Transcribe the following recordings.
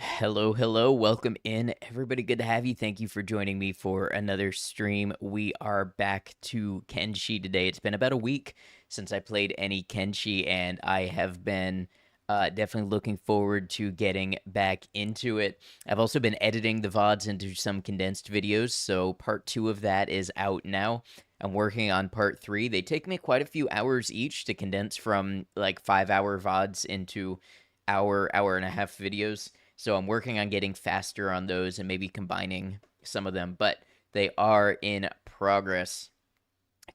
Hello, hello. Welcome in. Everybody, good to have you. Thank you for joining me for another stream. We are back to Kenshi today. It's been about a week since I played any Kenshi, and I have been definitely looking forward to getting back into it. I've also been editing the VODs into some condensed videos, so part two of that is out now. I'm working on part three. They take me quite a few hours each to condense from like 5 hour VODs into hour and a half videos. So I'm working on getting faster on those and maybe combining some of them, but they are in progress.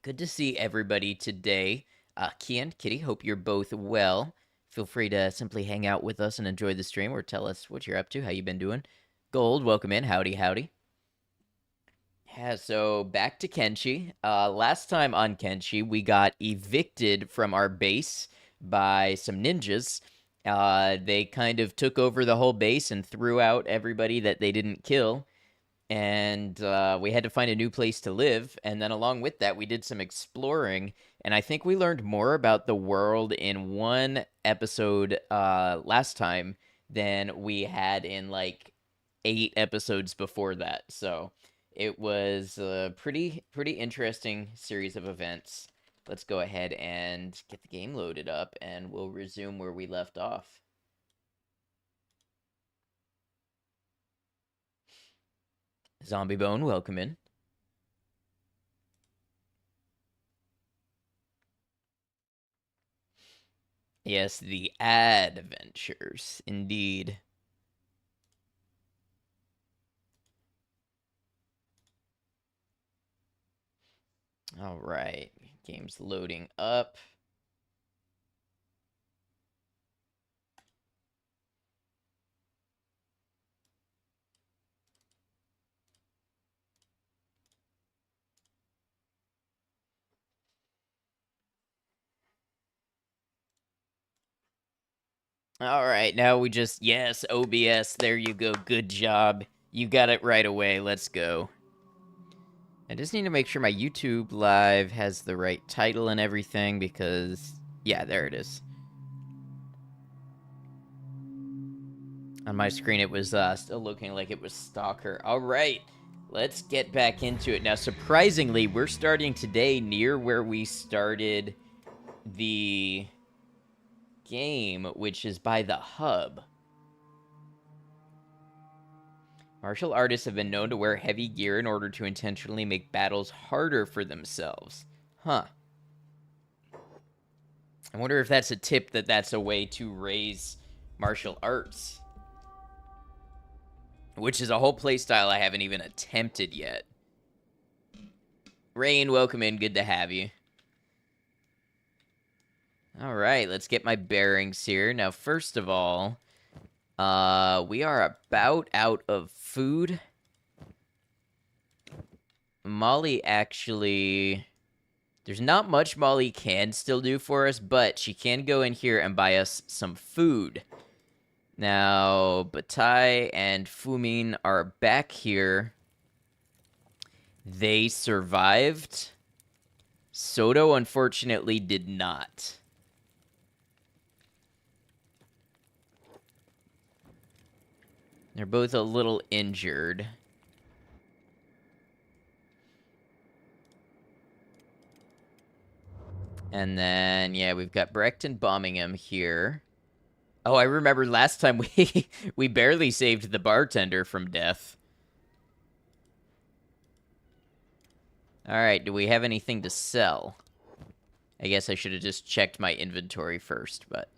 Good to see everybody today. Kian, Kitty, hope you're both well. Feel free to simply hang out with us and enjoy the stream or tell us what you're up to, how you been doing. Gold, welcome in. Howdy, howdy. Yeah, so back to Kenshi. Last time on Kenshi, we got evicted from our base by some ninjas. They kind of took over the whole base and threw out everybody that they didn't kill. And we had to find a new place to live. And then along with that, we did some exploring. And I think we learned more about the world in one episode last time than we had in like 8 episodes before that. So it was a pretty interesting series of events. Let's go ahead and get the game loaded up, and we'll resume where we left off. Zombie Bone, welcome in. Yes, the adventures, indeed. All right, game's loading up. All right, now we just, yes, OBS, there you go, good job. You got it right away, let's go. I just need to make sure my YouTube live has the right title and everything because, yeah, there it is. On my screen, it was still looking like it was Stalker. All right, let's get back into it. Now, surprisingly, we're starting today near where we started the game, which is by the hub. Martial artists have been known to wear heavy gear in order to intentionally make battles harder for themselves. Huh. I wonder if that's a tip that's a way to raise martial arts. Which is a whole playstyle I haven't even attempted yet. Rain, welcome in. Good to have you. All right, let's get my bearings here. Now, first of all, we are about out of food. Molly actually... There's not much Molly can still do for us, but she can go in here and buy us some food. Now, Batai and Fumin are back here. They survived. Soto, unfortunately, did not. They're both a little injured. And then, yeah, we've got Breckton bombing him here. Oh, I remember last time we barely saved the bartender from death. All right, do we have anything to sell? I guess I should have just checked my inventory first, but...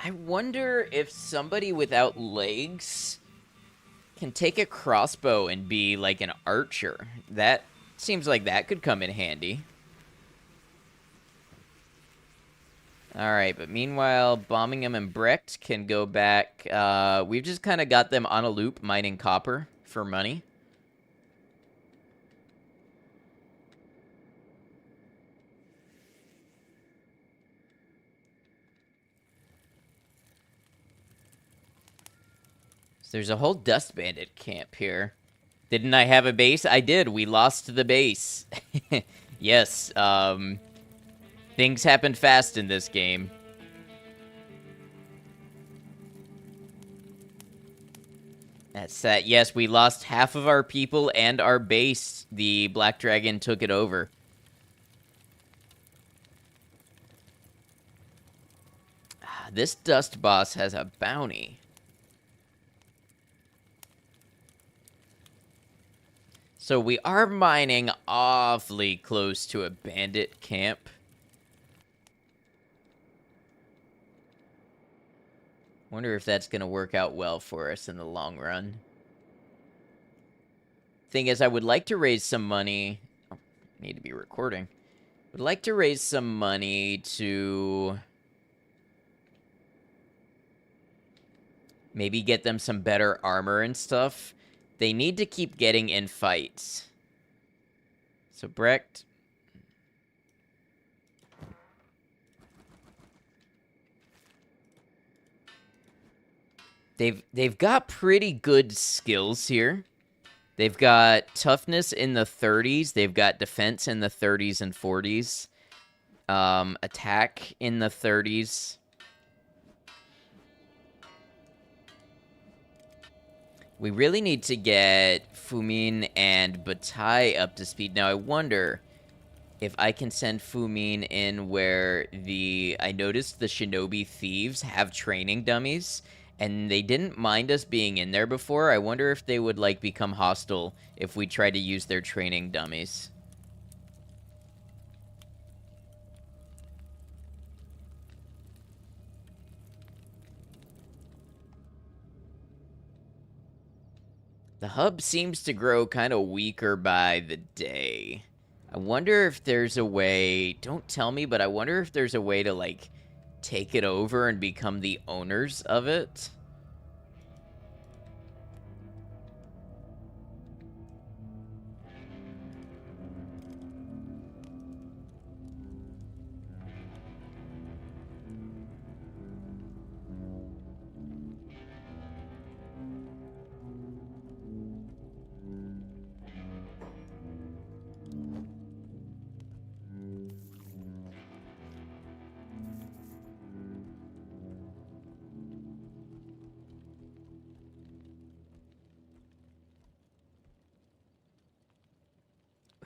I wonder if somebody without legs can take a crossbow and be like an archer. That seems like that could come in handy. Alright, but meanwhile, Bombingham and Brecht can go back. We've just kind of got them on a loop mining copper for money. So there's a whole Dust Bandit camp here. Didn't I have a base? I did. We lost the base. Yes, things happen fast in this game. That's that. Yes, we lost half of our people and our base. The Black Dragon took it over. This dust boss has a bounty. So we are mining awfully close to a bandit camp. Wonder if that's going to work out well for us in the long run. Thing is, I would like to raise some money. Oh, need to be recording. Would like to raise some money to maybe get them some better armor and stuff. They need to keep getting in fights. So Brecht. They've got pretty good skills here. They've got toughness in the 30s. They've got defense in the 30s and 40s. Attack in the 30s. We really need to get Fumin and Batai up to speed. Now, I wonder if I can send Fumin in where I noticed the Shinobi Thieves have training dummies, and they didn't mind us being in there before. I wonder if they would, like, become hostile if we try to use their training dummies. The hub seems to grow kind of weaker by the day. I wonder if there's a way... Don't tell me, but I wonder if there's a way to, like, take it over and become the owners of it.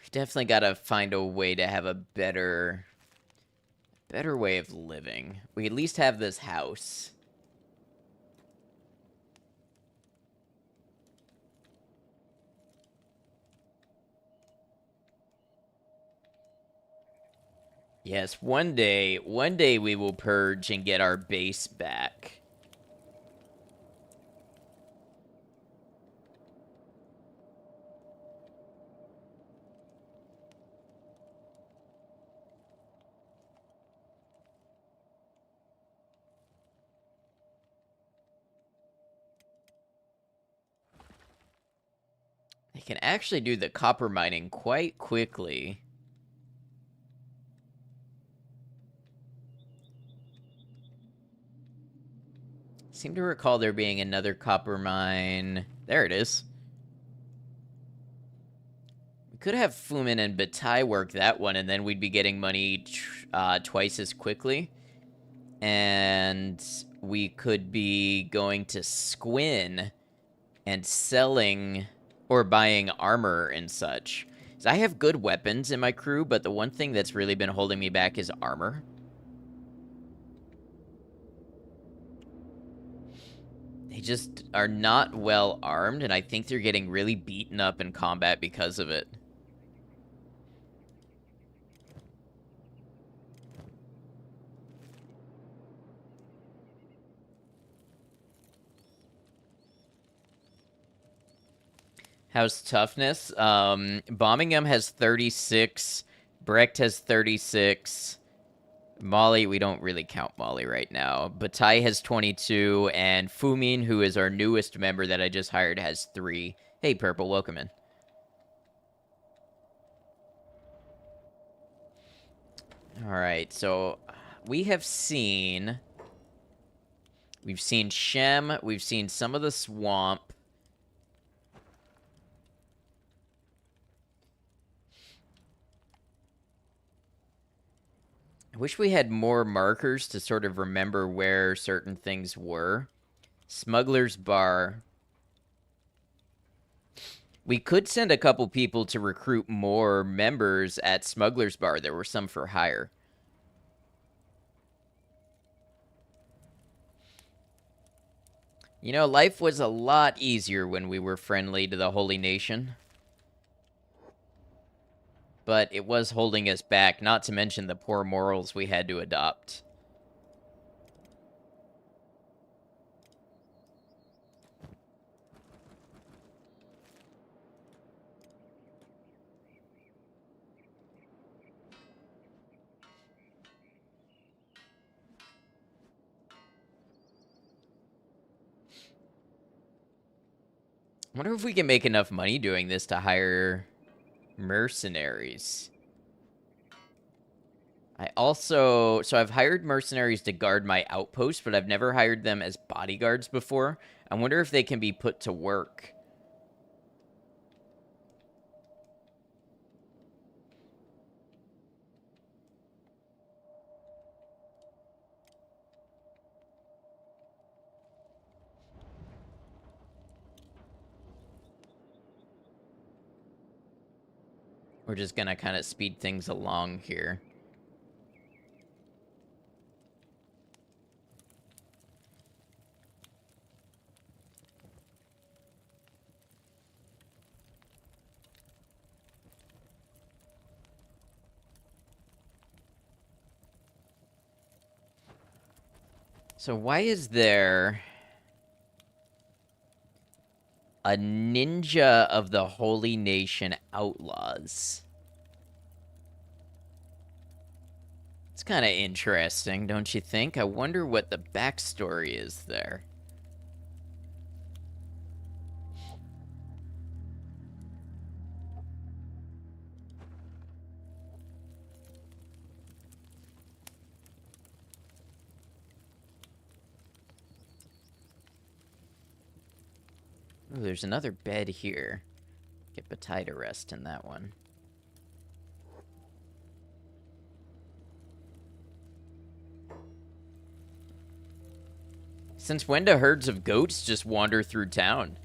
We've definitely got to find a way to have a better way of living. We at least have this house. Yes, one day we will purge and get our base back. They can actually do the copper mining quite quickly. Seem to recall there being another copper mine. There it is. We could have Fumin and Batai work that one, and then we'd be getting money twice as quickly. And we could be going to Squin and selling or buying armor and such. So I have good weapons in my crew, but the one thing that's really been holding me back is armor. They just are not well armed, and I think they're getting really beaten up in combat because of it. How's toughness? Bombingham has 36. Brecht has 36. Molly, we don't really count Molly right now. Batai has 22, and Fumin, who is our newest member that I just hired, has 3. Hey, Purple, welcome in. Alright, so we have seen... We've seen Shem, we've seen some of the swamp. I wish we had more markers to sort of remember where certain things were. Smuggler's Bar. We could send a couple people to recruit more members at Smuggler's Bar. There were some for hire. You know, life was a lot easier when we were friendly to the Holy Nation. But it was holding us back, not to mention the poor morals we had to adopt. I wonder if we can make enough money doing this to hire mercenaries. So I've hired mercenaries to guard my outpost, but I've never hired them as bodyguards before. I wonder if they can be put to work. We're just gonna kind of speed things along here. So why is there a ninja of the Holy Nation Outlaws? It's kind of interesting, don't you think? I wonder what the backstory is there. Oh, there's another bed here. Get Bataille to rest in that one. Since when do herds of goats just wander through town?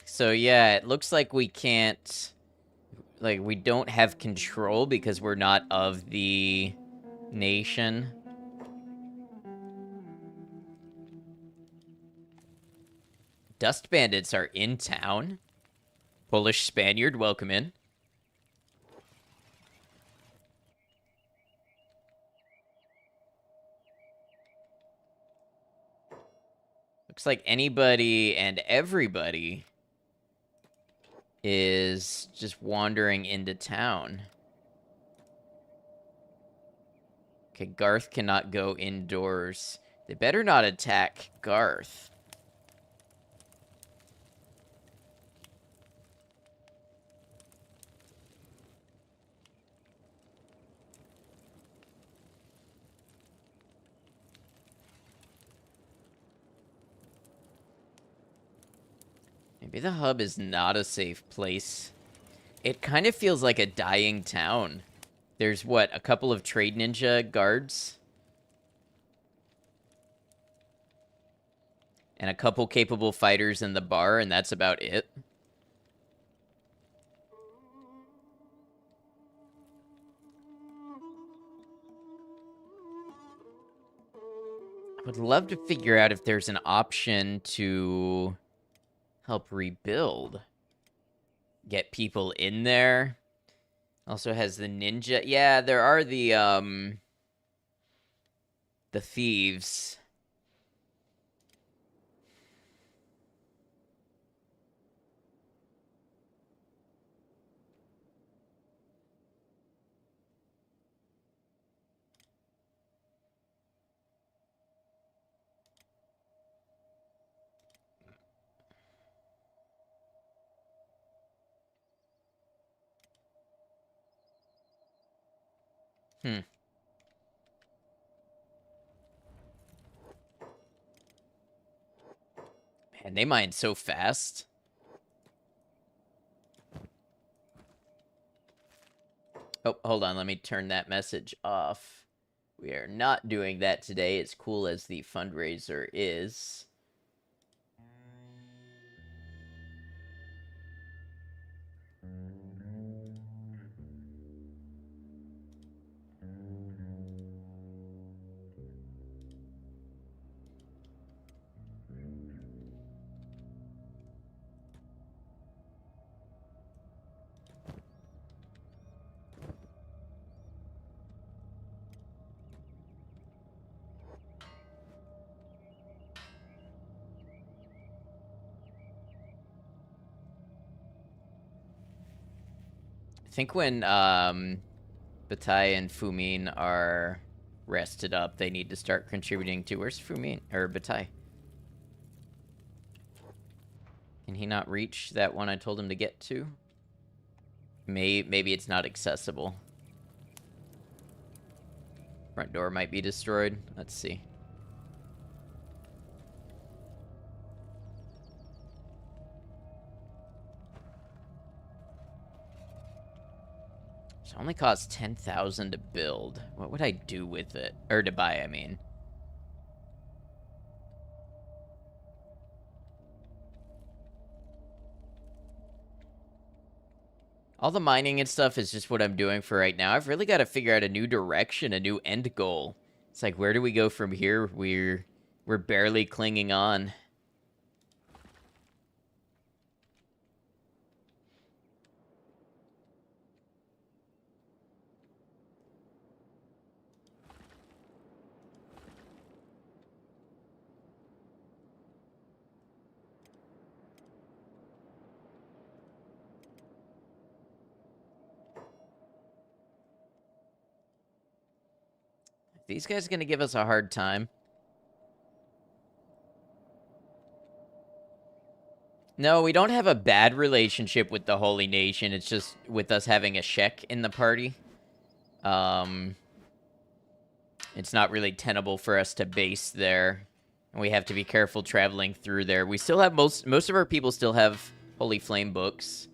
So yeah, it looks like we can't... Like, we don't have control because we're not of the nation. Dust bandits are in town. Polish Spaniard, welcome in. Looks like anybody and everybody is just wandering into town. Okay, Garth cannot go indoors. They better not attack Garth. Maybe the hub is not a safe place. It kind of feels like a dying town. There's, what, a couple of trade ninja guards? And a couple capable fighters in the bar, and that's about it. I would love to figure out if there's an option to help rebuild. Get people in there. Also has the ninja. Yeah, there are the thieves. Hmm. Man, they mine so fast. Oh, hold on. Let me turn that message off. We are not doing that today, as cool as the fundraiser is. I think when Bataille and Fumin are rested up, they need to start contributing to... Where's Fumin? Or Bataille? Can he not reach that one I told him to get to? Maybe it's not accessible. Front door might be destroyed. Let's see. It only costs 10,000 to build. What would I do with it? Or to buy, I mean. All the mining and stuff is just what I'm doing for right now. I've really got to figure out a new direction, a new end goal. It's like, where do we go from here? We're barely clinging on. These guys are going to give us a hard time. No, we don't have a bad relationship with the Holy Nation. It's just with us having a Shek in the party. It's not really tenable for us to base there. And we have to be careful traveling through there. We still have most of our people still have Holy Flame books.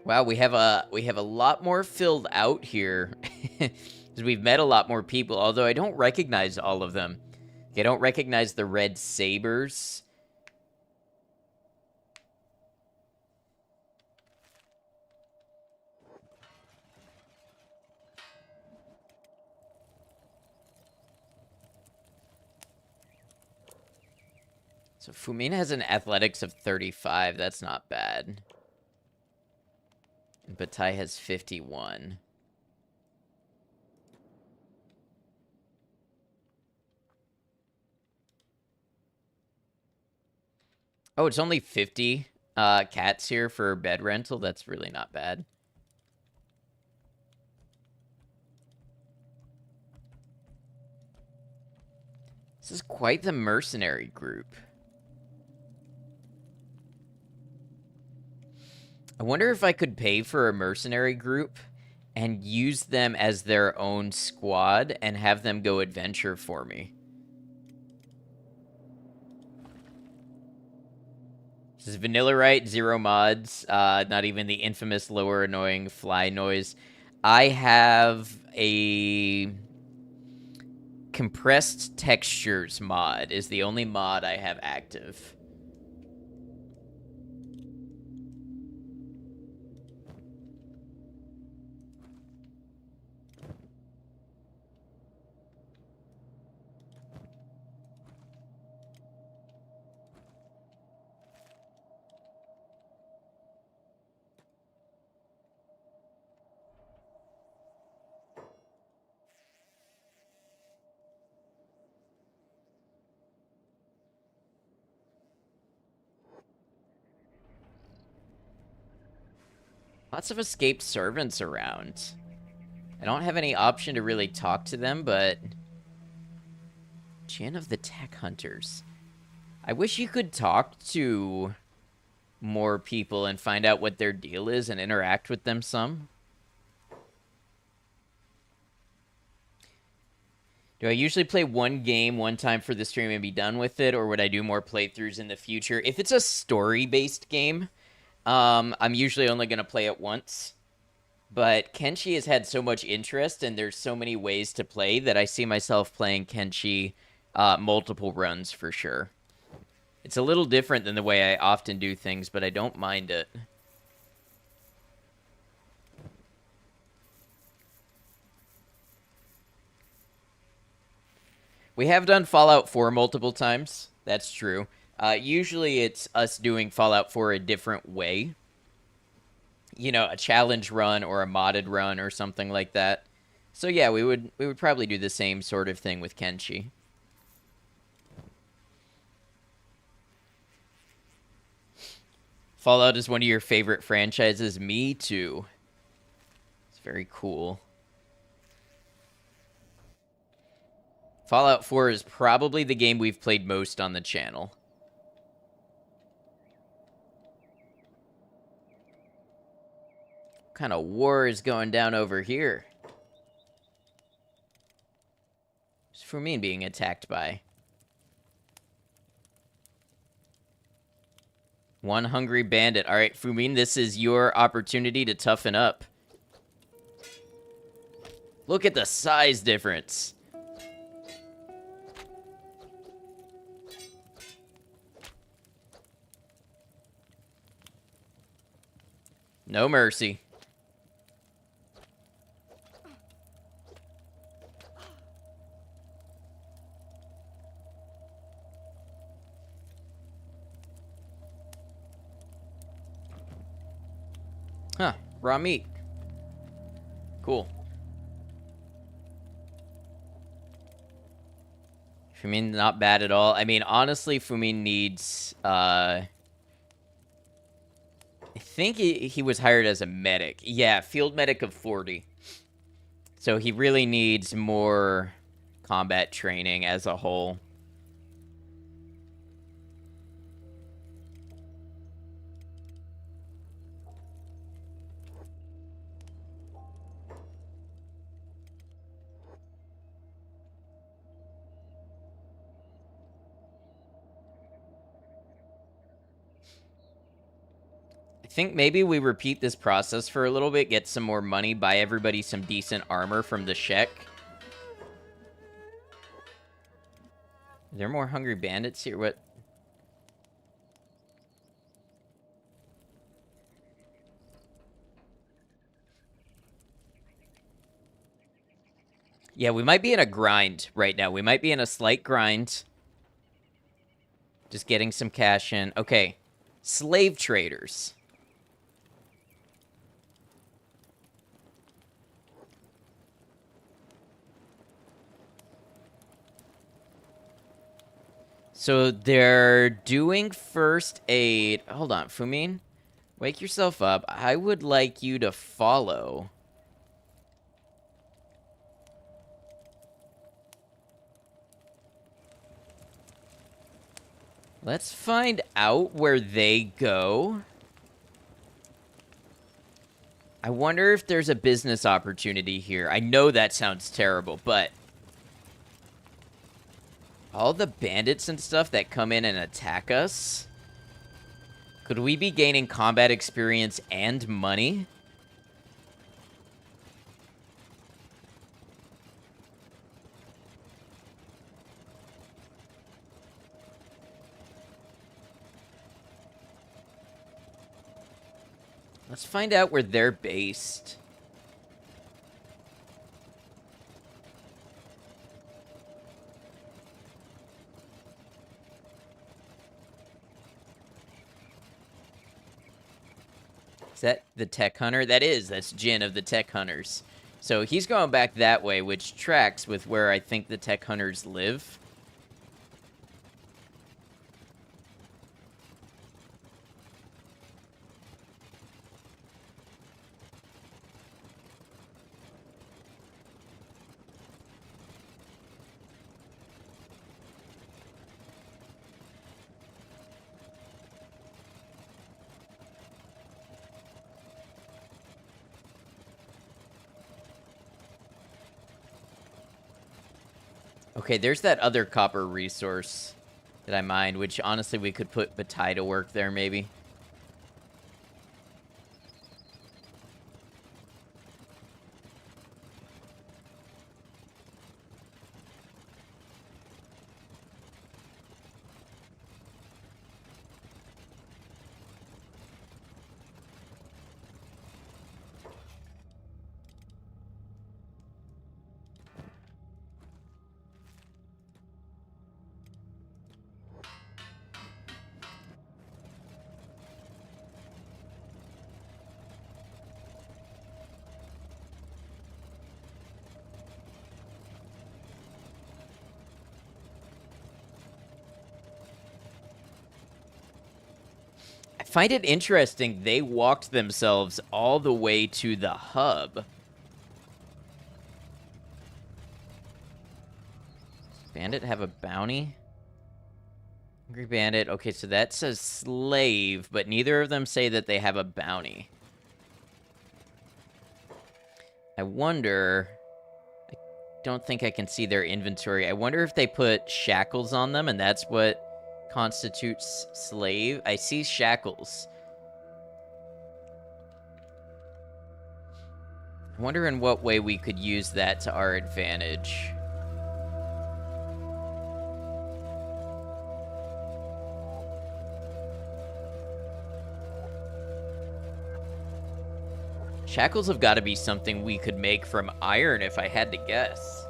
Wow, we have a lot more filled out here. Because we've met a lot more people, although I don't recognize all of them. I don't recognize the red sabers. So Fumin has an athletics of 35. That's not bad. And Bataille has 51. Oh, it's only 50 cats here for bed rental. That's really not bad. This is quite the mercenary group. I wonder if I could pay for a mercenary group and use them as their own squad and have them go adventure for me. This is vanilla right, 0 mods, not even the infamous lower annoying fly noise. I have a compressed textures mod is the only mod I have active. Lots of escaped servants around. I don't have any option to really talk to them, but... Jin of the Tech Hunters. I wish you could talk to more people and find out what their deal is and interact with them some. Do I usually play one game one time for the stream and be done with it, or would I do more playthroughs in the future? If it's a story-based game, I'm usually only going to play it once. But Kenshi has had so much interest, and there's so many ways to play that I see myself playing Kenshi multiple runs for sure. It's a little different than the way I often do things, but I don't mind it. We have done Fallout 4 multiple times. That's true. Usually it's us doing Fallout 4 a different way. You know, a challenge run or a modded run or something like that. So yeah, we would probably do the same sort of thing with Kenshi. Fallout is one of your favorite franchises? Me too. It's very cool. Fallout 4 is probably the game we've played most on the channel. What kind of war is going down over here? What's Fumin being attacked by? One hungry bandit. All right, Fumin, this is your opportunity to toughen up. Look at the size difference. No mercy. Huh, raw meat. Cool. Fumin, not bad at all. I mean, honestly, Fumin needs, I think he was hired as a medic. Yeah, field medic of 40. So he really needs more combat training as a whole. I think maybe we repeat this process for a little bit, get some more money, buy everybody some decent armor from the Shek. Are there more hungry bandits here? What? Yeah, we might be in a grind right now. We might be in a slight grind. Just getting some cash in. Okay. Slave traders. So they're doing first aid. Hold on, Fumin. Wake yourself up. I would like you to follow. Let's find out where they go. I wonder if there's a business opportunity here. I know that sounds terrible, but all the bandits and stuff that come in and attack us, could we be gaining combat experience and money? Let's find out where they're based. Is that the Tech Hunter? That is. That's Jin of the Tech Hunters. So he's going back that way, which tracks with where I think the Tech Hunters live. Okay, there's that other copper resource that I mined, which honestly we could put Batai to work there, maybe. I find it interesting they walked themselves all the way to the hub. Does Bandit have a bounty? Hungry Bandit. Okay, so that says slave, but neither of them say that they have a bounty. I wonder... I don't think I can see their inventory. I wonder if they put shackles on them, and that's what constitutes slave. I see shackles. I wonder in what way we could use that to our advantage. Shackles have got to be something we could make from iron if I had to guess.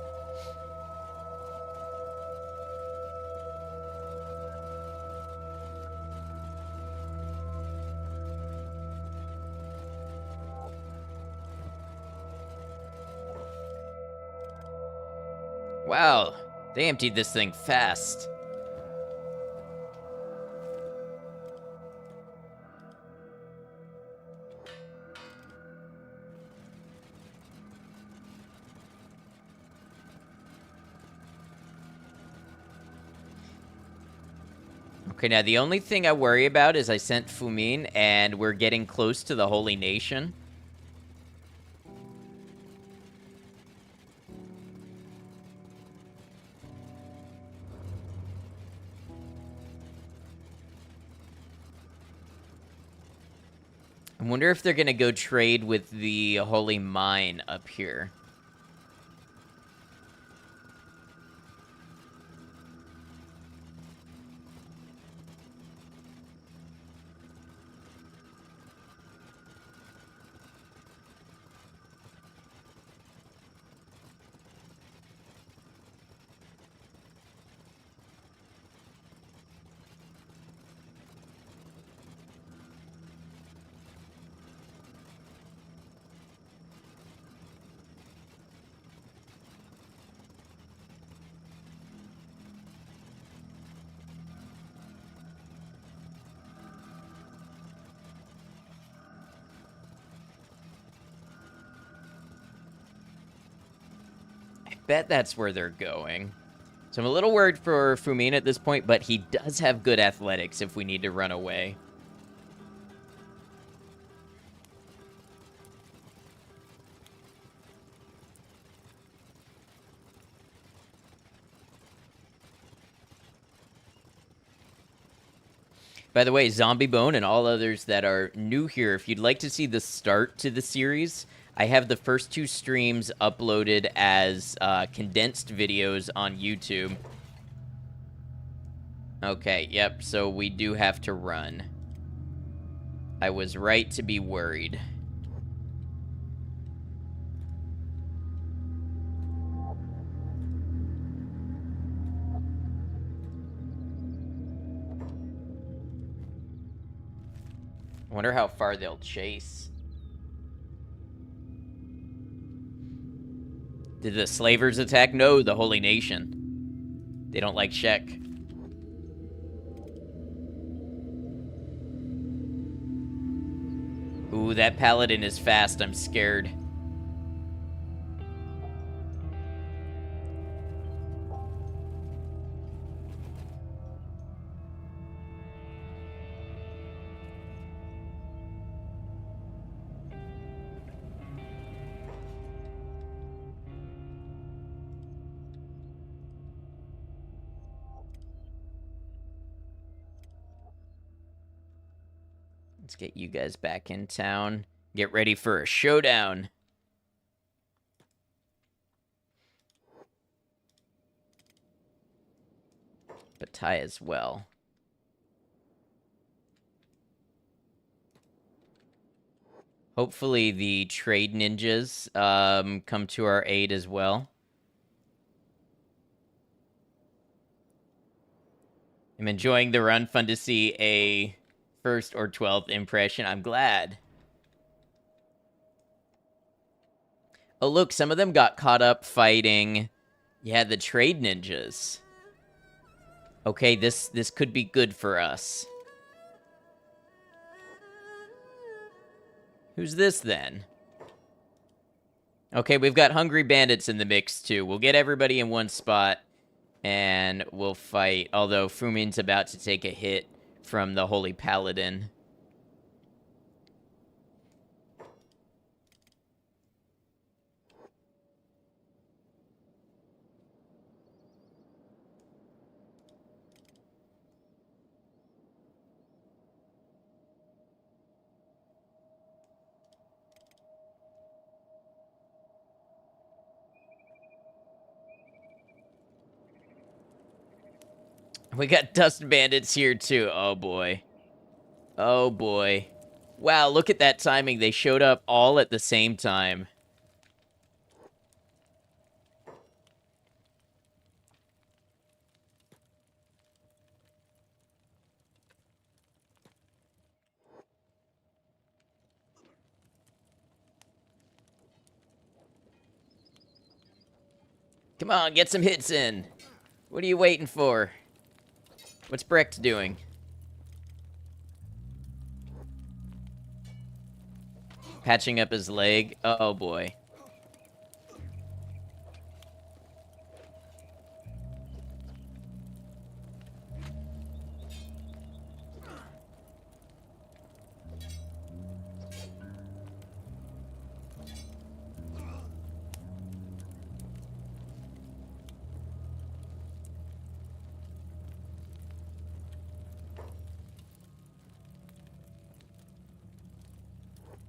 Wow, they emptied this thing fast. Okay, now the only thing I worry about is I sent Fumin, and we're getting close to the Holy Nation. I wonder if they're going to go trade with the Holy Mine up here. Bet that's where they're going. So I'm a little worried for Fumin at this point, but he does have good athletics if we need to run away. By the way, Zombie Bone and all others that are new here, if you'd like to see the start to the series, I have the first 2 streams uploaded as condensed videos on YouTube. Okay, yep, so we do have to run. I was right to be worried. I wonder how far they'll chase. Did the slavers attack? No, the Holy Nation. They don't like Shek. Ooh, that paladin is fast. I'm scared. Let's get you guys back in town. Get ready for a showdown. But Ty as well. Hopefully the trade ninjas come to our aid as well. I'm enjoying the run. Fun to see a first or 12th impression. I'm glad. Oh, look, some of them got caught up fighting. Yeah, the trade ninjas. Okay, this could be good for us. Who's this, then? Okay, we've got hungry bandits in the mix, too. We'll get everybody in one spot, and we'll fight. Although Fumin's about to take a hit from the Holy Paladin. We got dust bandits here, too. Oh, boy. Oh, boy. Wow, look at that timing. They showed up all at the same time. Come on, get some hits in. What are you waiting for? What's Brecht doing? Patching up his leg. Oh, boy.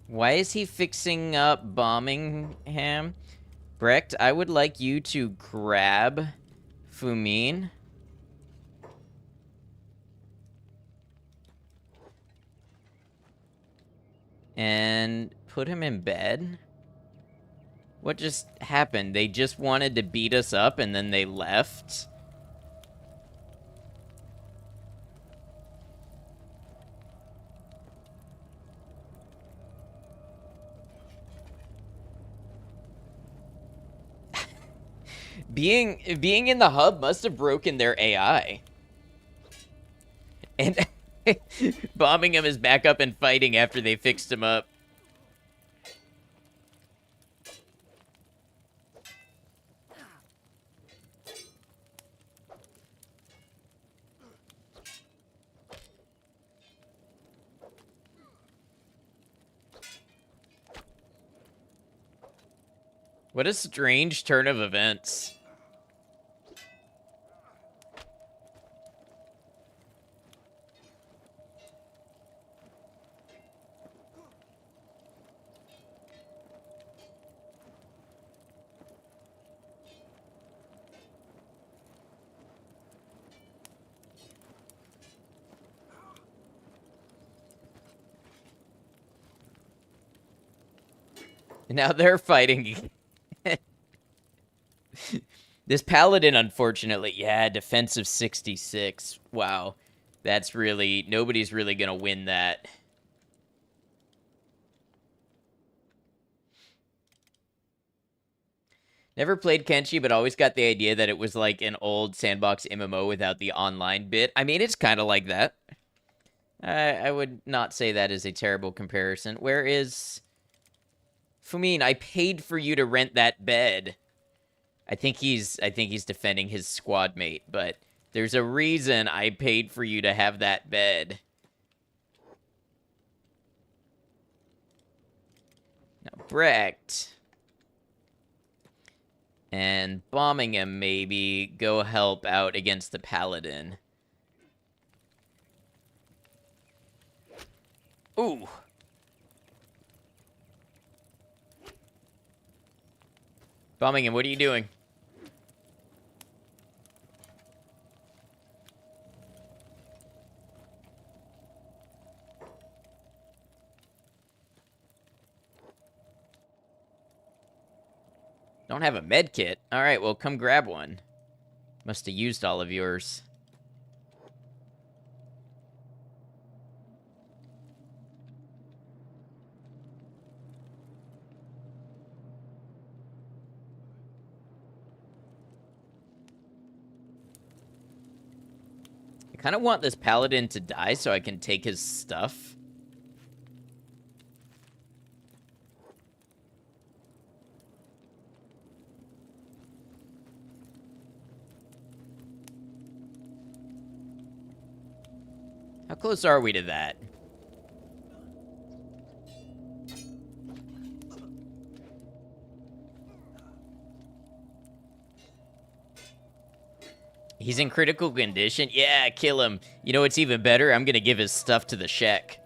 Why is he fixing up Birmingham? Brecht, I would like you to grab Fumin. And put him in bed? What just happened? They just wanted to beat us up and then they left? Being in the hub must have broken their AI. And bombing him is back up and fighting after they fixed him up. What a strange turn of events. Now they're fighting. This paladin, unfortunately, yeah, defensive 66. Wow. That's really, nobody's really gonna win that. Never played Kenshi, but always got the idea that it was like an old sandbox MMO without the online bit. I mean, it's kind of like that. I would not say that is a terrible comparison. Where is Fumin? I paid for you to rent that bed. I think he's defending his squad mate, but there's a reason I paid for you to have that bed. Now, Brecht and bombing him, maybe go help out against the paladin. Ooh. Bombing him, what are you doing? Don't have a med kit. Alright, well, come grab one. Must have used all of yours. I kind of want this paladin to die so I can take his stuff. How close are we to that? He's in critical condition? Yeah, kill him. You know what's even better? I'm gonna give his stuff to the Shek.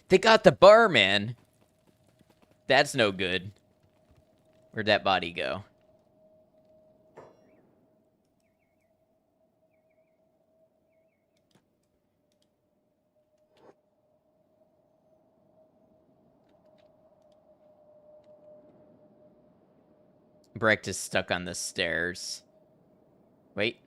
They got the barman. That's no good. Where'd that body go? Brecht is stuck on the stairs. Wait.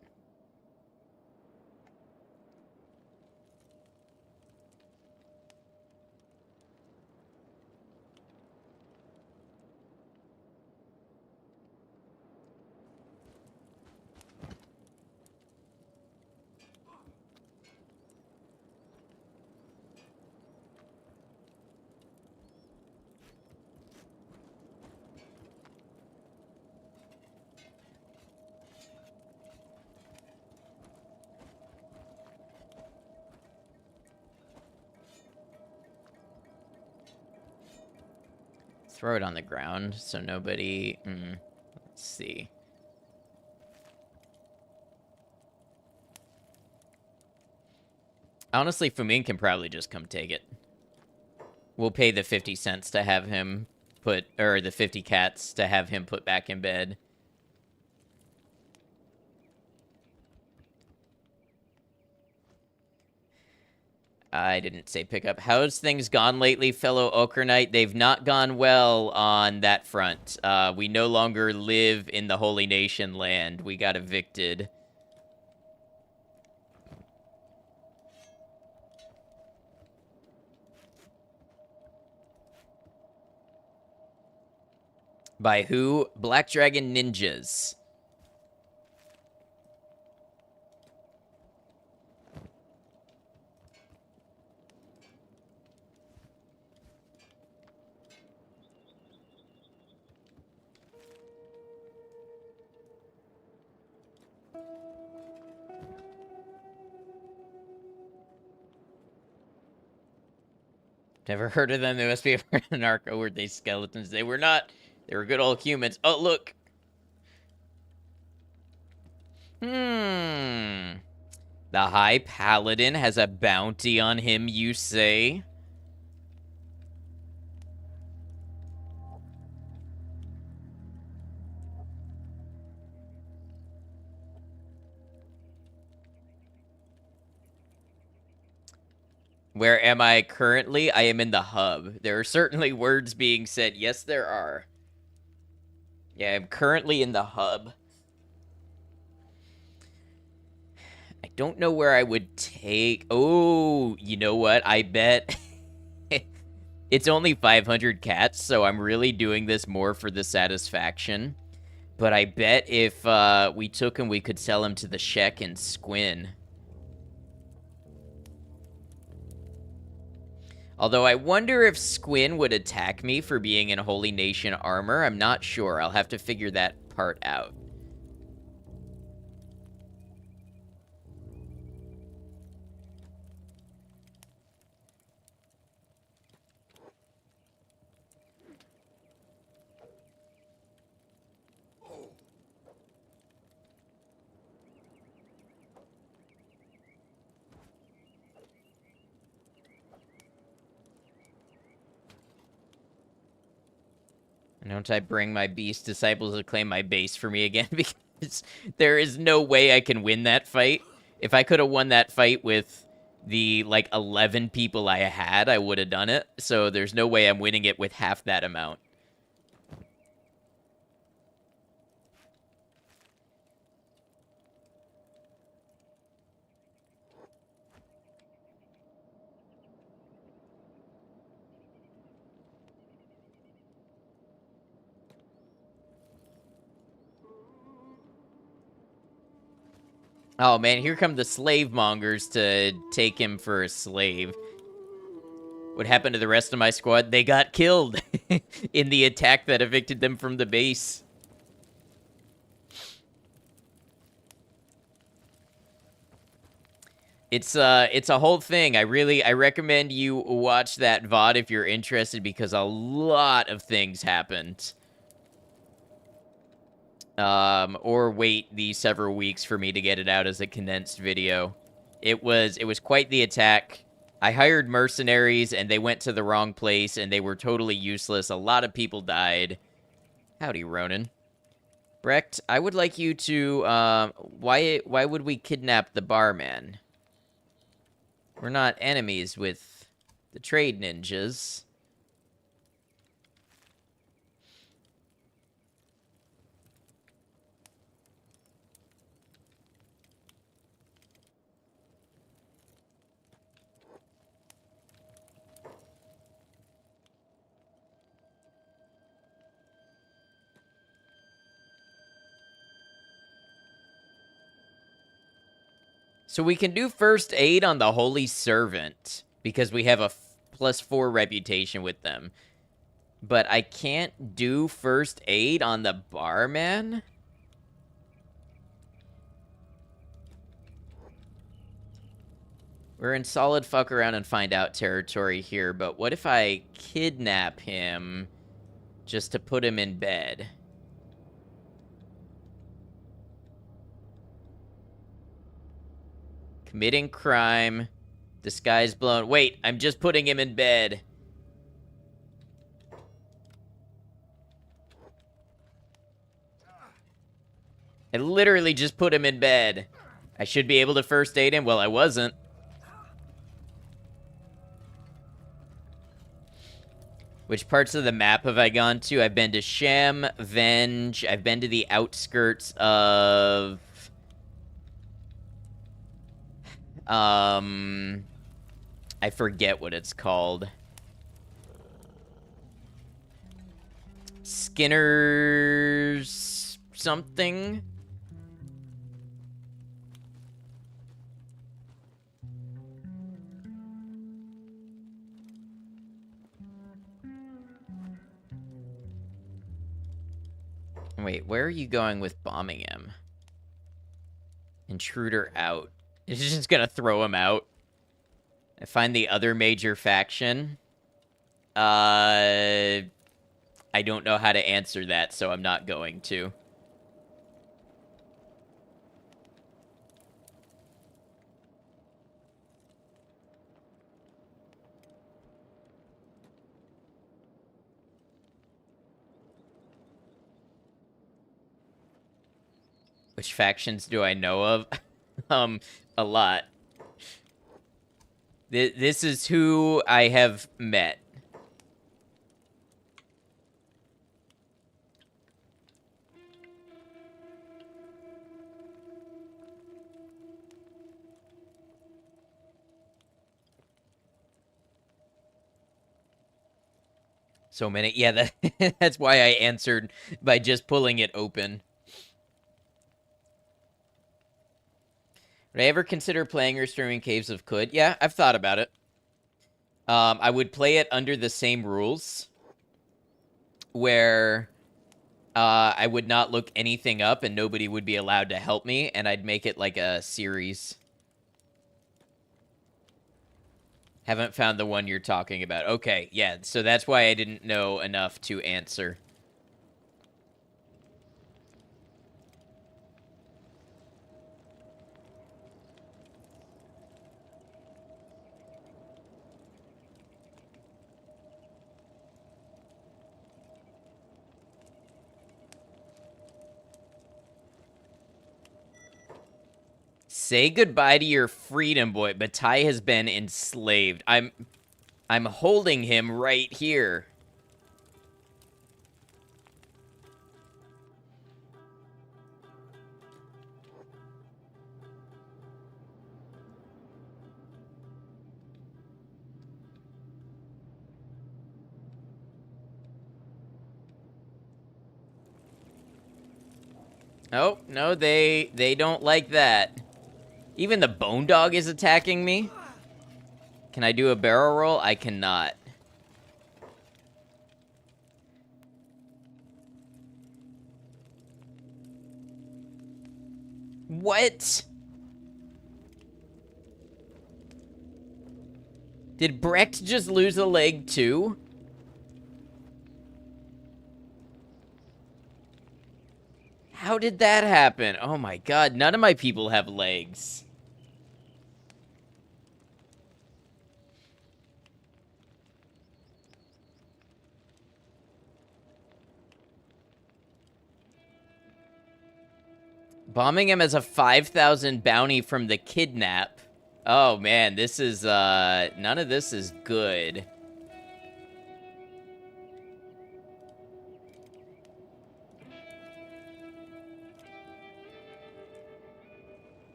Throw it on the ground so nobody... Let's see. Honestly, Fumin can probably just come take it. We'll pay the 50 cents to have him put... Or the 50 cats to have him put back in bed. I didn't say pick up. How's things gone lately, fellow Ochre Knight? They've not gone well on that front. We no longer live in the Holy Nation land. We got evicted. By who? Black Dragon Ninjas. Never heard of them. They must be a part of the narco. Were they skeletons? They were not. They were good old humans. Oh, look. The High Paladin has a bounty on him, you say? Where am I currently? I am in the hub. There are certainly words being said. Yes, there are. Yeah, I'm currently in the hub. I don't know where I would take... Oh, you know what? I bet... It's only 500 cats, so I'm really doing this more for the satisfaction. But I bet if we took him, we could sell him to the Shek and Squin. Although I wonder if Squin would attack me for being in Holy Nation armor. I'm not sure. I'll have to figure that part out. Don't I bring my beast disciples to claim my base for me again? Because there is no way I can win that fight. If I could have won that fight with the, like, 11 people I had, I would have done it. So there's no way I'm winning it with half that amount. Oh, man, here come the slave mongers to take him for a slave. What happened to the rest of my squad? They got killed in the attack that evicted them from the base. It's a whole thing. I recommend you watch that VOD if you're interested, because a lot of things happened. Or wait these several weeks for me to get it out as a condensed video. It was quite the attack. I hired mercenaries and they went to the wrong place and they were totally useless. A lot of people died. Howdy, Ronan. Brecht, I would like you to, why would we kidnap the barman? We're not enemies with the trade ninjas. So we can do first aid on the Holy Servant, because we have a +4 reputation with them. But I can't do first aid on the barman? We're in solid fuck around and find out territory here, but what if I kidnap him just to put him in bed? Committing crime. Disguise blown. Wait, I'm just putting him in bed. I literally just put him in bed. I should be able to first aid him. Well, I wasn't. Which parts of the map have I gone to? I've been to Shem, Venge. I've been to the outskirts of... I forget what it's called. Skinner's something? Wait, where are you going with bombing him? Intruder out. It's just gonna throw him out. I find the other major faction. I don't know how to answer that, so I'm not going to. Which factions do I know of? A lot. This is who I have met. So many. Yeah, that's why I answered by just pulling it open. Would I ever consider playing or streaming Caves of Could? Yeah, I've thought about it. I would play it under the same rules, where I would not look anything up and nobody would be allowed to help me, and I'd make it like a series. Haven't found the one you're talking about. Okay, yeah, so that's why I didn't know enough to answer. Say goodbye to your freedom, boy. Batai has been enslaved. I'm holding him right here. Oh, no, they don't like that. Even the bone dog is attacking me. Can I do a barrel roll? I cannot. What? Did Brecht just lose a leg too? How did that happen? Oh my god, none of my people have legs. Bombing him as a 5,000 bounty from the kidnap. Oh man, this is, none of this is good.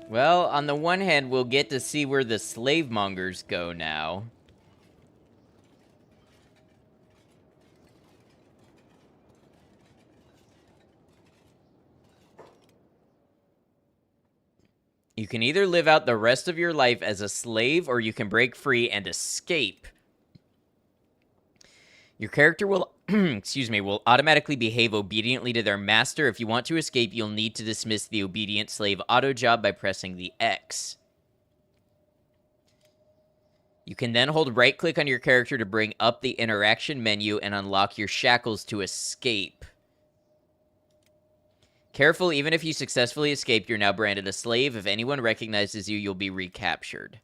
Well, on the one hand, we'll get to see where the slave mongers go now. You can either live out the rest of your life as a slave, or you can break free and escape. Your character will, will automatically behave obediently to their master. If you want to escape, you'll need to dismiss the obedient slave auto job by pressing the X. You can then hold right-click on your character to bring up the interaction menu and unlock your shackles to escape. Careful, even if you successfully escape, you're now branded a slave. If anyone recognizes you, you'll be recaptured.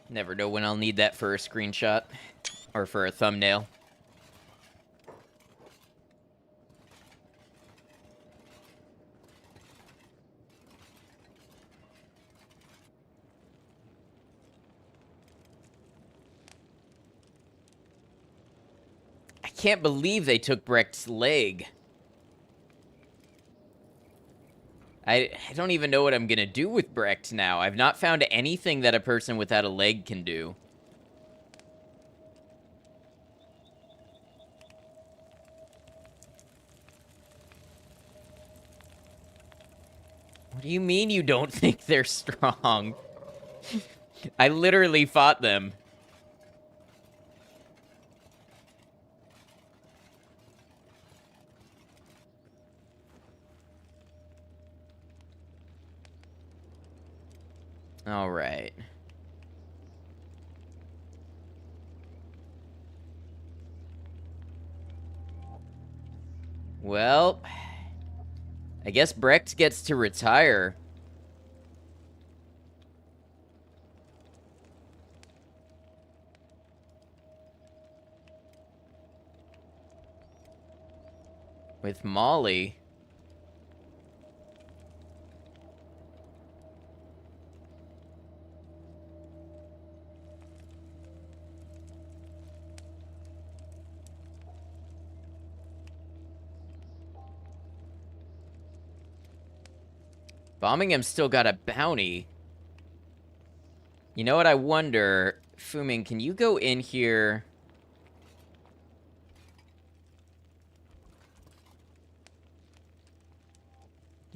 Never know when I'll need that for a screenshot or for a thumbnail. I can't believe they took Brecht's leg. I don't even know what I'm gonna do with Brecht now. I've not found anything that a person without a leg can do. What do you mean you don't think they're strong? I literally fought them. All right. Well, I guess Brecht gets to retire. With Molly. Bombingham's still got a bounty. You know what I wonder? Fuming, can you go in here?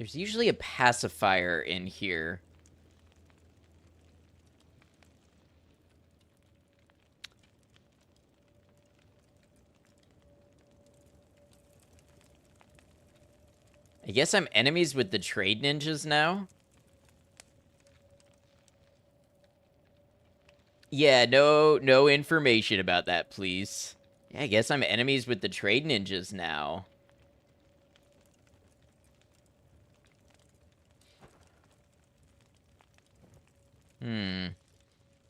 There's usually a pacifier in here. I guess I'm enemies with the trade ninjas now. Yeah, no information about that, please. Yeah, I guess I'm enemies with the trade ninjas now.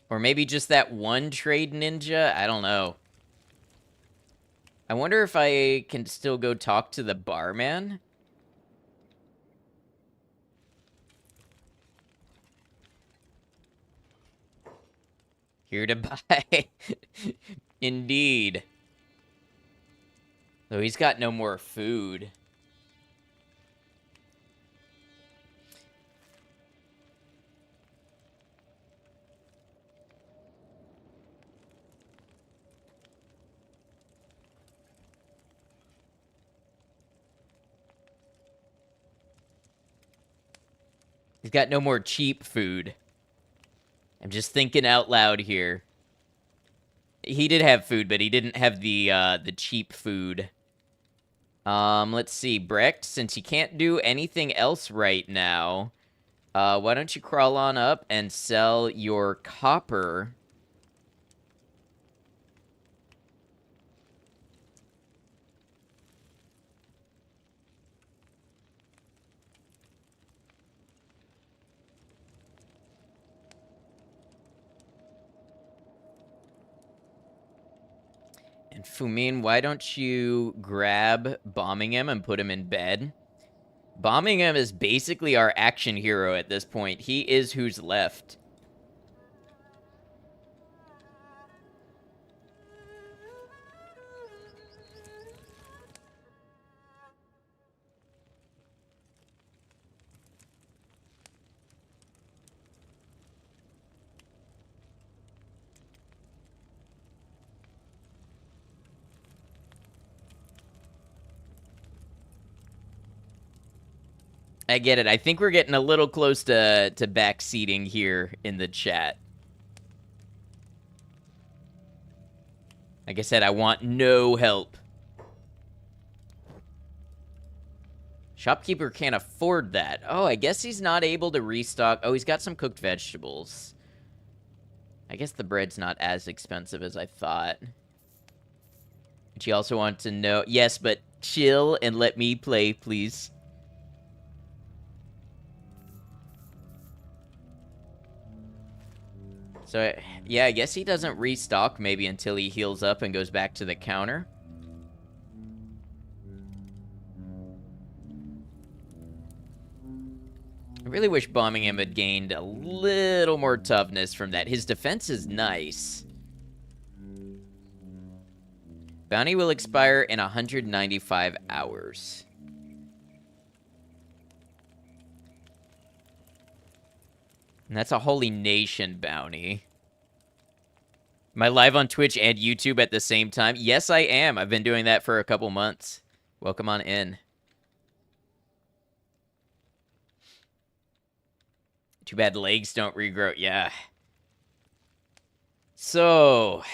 Or maybe just that one trade ninja? I don't know. I wonder if I can still go talk to the barman? Here to buy. Indeed. Though he's got no more food. He's got no more cheap food. I'm just thinking out loud here. He did have food, but he didn't have the cheap food. Let's see. Brecht, since you can't do anything else right now, why don't you crawl on up and sell your copper? And Fumin, why don't you grab bombing him and put him in bed? Bombing him is basically our action hero at this point. He is who's left. I get it. I think we're getting a little close to backseating here in the chat. Like I said, I want no help. Shopkeeper can't afford that. Oh, I guess he's not able to restock. Oh, he's got some cooked vegetables. I guess the bread's not as expensive as I thought. But you also want to know... Yes, but chill and let me play, please. So, yeah, I guess he doesn't restock maybe until he heals up and goes back to the counter. I really wish bombing him had gained a little more toughness from that. His defense is nice. Bounty will expire in 195 hours. And that's a Holy Nation bounty. Am I live on Twitch and YouTube at the same time? Yes, I am. I've been doing that for a couple months. Welcome on in. Too bad legs don't regrow. Yeah. So,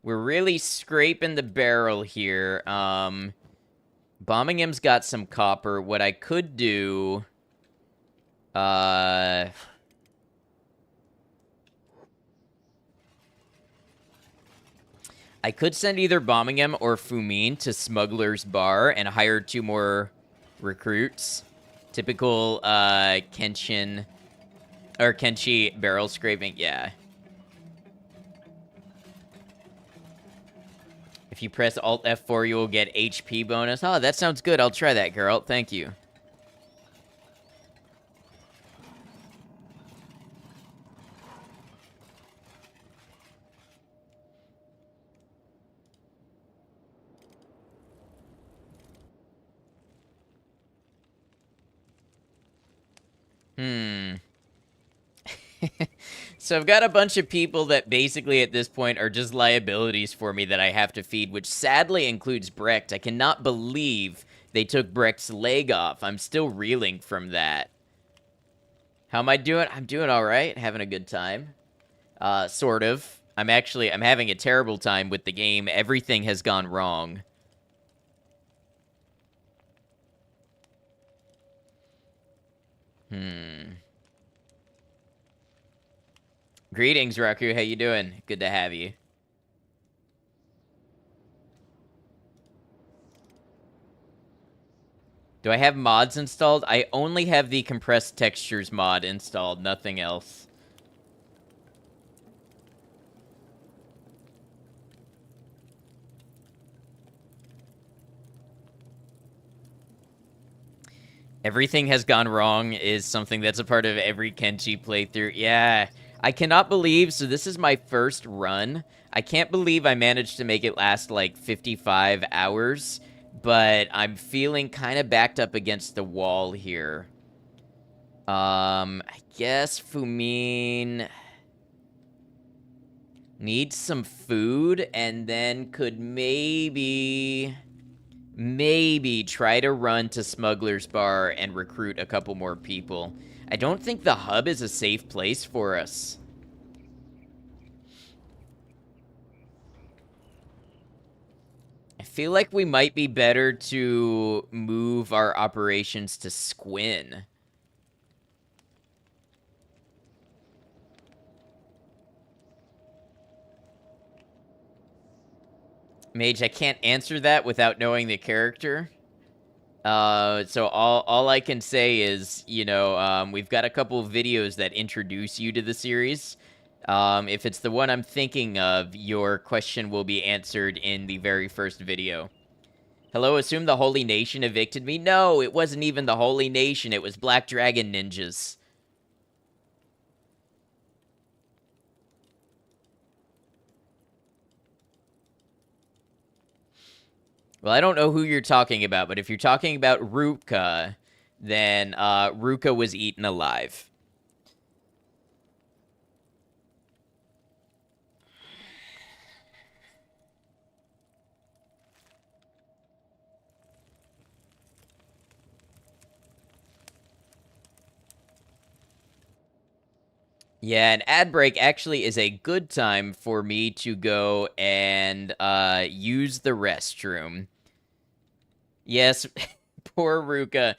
we're really scraping the barrel here. Bombingham's got some copper. What I could do... I could send either Bombingham or Fumin to Smuggler's Bar and hire 2 more recruits. Typical Kenshi barrel scraping, yeah. If you press Alt F4, you will get HP bonus. Oh, that sounds good. I'll try that, Geralt. Thank you. So I've got a bunch of people that basically at this point are just liabilities for me that I have to feed, which sadly includes Brecht. I cannot believe they took Breck's leg off. I'm still reeling from that. How am I doing? I'm doing all right. Having a good time. Sort of. I'm having a terrible time with the game. Everything has gone wrong. Greetings, Raku. How you doing? Good to have you. Do I have mods installed? I only have the compressed textures mod installed, nothing else. Everything has gone wrong is something that's a part of every Kenshi playthrough. Yeah, I cannot believe, so this is my first run. I can't believe I managed to make it last like 55 hours, but I'm feeling kind of backed up against the wall here. I guess Fumin needs some food and then could maybe try to run to Smuggler's Bar and recruit a couple more people. I don't think the hub is a safe place for us. I feel like we might be better to move our operations to Squin. Mage, I can't answer that without knowing the character. So all I can say is, you know, we've got a couple of videos that introduce you to the series. If it's the one I'm thinking of, your question will be answered in the very first video. Hello, assume the Holy Nation evicted me? No, it wasn't even the Holy Nation. It was Black Dragon ninjas. Well, I don't know who you're talking about, but if you're talking about Ruka, then Ruka was eaten alive. Yeah, an ad break actually is a good time for me to go and use the restroom. Yes, poor Ruka.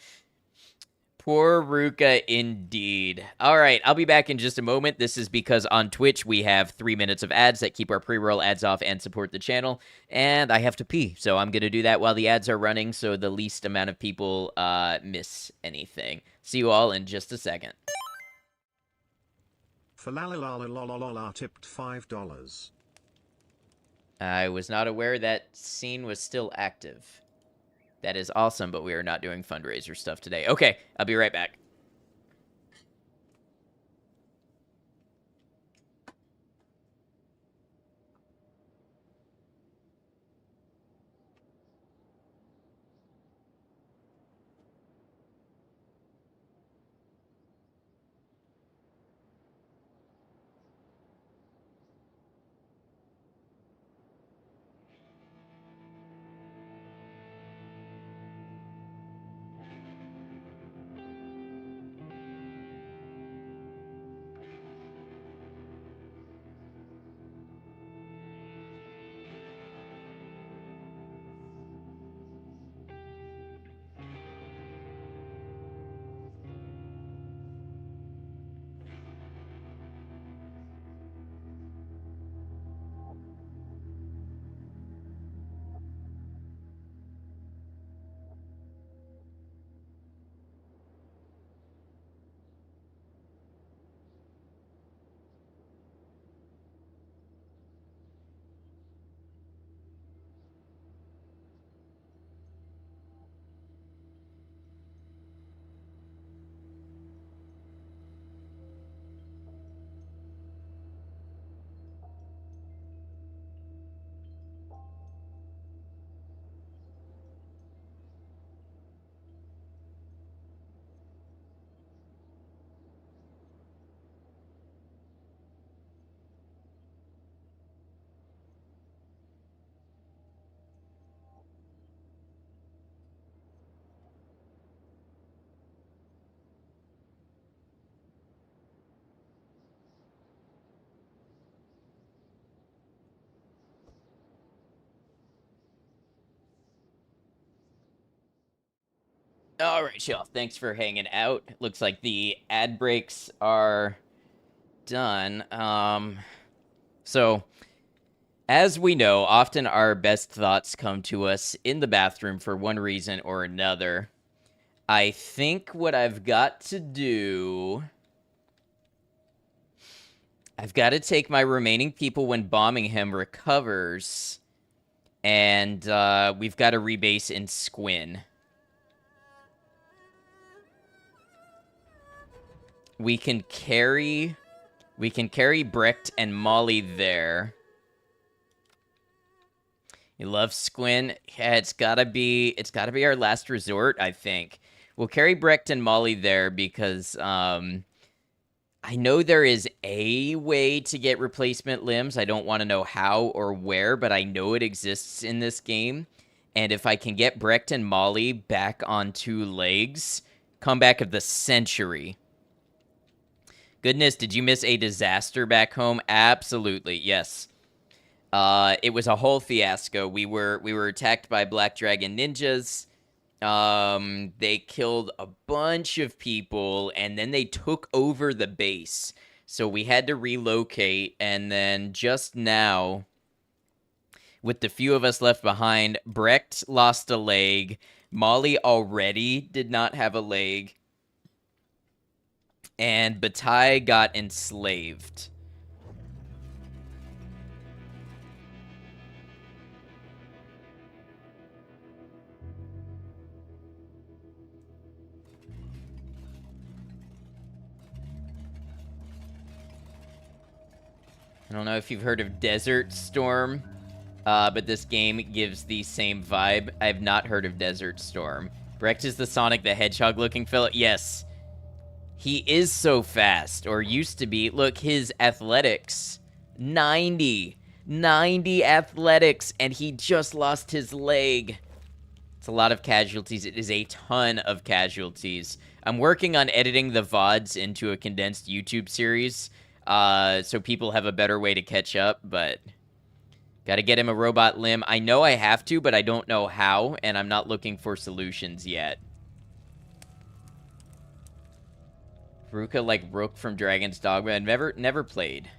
Poor Ruka indeed. All right, I'll be back in just a moment. This is because on Twitch we have 3 minutes of ads that keep our pre-roll ads off and support the channel, and I have to pee, so I'm going to do that while the ads are running so the least amount of people miss anything. See you all in just a second. Falalalalalala tipped $5. I was not aware that scene was still active. That is awesome, but we are not doing fundraiser stuff today. Okay, I'll be right back. All right, Shelf. Thanks for hanging out. Looks like the ad breaks are done. So as we know, often our best thoughts come to us in the bathroom for one reason or another. I think what I've got to do. I've got to take my remaining people when bombing him recovers, and we've got to rebase in Squin. We can carry Brecht and Molly there. You love Squin? Yeah, it's gotta be our last resort, I think. We'll carry Brecht and Molly there because I know there is a way to get replacement limbs. I don't want to know how or where, but I know it exists in this game. And if I can get Brecht and Molly back on 2 legs, comeback of the century. Goodness, did you miss a disaster back home? Absolutely, yes. It was a whole fiasco. We were attacked by Black Dragon ninjas. They killed a bunch of people, and then they took over the base. So we had to relocate, and then just now, with the few of us left behind, Brecht lost a leg. Molly already did not have a leg. And Bataille got enslaved. I don't know if you've heard of Desert Storm, but this game gives the same vibe. I have not heard of Desert Storm. Brecht is the Sonic the Hedgehog looking fellow. Yes. He is so fast, or used to be. Look, his athletics, 90. 90 athletics, and he just lost his leg. It's a lot of casualties. It is a ton of casualties. I'm working on editing the VODs into a condensed YouTube series, so people have a better way to catch up, but gotta get him a robot limb. I know I have to, but I don't know how, and I'm not looking for solutions yet. Ruka like Rook from Dragon's Dogma. I've never played.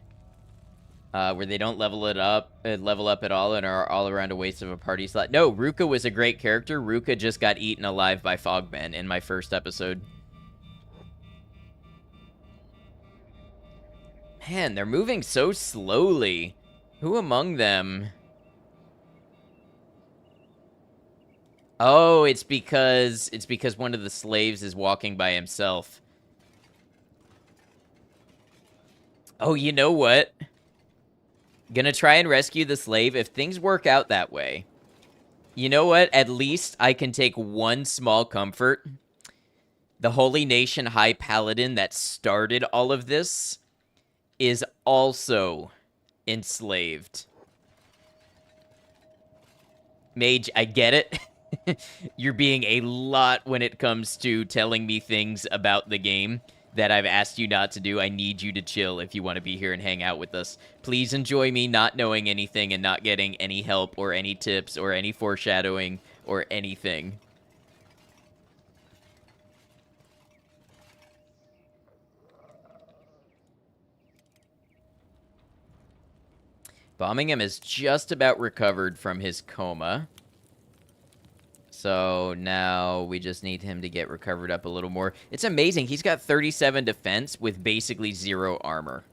Where they don't level up at all and are all around a waste of a party slot. No, Ruka was a great character. Ruka just got eaten alive by Fogmen in my first episode. Man, they're moving so slowly. Who among them? Oh, it's because one of the slaves is walking by himself. Oh, you know what? Gonna try and rescue the slave. If things work out that way, you know what? At least I can take one small comfort. The Holy Nation High Paladin that started all of this is also enslaved. Mage, I get it. You're being a lot when it comes to telling me things about the game that I've asked you not to do. I need you to chill if you want to be here and hang out with us. Please enjoy me not knowing anything and not getting any help or any tips or any foreshadowing or anything. Bombingham is just about recovered from his coma. So now we just need him to get recovered up a little more. It's amazing. He's got 37 defense with basically 0 armor.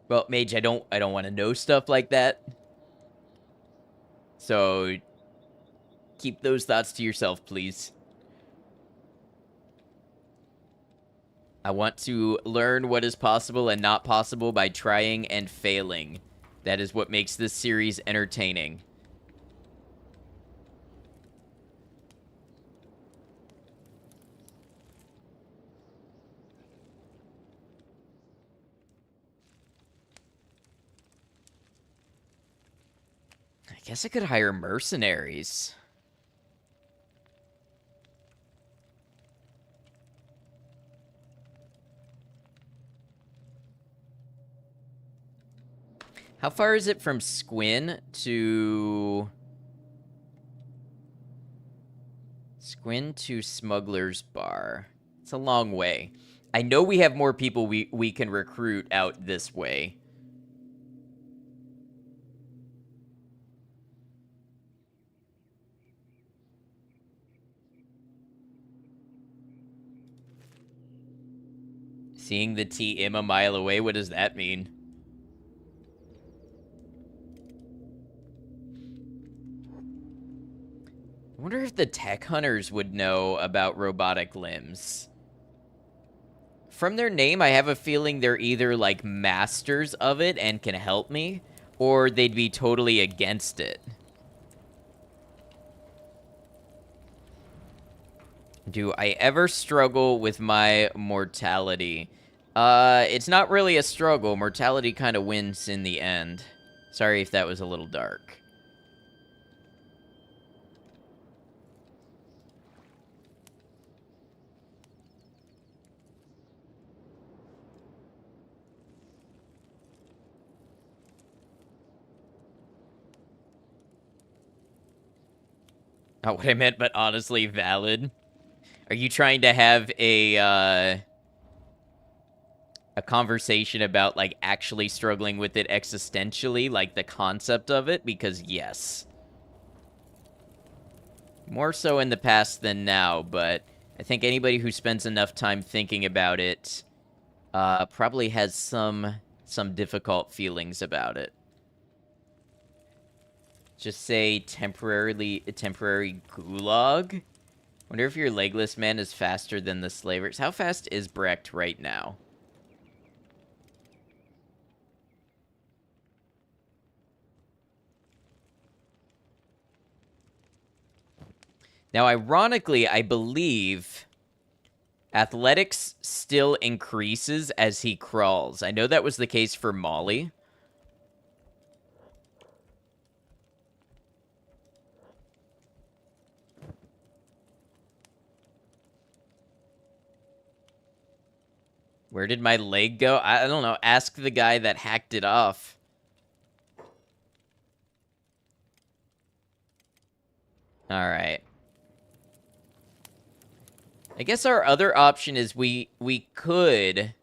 Well, Mage, I don't want to know stuff like that. So keep those thoughts to yourself, please. I want to learn what is possible and not possible by trying and failing. That is what makes this series entertaining. I guess I could hire mercenaries. How far is it from Squin to... Smuggler's Bar? It's a long way. I know we have more people we can recruit out this way. Seeing the TM a mile away, what does that mean? I wonder if the tech hunters would know about robotic limbs. From their name, I have a feeling they're either like masters of it and can help me, or they'd be totally against it. Do I ever struggle with my mortality? It's not really a struggle. Mortality kind of wins in the end. Sorry if that was a little dark. Not what I meant, but honestly valid. Are you trying to have a conversation about, like, actually struggling with it existentially, like the concept of it? Because, yes. More so in the past than now, but I think anybody who spends enough time thinking about it probably has some difficult feelings about it. Just say temporary gulag? Wonder if your legless man is faster than the slavers. How fast is Brecht right now? Now, ironically, I believe athletics still increases as he crawls. I know that was the case for Molly. Where did my leg go? I don't know. Ask the guy that hacked it off. Alright. I guess our other option is we could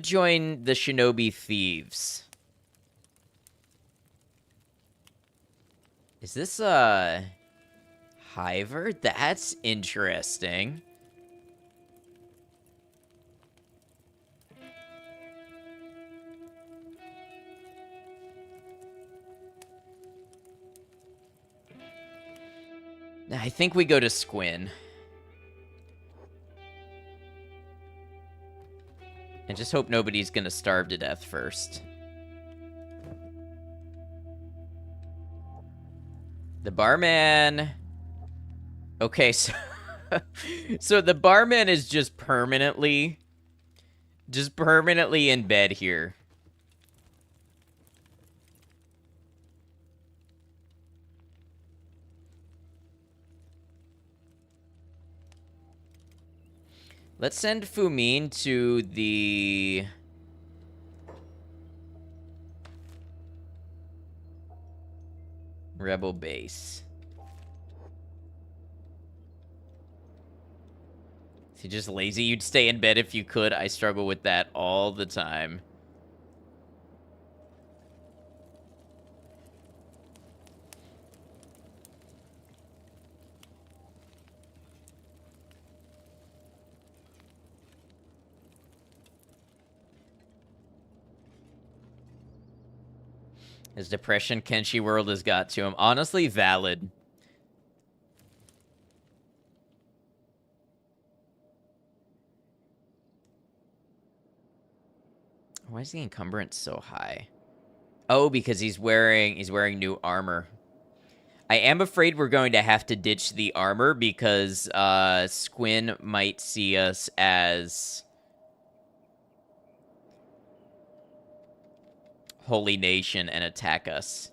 join the Shinobi Thieves. Is this a Hiver? That's interesting. I think we go to Squin. And just hope nobody's gonna starve to death first. The barman... Okay, so... so the barman is just permanently in bed here. Let's send Fumin to the... Rebel base. Is he just lazy? You'd stay in bed if you could. I struggle with that all the time. His depression Kenshi world has got to him. Honestly, valid. Why is the encumbrance so high? Oh, because he's wearing new armor. I am afraid we're going to have to ditch the armor because Squin might see us as Holy Nation and attack us.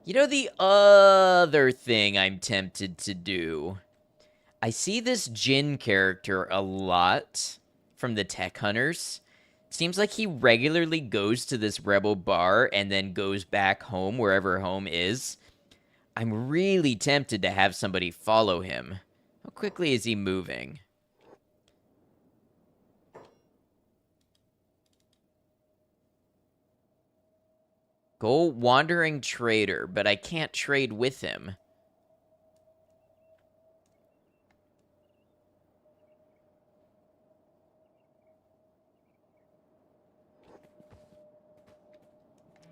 You know, the other thing I'm tempted to do... I see this Jin character a lot from the Tech Hunters. Seems like he regularly goes to this rebel bar and then goes back home, wherever home is. I'm really tempted to have somebody follow him. How quickly is he moving? Go wandering trader, but I can't trade with him.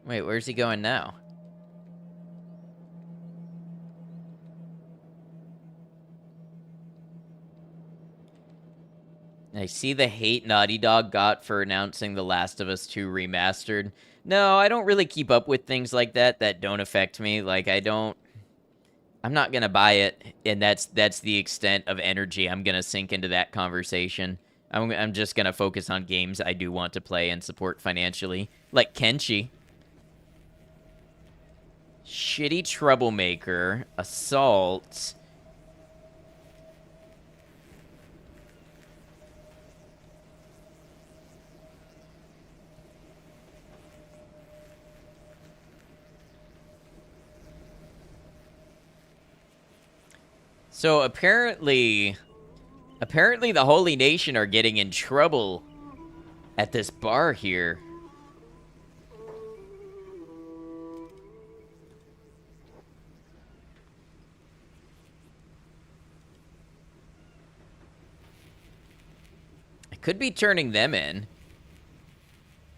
Wait, where's he going now? I see the hate Naughty Dog got for announcing The Last of Us 2 Remastered. No, I don't really keep up with things like that don't affect me. Like, I'm not gonna buy it, and that's the extent of energy I'm gonna sink into that conversation. I'm just gonna focus on games I do want to play and support financially, like Kenshi. Shitty troublemaker, assault. So apparently the Holy Nation are getting in trouble at this bar here. I could be turning them in.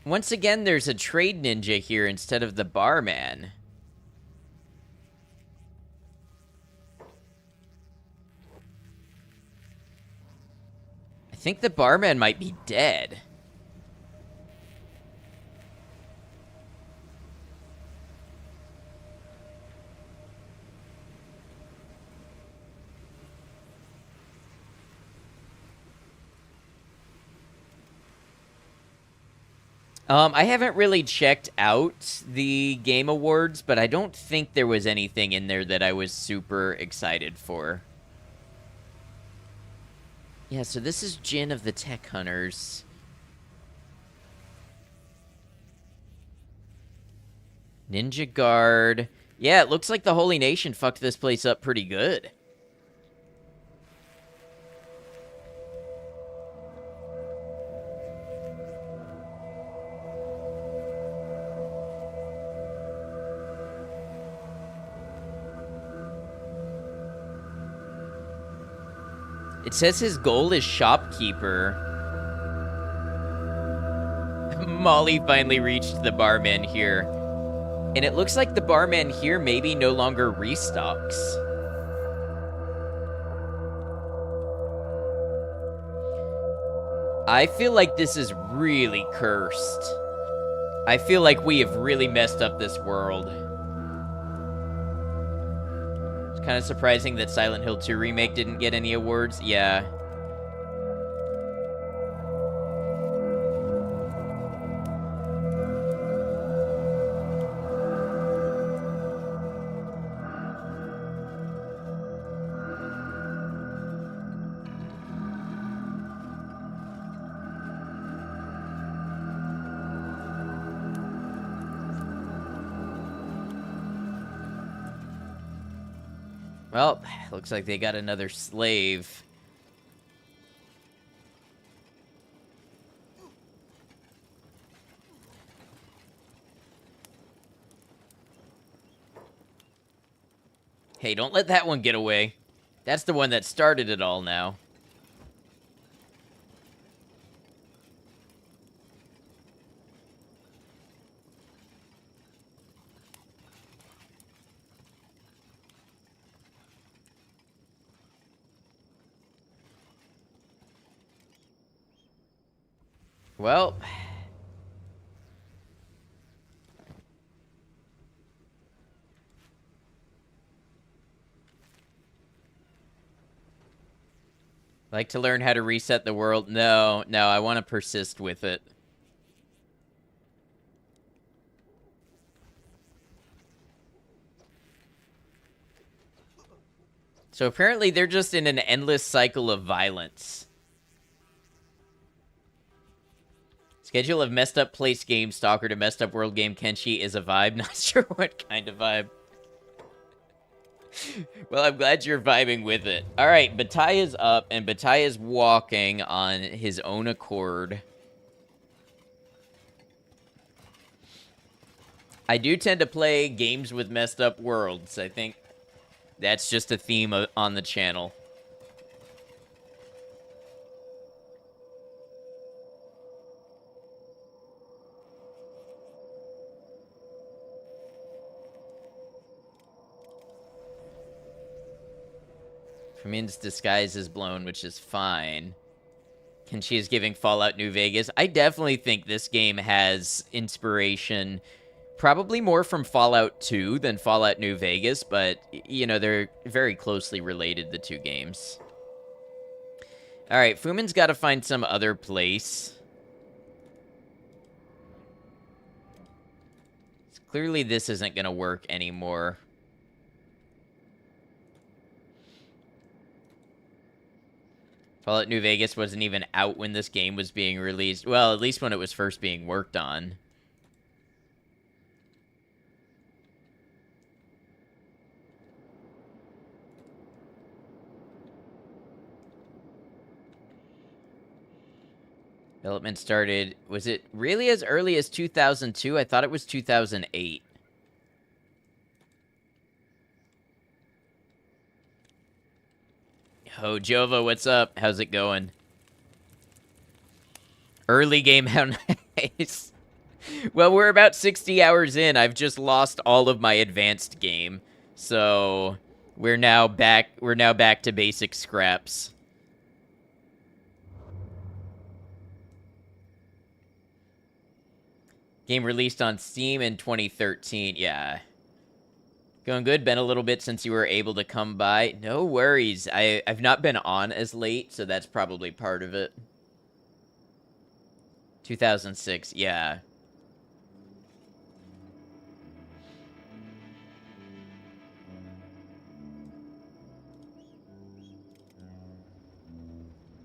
Once again, there's a trade ninja here instead of the barman. I think the barman might be dead. I haven't really checked out the Game Awards, but I don't think there was anything in there that I was super excited for. Yeah, so this is Jin of the Tech Hunters. Ninja Guard. Yeah, it looks like the Holy Nation fucked this place up pretty good. It says his goal is shopkeeper. Molly finally reached the barman here. And it looks like the barman here maybe no longer restocks. I feel like this is really cursed. I feel like we have really messed up this world. It's kind of surprising that Silent Hill 2 Remake didn't get any awards. Yeah. Well, looks like they got another slave. Hey, don't let that one get away. That's the one that started it all now. Well, like to learn how to reset the world? No, I want to persist with it. So apparently they're just in an endless cycle of violence. Schedule of messed up place game Stalker to messed up world game Kenshi is a vibe. Not sure what kind of vibe. Well, I'm glad you're vibing with it. All right, Bataya's up, and Bataya's walking on his own accord. I do tend to play games with messed up worlds. I think that's just a theme on the channel. Fumin's disguise is blown, which is fine. Kenshi is giving Fallout New Vegas. I definitely think this game has inspiration, probably more from Fallout 2 than Fallout New Vegas, but, you know, they're very closely related, the two games. All right, Fumin's got to find some other place. Clearly, this isn't going to work anymore. Fallout New Vegas wasn't even out when this game was being released. Well, at least when it was first being worked on. Development started, was it really as early as 2002? I thought it was 2008. Oh, Jova, what's up? How's it going? Early game, how nice. Well, we're about 60 hours in. I've just lost all of my advanced game. So, we're now back to basic scraps. Game released on Steam in 2013. Yeah. Going good. Been a little bit since you were able to come by. No worries. I've not been on as late, so that's probably part of it. 2006. Yeah.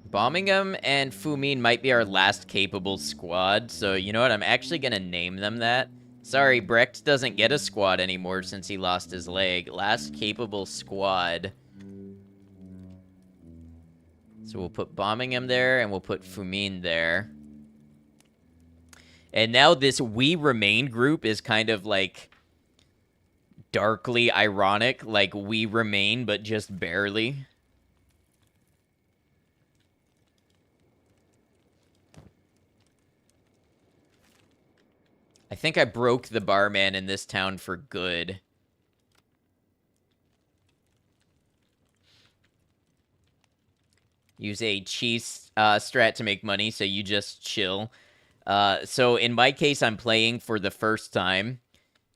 Bombingham and Fumin might be our last capable squad, so you know what? I'm actually going to name them that. Sorry, Brecht doesn't get a squad anymore since he lost his leg. Last capable squad. So we'll put Bombingham there, and we'll put Fumin there. And now this We Remain group is kind of like darkly ironic, like We Remain, but just barely. I think I broke the barman in this town for good. Use a cheese strat to make money, so you just chill. So in my case, I'm playing for the first time.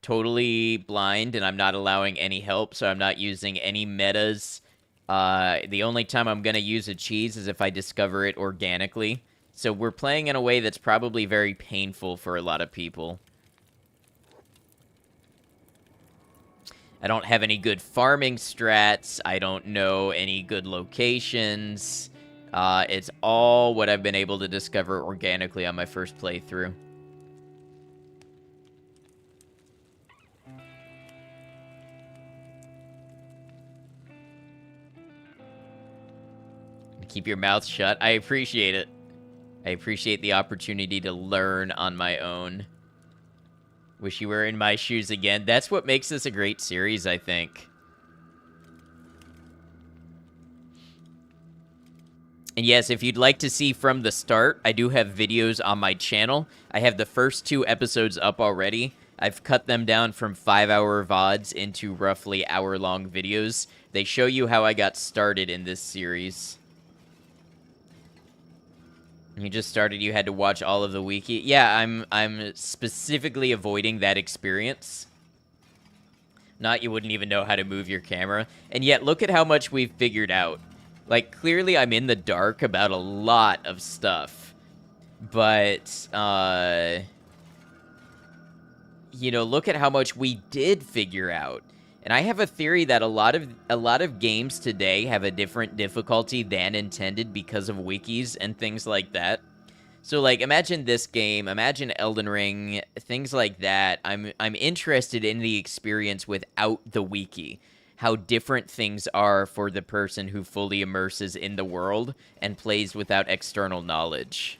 Totally blind, and I'm not allowing any help, so I'm not using any metas. The only time I'm going to use a cheese is if I discover it organically. So we're playing in a way that's probably very painful for a lot of people. I don't have any good farming strats. I don't know any good locations. It's all what I've been able to discover organically on my first playthrough. Keep your mouth shut. I appreciate it. I appreciate the opportunity to learn on my own. Wish you were in my shoes again. That's what makes this a great series, I think. And yes, if you'd like to see from the start, I do have videos on my channel. I have the first 2 episodes up already. I've cut them down from 5-hour VODs into roughly hour-long videos. They show you how I got started in this series. You just started, you had to watch all of the wiki. Yeah, I'm specifically avoiding that experience. Not you wouldn't even know how to move your camera. And yet, look at how much we've figured out. Like, clearly I'm in the dark about a lot of stuff. But, you know, look at how much we did figure out. And I have a theory that a lot of games today have a different difficulty than intended because of wikis and things like that. So like imagine this game, imagine Elden Ring, things like that. I'm interested in the experience without the wiki. How different things are for the person who fully immerses in the world and plays without external knowledge.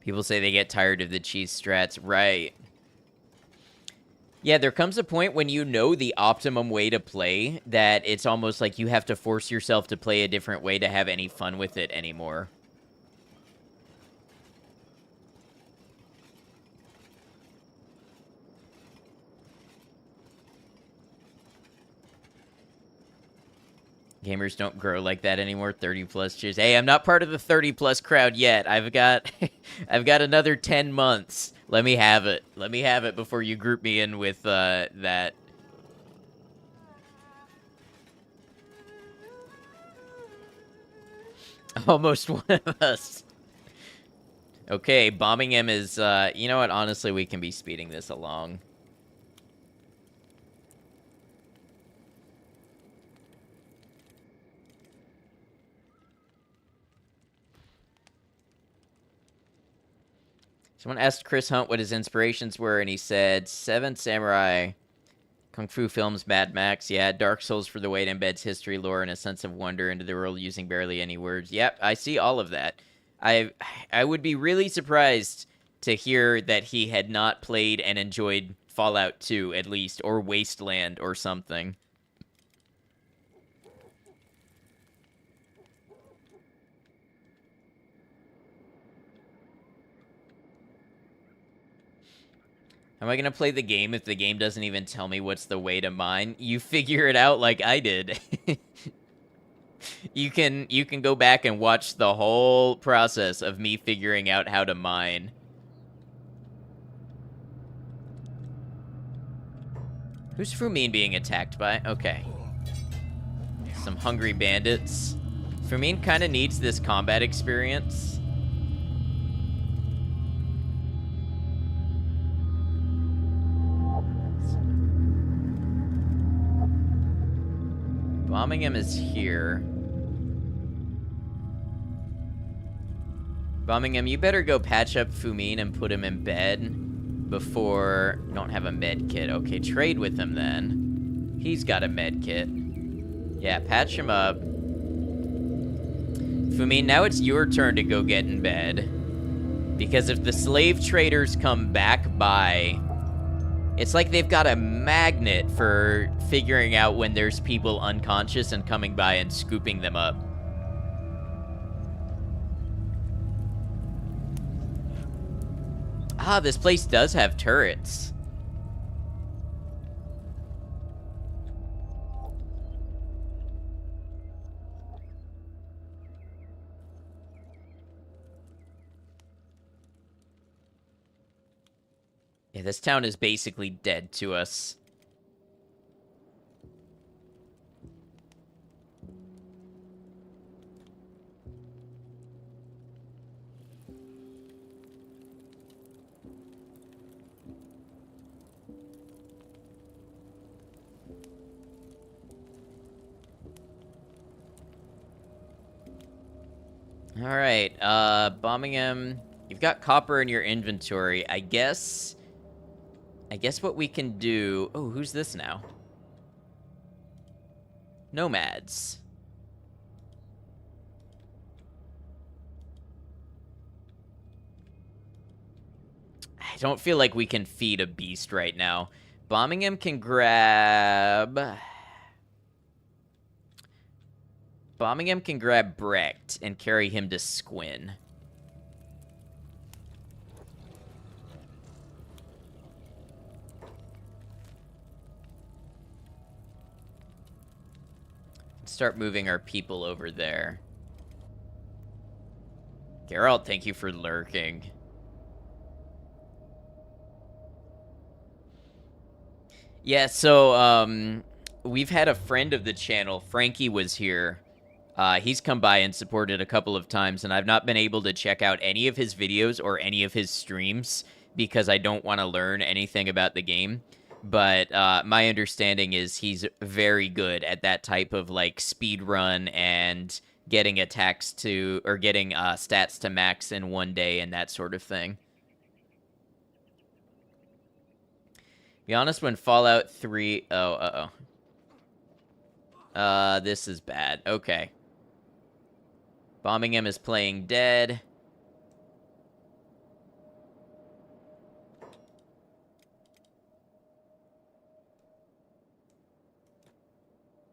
People say they get tired of the cheese strats, right? Yeah, there comes a point when you know the optimum way to play that it's almost like you have to force yourself to play a different way to have any fun with it anymore. Gamers don't grow like that anymore. 30 plus cheers. Hey, I'm not part of the 30 plus crowd yet. I've got I've got another 10 months. Let me have it. Let me have it before you group me in with that. Almost one of us. Okay, bombing him is you know what? Honestly, we can be speeding this along. Someone asked Chris Hunt what his inspirations were, and he said, Seven Samurai, Kung Fu films, Mad Max, yeah, Dark Souls for the way it embeds history, lore, and a sense of wonder into the world using barely any words. Yep, I see all of that. I would be really surprised to hear that he had not played and enjoyed Fallout 2, at least, or Wasteland or something. Am I gonna play the game if the game doesn't even tell me what's the way to mine? You figure it out like I did. You can go back and watch the whole process of me figuring out how to mine. Who's Fumin being attacked by? Okay. Some hungry bandits. Fumin kind of needs this combat experience. Bombing him is here. Bombing him, you better go patch up Fumin and put him in bed before... Don't have a med kit. Okay, trade with him then. He's got a med kit. Yeah, patch him up. Fumin, now it's your turn to go get in bed. Because if the slave traders come back by... It's like they've got a magnet for figuring out when there's people unconscious and coming by and scooping them up. Ah, this place does have turrets. Yeah, this town is basically dead to us. All right, bombing him. You've got copper in your inventory. I guess what we can do... Oh, who's this now? Nomads. I don't feel like we can feed a beast right now. Bombing him can grab... Bombing him can grab Brecht and carry him to Squin. Start moving our people over there. Geralt, thank you for lurking. Yeah, so, we've had a friend of the channel, Frankie was here. He's come by and supported a couple of times, and I've not been able to check out any of his videos or any of his streams because I don't want to learn anything about the game. But my understanding is he's very good at that type of, like, speed run and getting attacks to, or getting stats to max in one day and that sort of thing. Be honest, when Fallout 3... Oh, this is bad. Okay. Bombing him is playing dead.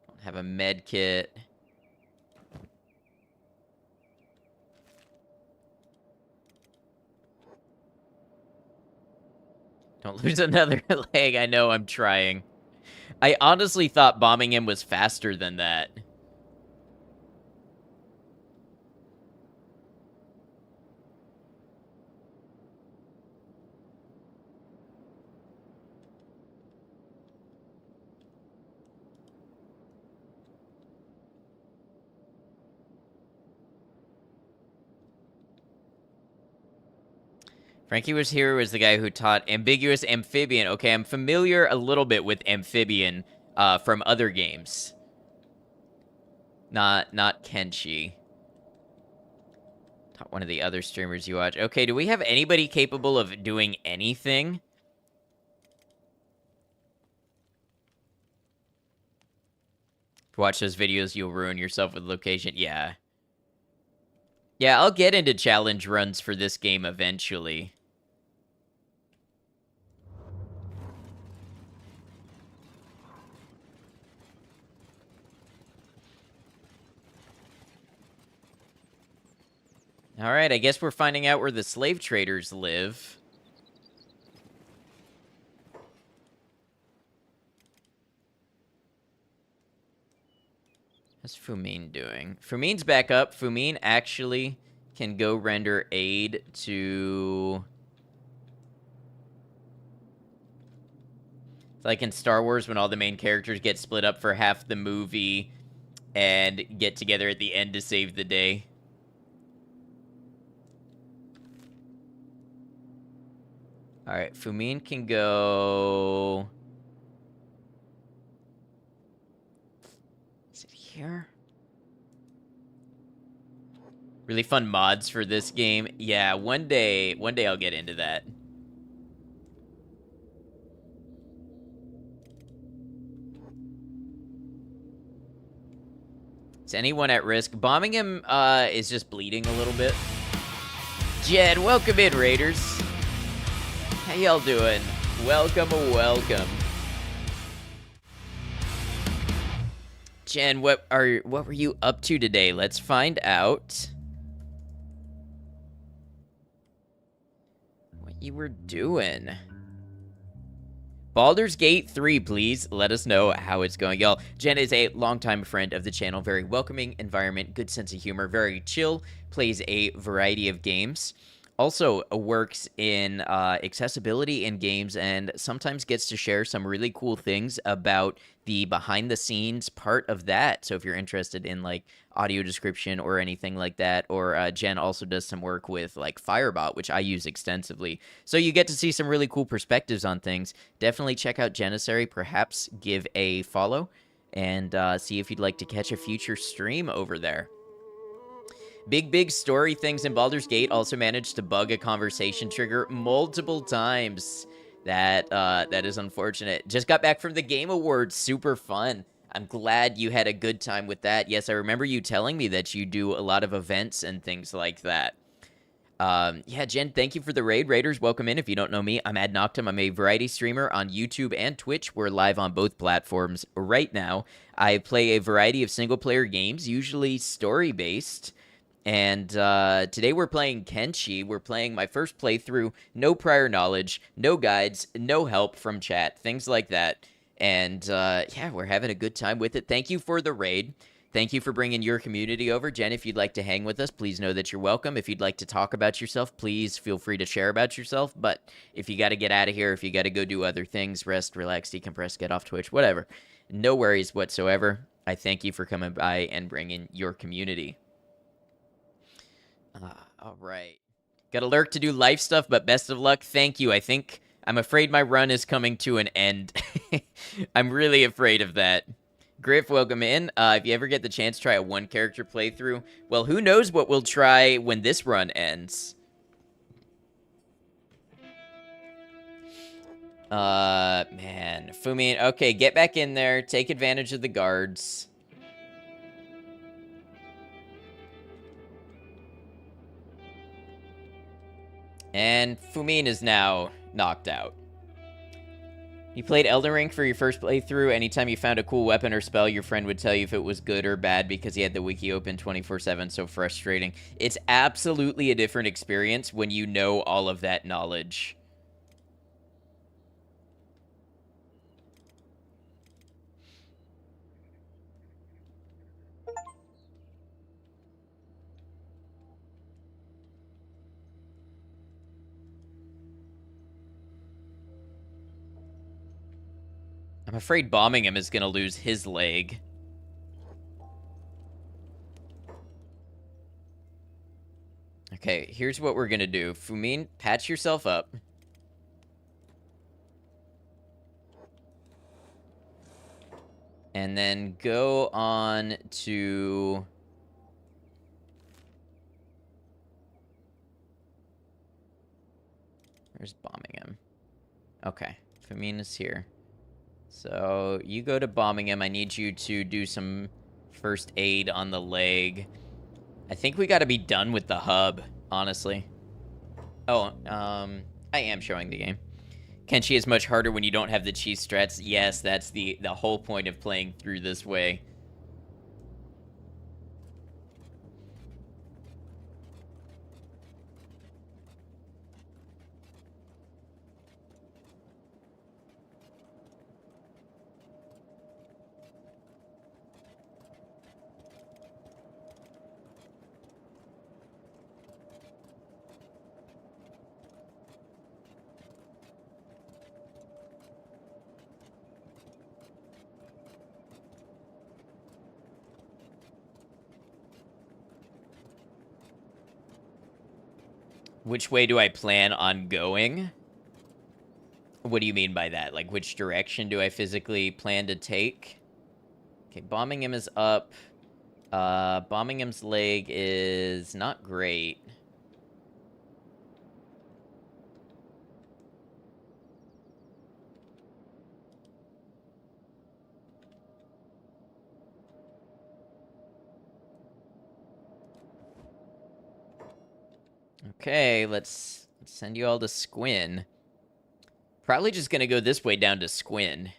Don't have a med kit. Don't lose another leg. I know, I'm trying. I honestly thought bombing him was faster than that. Frankie was here was the guy who taught ambiguous amphibian. Okay, I'm familiar a little bit with amphibian from other games. Not Kenshi. Taught one of the other streamers you watch. Okay, do we have anybody capable of doing anything? If you watch those videos, you'll ruin yourself with location. Yeah. Yeah, I'll get into challenge runs for this game eventually. Alright, I guess we're finding out where the slave traders live. How's Fumin doing? Fumin's back up. Fumin actually can go render aid to... It's like in Star Wars when all the main characters get split up for half the movie and get together at the end to save the day. Alright, Fumin can go... Is it here? Really fun mods for this game. Yeah, one day I'll get into that. Is anyone at risk? Bombing him is just bleeding a little bit. Jed, welcome in, Raiders. How y'all doing? Welcome, welcome. Jen, what were you up to today? Let's find out what you were doing. Baldur's Gate 3, please let us know how it's going. Y'all, Jen is a longtime friend of the channel. Very welcoming environment, good sense of humor, very chill, plays a variety of games. Also works in accessibility in games and sometimes gets to share some really cool things about the behind-the-scenes part of that. So if you're interested in, like, audio description or anything like that, or Jen also does some work with, like, Firebot, which I use extensively. So you get to see some really cool perspectives on things. Definitely check out Janissary. Perhaps give a follow and see if you'd like to catch a future stream over there. Big story things in Baldur's Gate also managed to bug a conversation trigger multiple times. That is unfortunate. Just got back from the Game Awards. Super fun. I'm glad you had a good time with that. Yes, I remember you telling me that you do a lot of events and things like that. Yeah, Jen, thank you for the raid. Raiders, welcome in. If you don't know me, I'm Ad Noctum. I'm a variety streamer on YouTube and Twitch. We're live on both platforms right now. I play a variety of single-player games, usually story-based. And today we're playing Kenshi. We're playing my first playthrough. No prior knowledge, no guides, no help from chat, things like that. And yeah, we're having a good time with it. Thank you for the raid. Thank you for bringing your community over. Jen, if you'd like to hang with us, please know that you're welcome. If you'd like to talk about yourself, please feel free to share about yourself. But if you got to get out of here, if you got to go do other things, rest, relax, decompress, get off Twitch, whatever, no worries whatsoever. I thank you for coming by and bringing your community. All right. Got a lurk to do life stuff, but best of luck. Thank you. I'm afraid my run is coming to an end. I'm really afraid of that. Griff, welcome in. If you ever get the chance, try a one-character playthrough. Well, who knows what we'll try when this run ends. Man. Fumin, okay, get back in there. Take advantage of the guards. And Fumin is now knocked out. You played Elden Ring for your first playthrough. Anytime you found a cool weapon or spell, your friend would tell you if it was good or bad because he had the wiki open 24/7. So frustrating. It's absolutely a different experience when you know all of that knowledge. I'm afraid bombing him is going to lose his leg. Okay, here's what we're going to do. Fumin, patch yourself up. And then go on to... Where's bombing him? Okay, Fumin is here. So you go to bombing him. I need you to do some first aid on the leg. I think we got to be done with the hub, honestly. Oh, I am showing the game. Kenshi is much harder when you don't have the cheese strats. Yes, that's the whole point of playing through this way. Which way do I plan on going? What do you mean by that? Like, which direction do I physically plan to take? Okay, bombing him is up. Bombing him's leg is not great. Okay, let's send you all to Squin. Probably just gonna go this way down to Squin.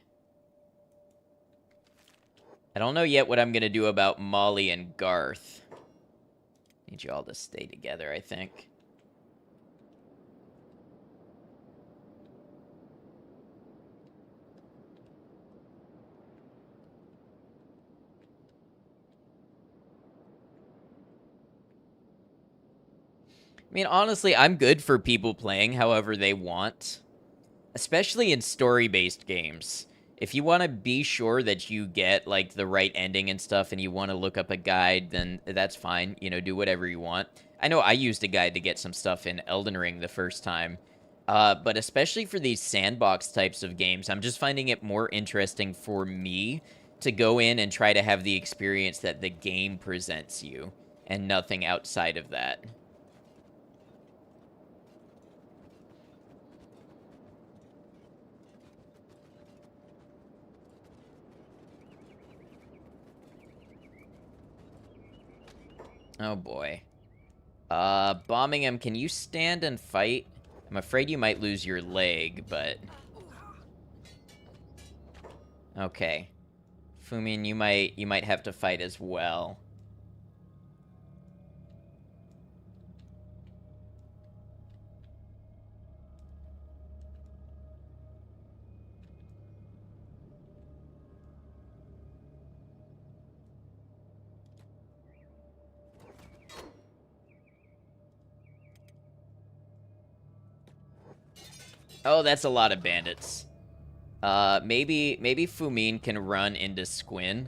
I don't know yet what I'm gonna do about Molly and Garth. Need you all to stay together, I think. I mean, honestly, I'm good for people playing however they want. Especially in story-based games. If you want to be sure that you get, like, the right ending and stuff and you want to look up a guide, then that's fine. You know, do whatever you want. I know I used a guide to get some stuff in Elden Ring the first time. But especially for these sandbox types of games, I'm just finding it more interesting for me to go in and try to have the experience that the game presents you and nothing outside of that. Oh boy. Bombing him, can you stand and fight? I'm afraid you might lose your leg, but... Okay. Fumin, you might have to fight as well. Oh, that's a lot of bandits. Maybe Fumin can run into Squin.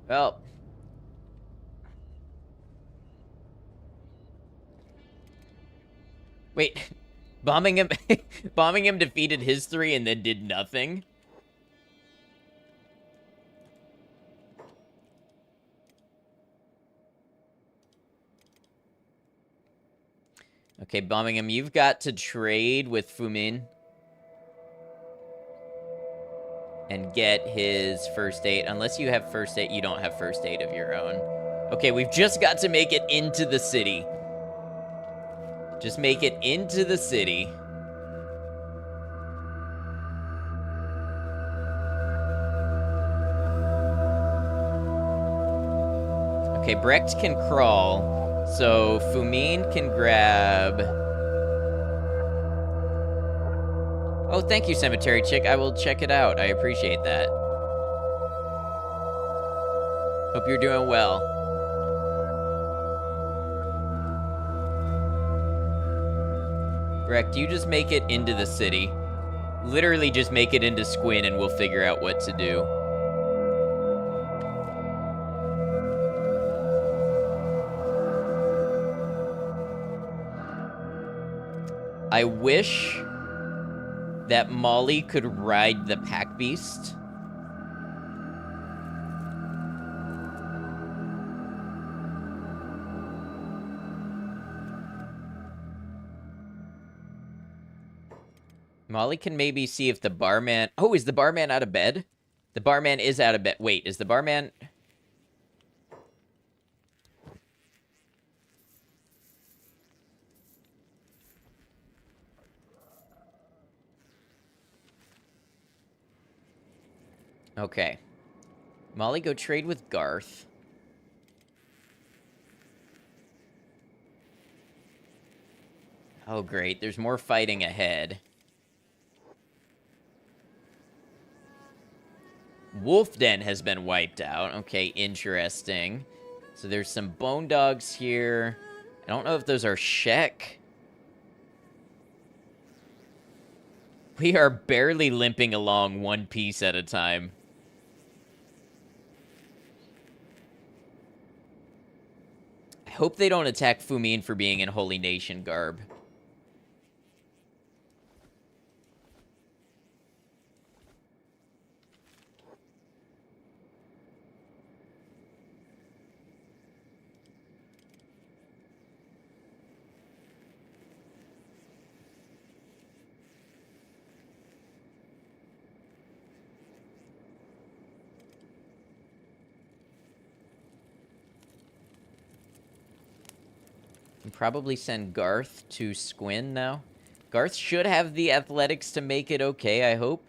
Well. Wait, bombing him, bombing him defeated his 3 and then did nothing? Okay, bombing him, you've got to trade with Fumin. And get his first aid. Unless you have first aid, you don't have first aid of your own. Okay, we've just got to make it into the city. Just make it into the city. Okay, Brecht can crawl. So Fumin can grab... Oh, thank you, Cemetery Chick. I will check it out. I appreciate that. Hope you're doing well. Brecht, you just make it into the city. Literally just make it into Squin and we'll figure out what to do. I wish that Molly could ride the pack beast. Molly can maybe see if the barman... Oh, is the barman out of bed? The barman is out of bed. Wait, is the barman... Okay. Molly, go trade with Garth. Oh, great. There's more fighting ahead. Wolf Den has been wiped out. Okay, interesting. So there's some bone dogs here. I don't know if those are Shek. We are barely limping along one piece at a time. I hope they don't attack Fumin for being in Holy Nation garb. Probably send Garth to Squin now. Garth should have the athletics to make it okay, I hope.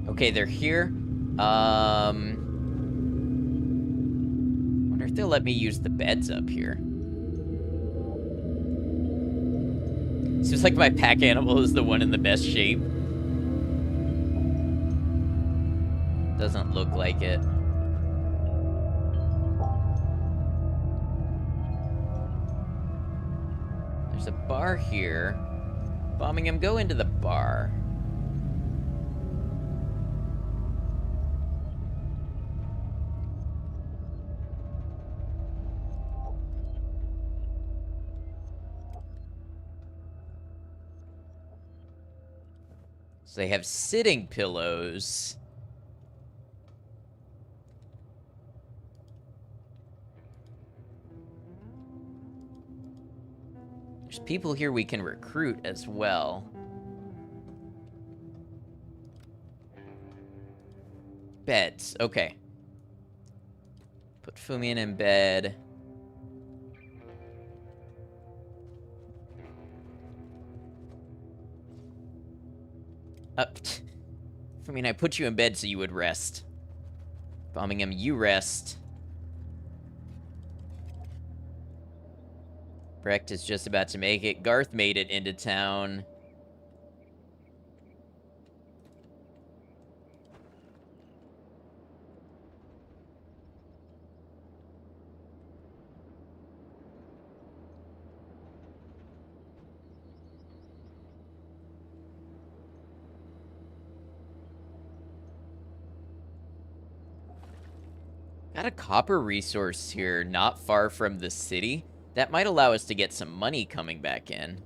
Okay, they're here. Wonder if they'll let me use the beds up here. Seems like my pack animal is the one in the best shape. Doesn't look like it. There's a bar here. Bombing him, go into the bar. So they have sitting pillows. There's people here we can recruit as well. Beds, okay. Put Fumian in bed. I mean, I put you in bed so you would rest. Bombing him, you rest. Brecht is just about to make it. Garth made it into town. Got a copper resource here, not far from the city. That might allow us to get some money coming back in.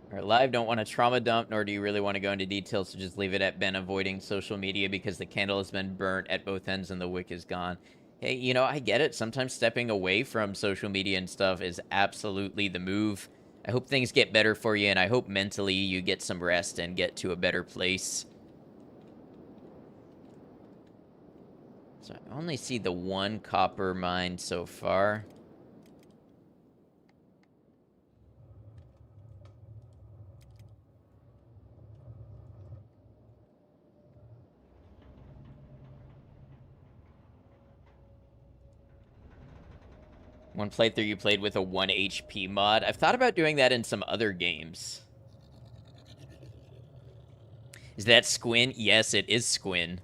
All right, live, don't want to trauma dump, nor do you really want to go into details, so just leave it at been avoiding social media because the candle has been burnt at both ends and the wick is gone. Hey, you know, I get it. Sometimes stepping away from social media and stuff is absolutely the move. I hope things get better for you, and I hope mentally you get some rest and get to a better place. So I only see the one copper mine so far. One playthrough you played with a 1 HP mod. I've thought about doing that in some other games. Is that Squin? Yes, it is Squin.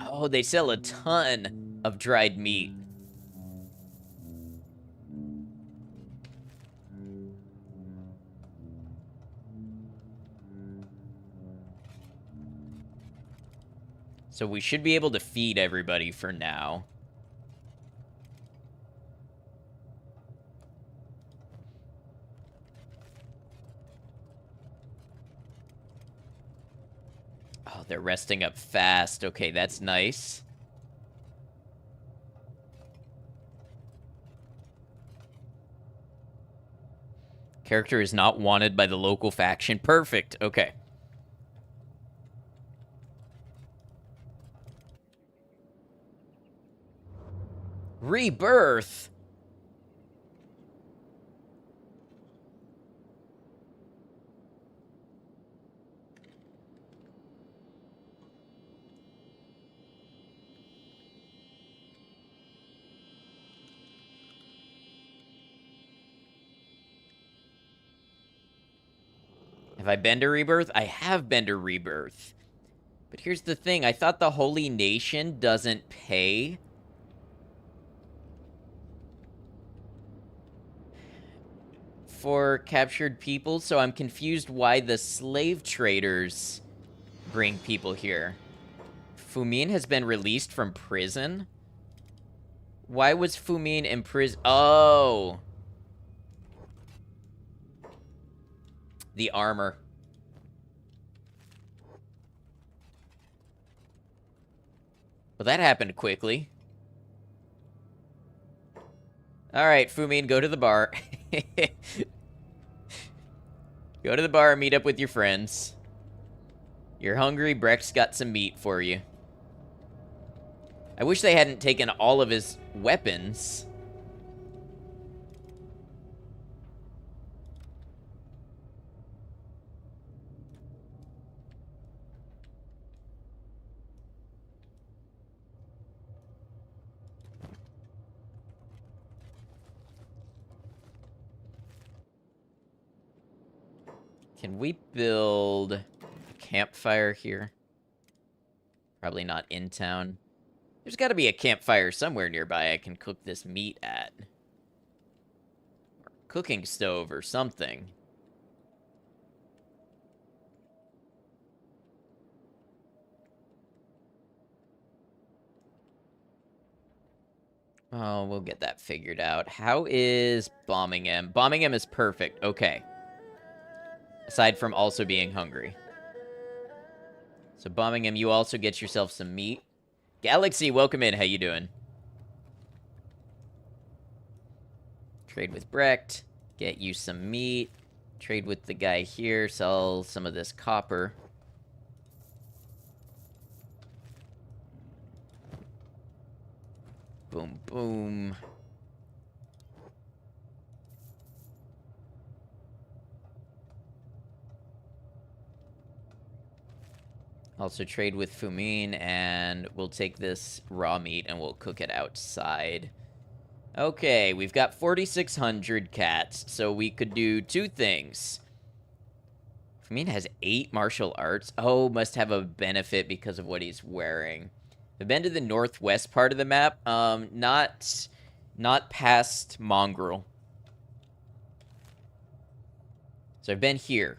Oh, they sell a ton of dried meat. So we should be able to feed everybody for now. Oh, they're resting up fast. Okay, that's nice. Character is not wanted by the local faction. Perfect. Okay. Rebirth? Have I been to Rebirth? I have been to Rebirth. But here's the thing. I thought the Holy Nation doesn't pay for captured people, so I'm confused why the slave traders bring people here. Fumin has been released from prison? Why was Fumin in prison? Oh! The armor. Well, that happened quickly. Alright, Fumin, go to the bar. Go to the bar and meet up with your friends. You're hungry, Brecht's got some meat for you. I wish they hadn't taken all of his weapons. Can we build a campfire here? Probably not in town. There's got to be a campfire somewhere nearby I can cook this meat at. Or a cooking stove or something. Oh, we'll get that figured out. How is bombing him? Bombing him is perfect. Okay. aside from also being hungry. So bombing him, you also get yourself some meat. Galaxy, welcome in. How you doing? Trade with Brecht. Get you some meat. Trade with the guy here. Sell some of this copper. Boom, boom. Also trade with Fumin, and we'll take this raw meat and we'll cook it outside. Okay, we've got 4,600 cats, so we could do two things. Fumin has 8 martial arts. Oh, must have a benefit because of what he's wearing. I've been to the northwest part of the map, not past Mongrel. So I've been here.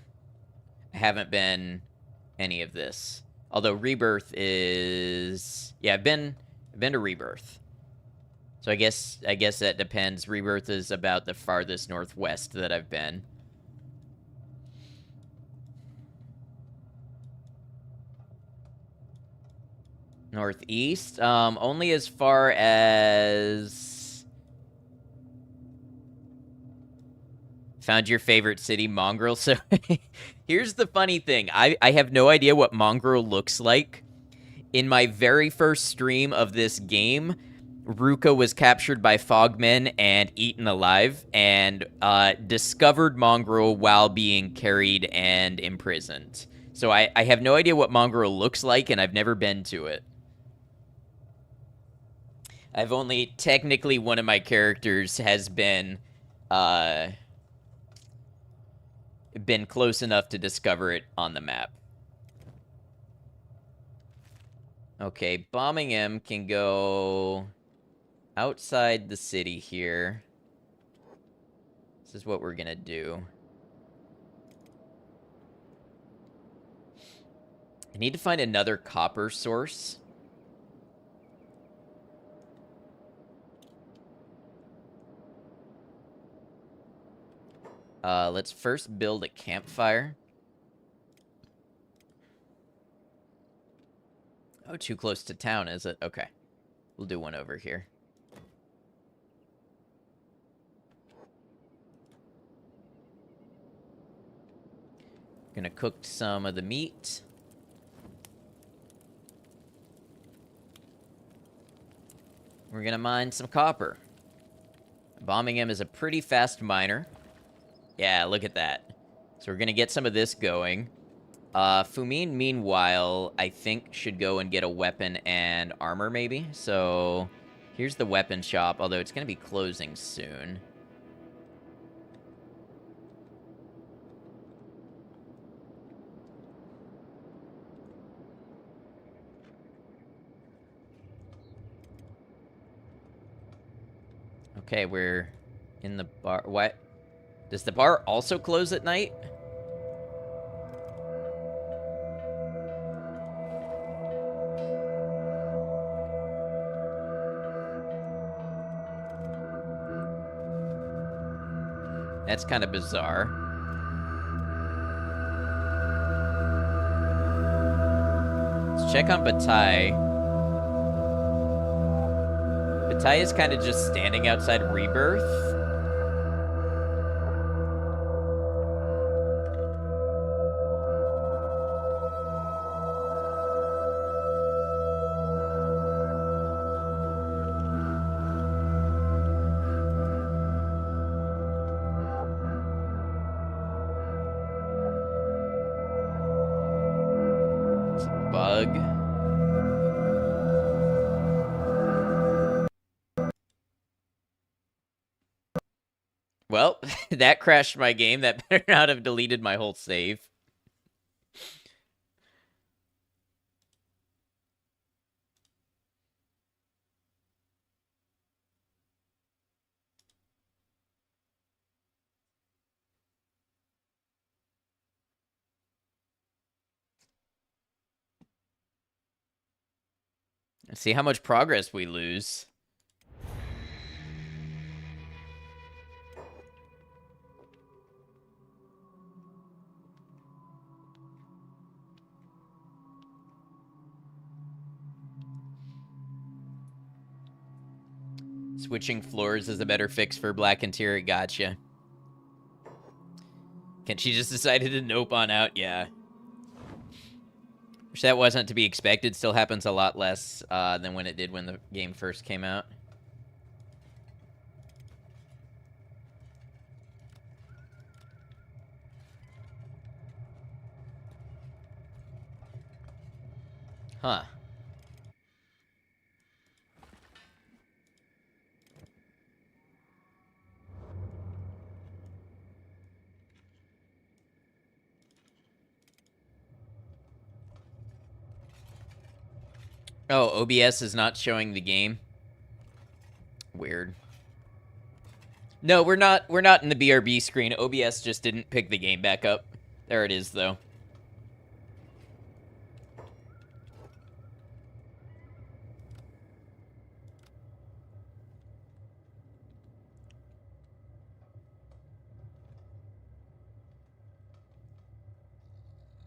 I haven't been any of this. Although Rebirth is... Yeah, I've been to Rebirth. So I guess that depends. Rebirth is about the farthest northwest that I've been. Northeast? Only as far as... Found your favorite city, Mongrel. So here's the funny thing. I have no idea what Mongrel looks like. In my very first stream of this game, Ruka was captured by Fogmen and eaten alive, and discovered Mongrel while being carried and imprisoned. So I have no idea what Mongrel looks like, and I've never been to it. I've only... Technically, one of my characters has been close enough to discover it on the map. Okay, bombing him can go outside the city here. This is what we're gonna do. I need to find another copper source. Let's first build a campfire. Oh, too close to town, is it? Okay. We'll do one over here. Gonna cook some of the meat. We're gonna mine some copper. Bombing him is a pretty fast miner. Yeah, look at that. So we're gonna get some of this going. Fumin, meanwhile, I think should go and get a weapon and armor, maybe. So here's the weapon shop, although it's gonna be closing soon. Okay, we're in the bar. What? Does the bar also close at night? That's kind of bizarre. Let's check on Bataille. Bataille is kind of just standing outside Rebirth. Bug. Well, that crashed my game. That better not have deleted my whole save. Let's see how much progress we lose. Switching floors is a better fix for Black Interior. Gotcha. Kenshi just decided to nope on out. Yeah. Which that wasn't to be expected. Still happens a lot less than when it did when the game first came out. Huh. Oh, OBS is not showing the game. Weird. No, we're not in the BRB screen. OBS just didn't pick the game back up. There it is, though.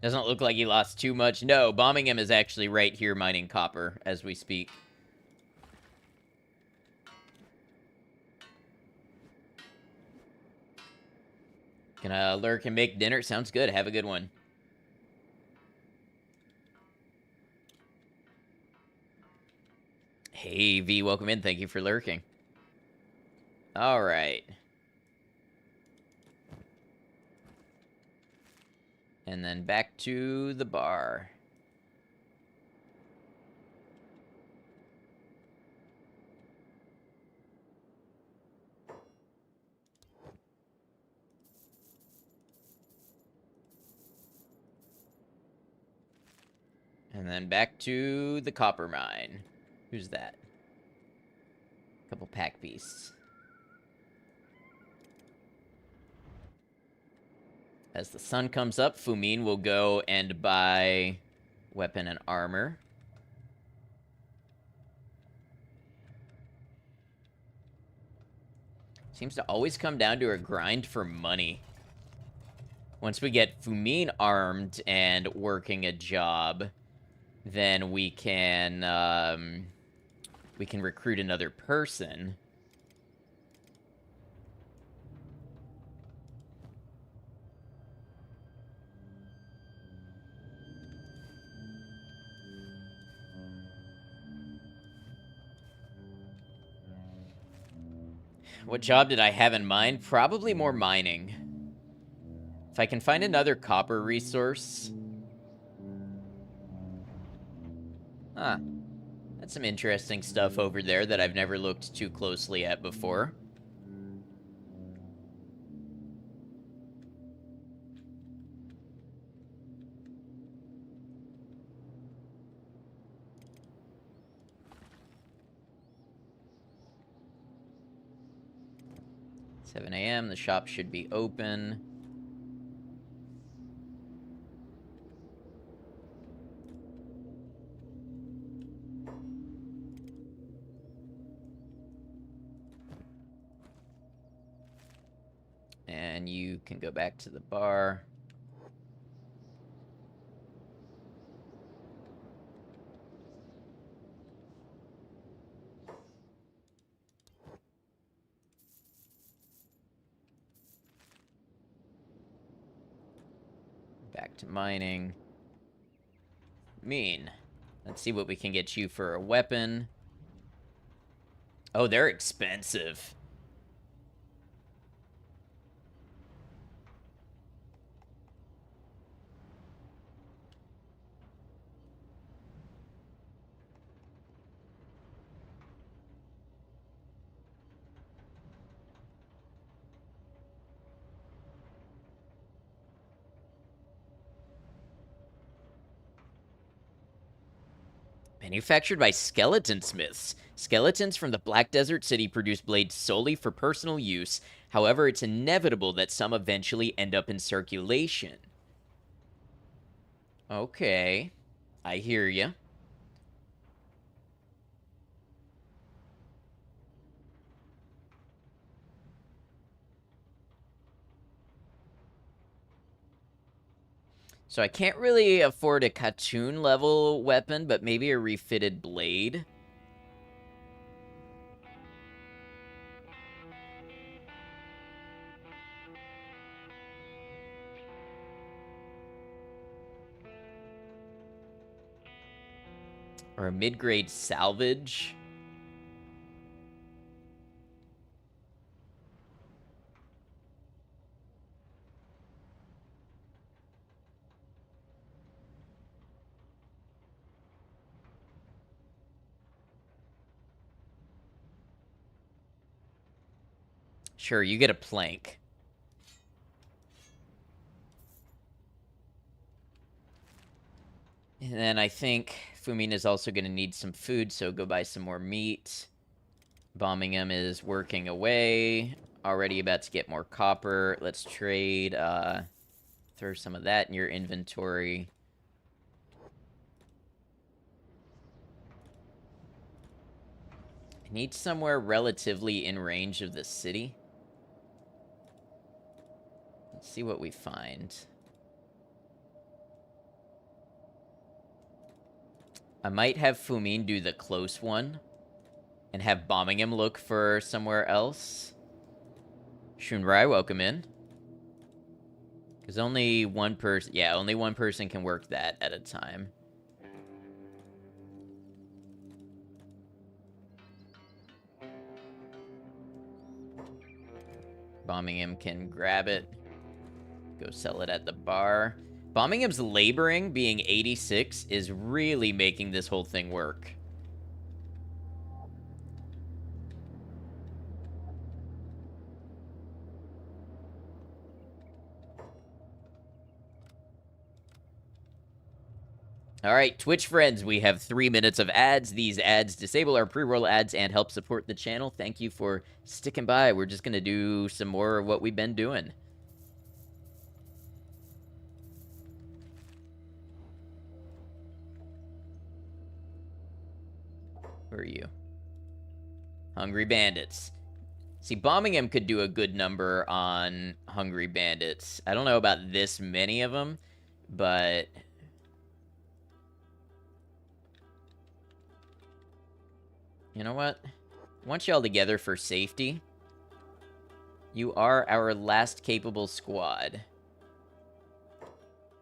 Doesn't look like he lost too much. No, bombing him is actually right here mining copper as we speak. Gonna lurk and make dinner. Sounds good. Have a good one. Hey, V, welcome in. Thank you for lurking. All right. And then back to the bar. And then back to the copper mine. Who's that? Couple pack beasts. As the sun comes up, Fumin will go and buy weapon and armor. Seems to always come down to a grind for money. Once we get Fumin armed and working a job, then we can recruit another person. What job did I have in mind? Probably more mining. If I can find another copper resource. Huh. That's some interesting stuff over there that I've never looked too closely at before. $7 a.m. The shop should be open. And you can go back to the bar. Back to mining. Mean. Let's see what we can get you for a weapon. Oh, they're expensive. Manufactured by skeleton smiths. Skeletons from the Black Desert City produce blades solely for personal use. However, it's inevitable that some eventually end up in circulation. Okay. I hear you. So I can't really afford a Katoon level weapon, but maybe a refitted blade. Or a mid-grade salvage. Sure, you get a plank. And then I think Fumina's also going to need some food, so go buy some more meat. Bombingham is working away. Already about to get more copper. Let's trade. Throw some of that in your inventory. I need somewhere relatively in range of the city. Let's see what we find. I might have Fumin do the close one and have Bombingham look for somewhere else. Shunrai, welcome in. Because only one person, yeah, only one person can work that at a time. Bombingham can grab it. Go sell it at the bar. Bombingham's laboring, being 86, is really making this whole thing work. All right, Twitch friends, we have 3 minutes of ads. These ads disable our pre-roll ads and help support the channel. Thank you for sticking by. We're just going to do some more of what we've been doing. Who are you? Hungry Bandits. See, Bombingham could do a good number on Hungry Bandits. I don't know about this many of them, but... You know what? I want y'all together for safety. You are our last capable squad.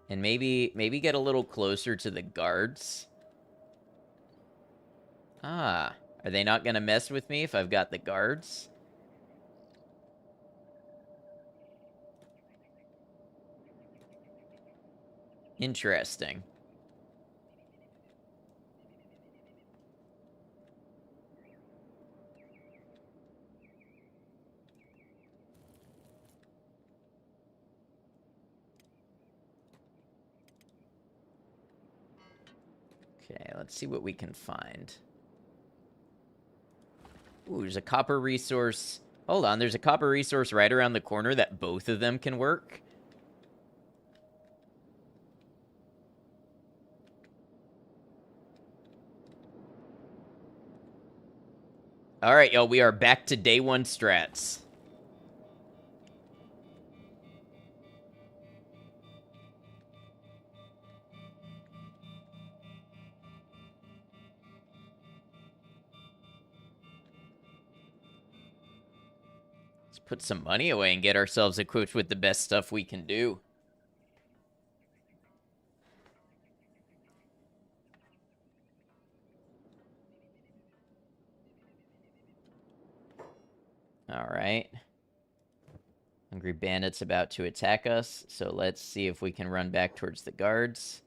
And maybe get a little closer to the guards. Ah, are they not gonna mess with me if I've got the guards? Interesting. Okay, let's see what we can find. Ooh, there's a copper resource. Hold on, there's a copper resource right around the corner that both of them can work. All right, y'all, we are back to day one strats. Let's put some money away and get ourselves equipped with the best stuff we can do. All right. Hungry Bandit's about to attack us, so let's see if we can run back towards the guards.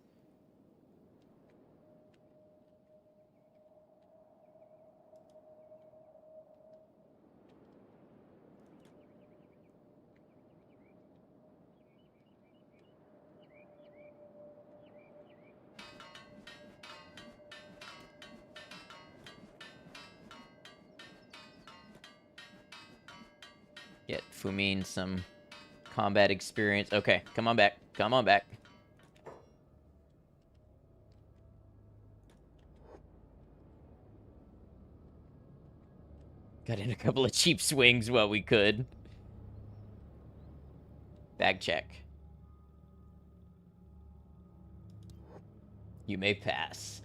Get Fumin some combat experience. Okay, come on back. Come on back. Got in a couple of cheap swings while we could. Bag check. You may pass.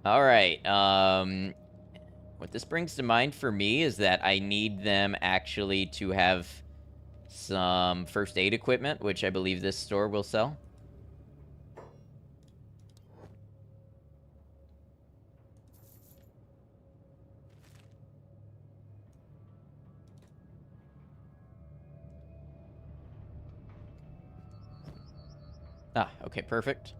All right. What this brings to mind for me is that I need them actually to have some first aid equipment, which I believe this store will sell. Ah, okay, perfect.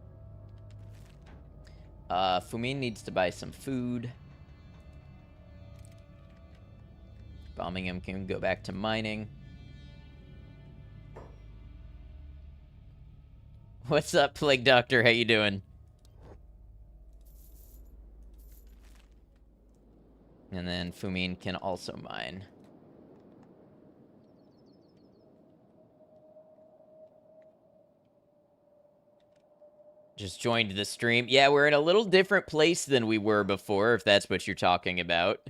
Fumin needs to buy some food. Bombing him can go back to mining. What's up, Plague Doctor? How you doing? And then Fumin can also mine. Just joined the stream. Yeah, we're in a little different place than we were before, if that's what you're talking about.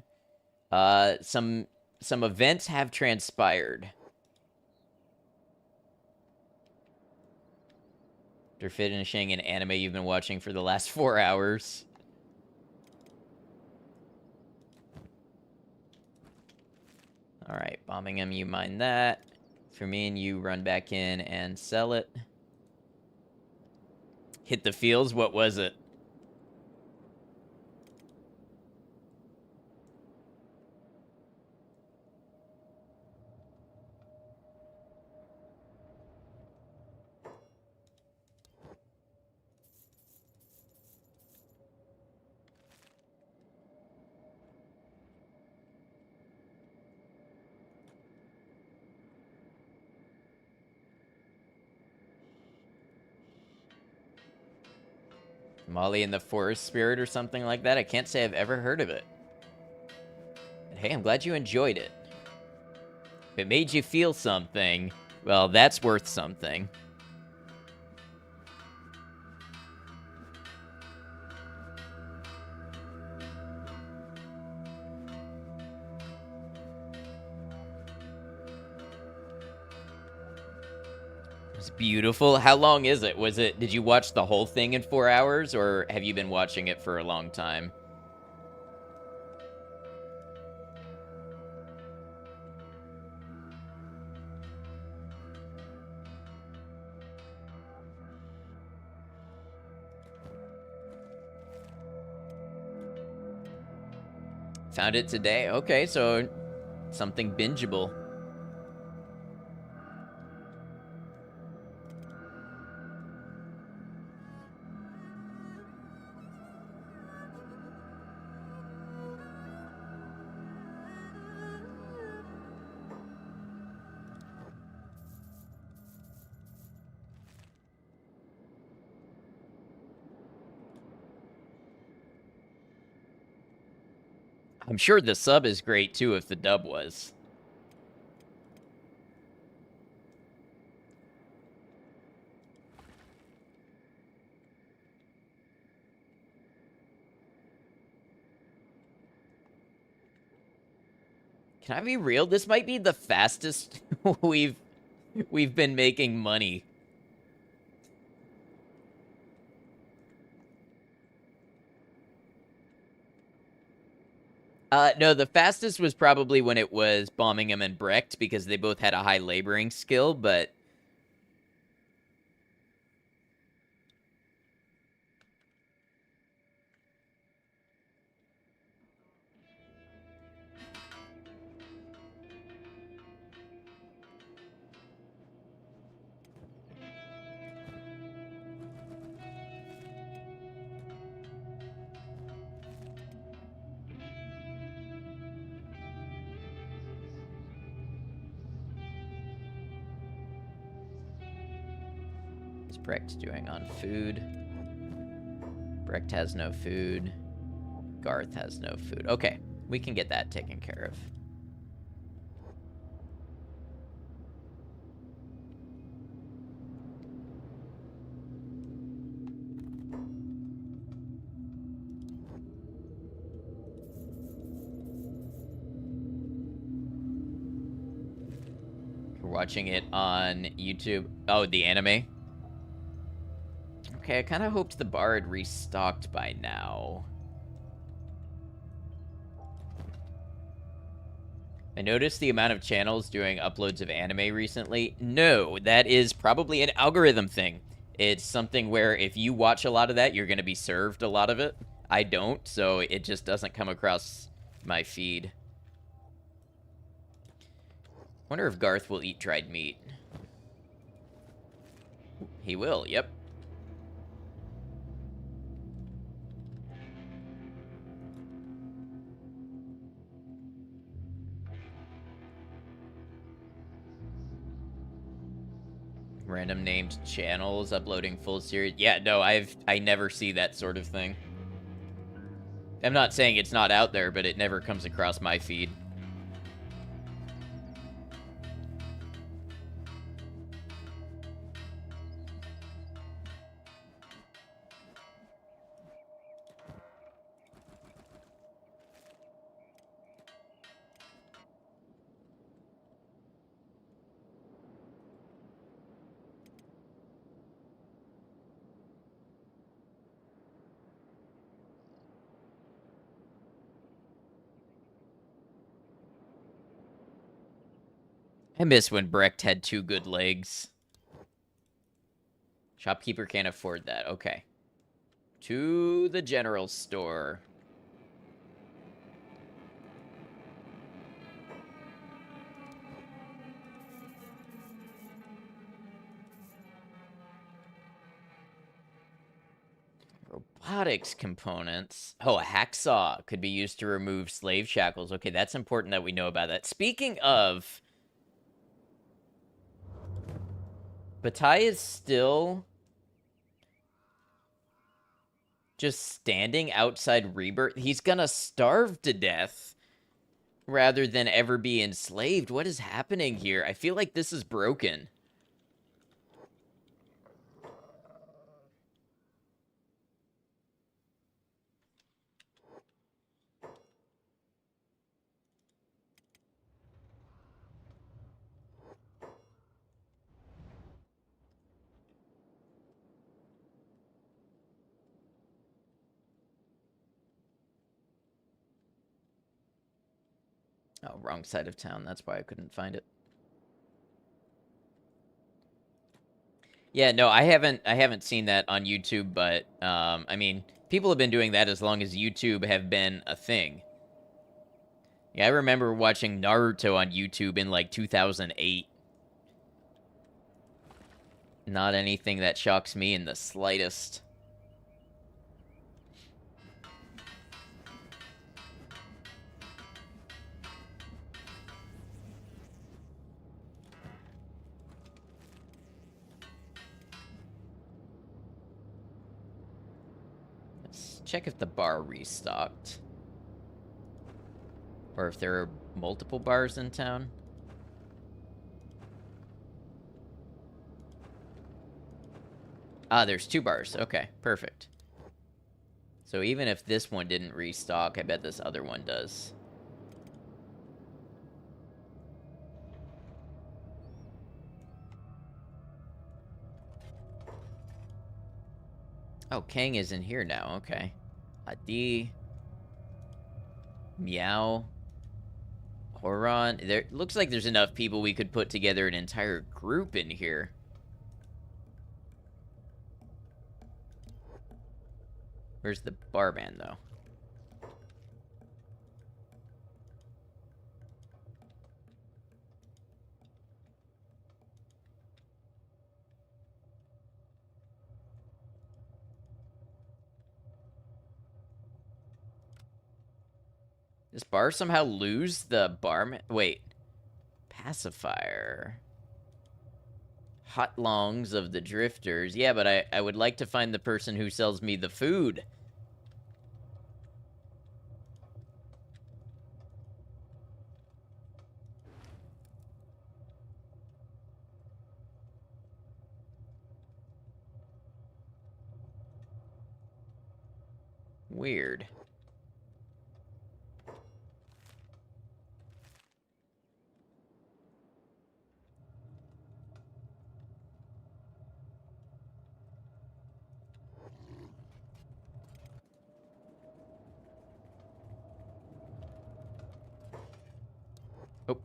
Some events have transpired. After finishing an anime you've been watching for the last 4 hours. Alright, bombing him, you mine that. For me and you run back in and sell it. Hit the fields, what was it? Molly and the Forest Spirit or something like that? I can't say I've ever heard of it. But hey, I'm glad you enjoyed it. If it made you feel something, well, that's worth something. It's beautiful. How long is it? Did you watch the whole thing in 4 hours, or have you been watching it for a long time? Found it today. Okay, so something bingeable. I'm sure the sub is great too if the dub was. Can I be real? This might be the fastest we've been making money. No, the fastest was probably when it was bombing him and Brecht because they both had a high laboring skill, but what's Brecht doing on food? Brecht has no food. Garth has no food. Okay, we can get that taken care of. We're watching it on YouTube. Oh, the anime? Okay, I kind of hoped the bar had restocked by now. I noticed the amount of channels doing uploads of anime recently. No, that is probably an algorithm thing. It's something where if you watch a lot of that, you're going to be served a lot of it. I don't, so it just doesn't come across my feed. Wonder if Garth will eat dried meat. He will, yep. Random named channels uploading full series. Yeah, no, I never see that sort of thing. I'm not saying it's not out there, but it never comes across my feed. I miss when Brecht had 2 good legs. Shopkeeper can't afford that. Okay. To the general store. Robotics components. Oh, a hacksaw could be used to remove slave shackles. Okay, that's important that we know about that. Speaking of, Bataille is still just standing outside Rebirth. He's gonna starve to death rather than ever be enslaved. What is happening here? I feel like this is broken. Oh, wrong side of town. That's why I couldn't find it. Yeah, no, I haven't seen that on YouTube, but I mean, people have been doing that as long as YouTube have been a thing. Yeah, I remember watching Naruto on YouTube in like 2008. Not anything that shocks me in the slightest. Let's check if the bar restocked. Or if there are multiple bars in town. Ah, there's 2 bars. Okay, perfect. So even if this one didn't restock, I bet this other one does. Oh, Kang is in here now. Okay. Adi. Meow. Horon. There looks like there's enough people we could put together an entire group in here. Where's the barman, though? Does bar somehow lose the barman? Wait. Pacifier. Hot longs of the drifters. Yeah, but I would like to find the person who sells me the food. Weird. Oh.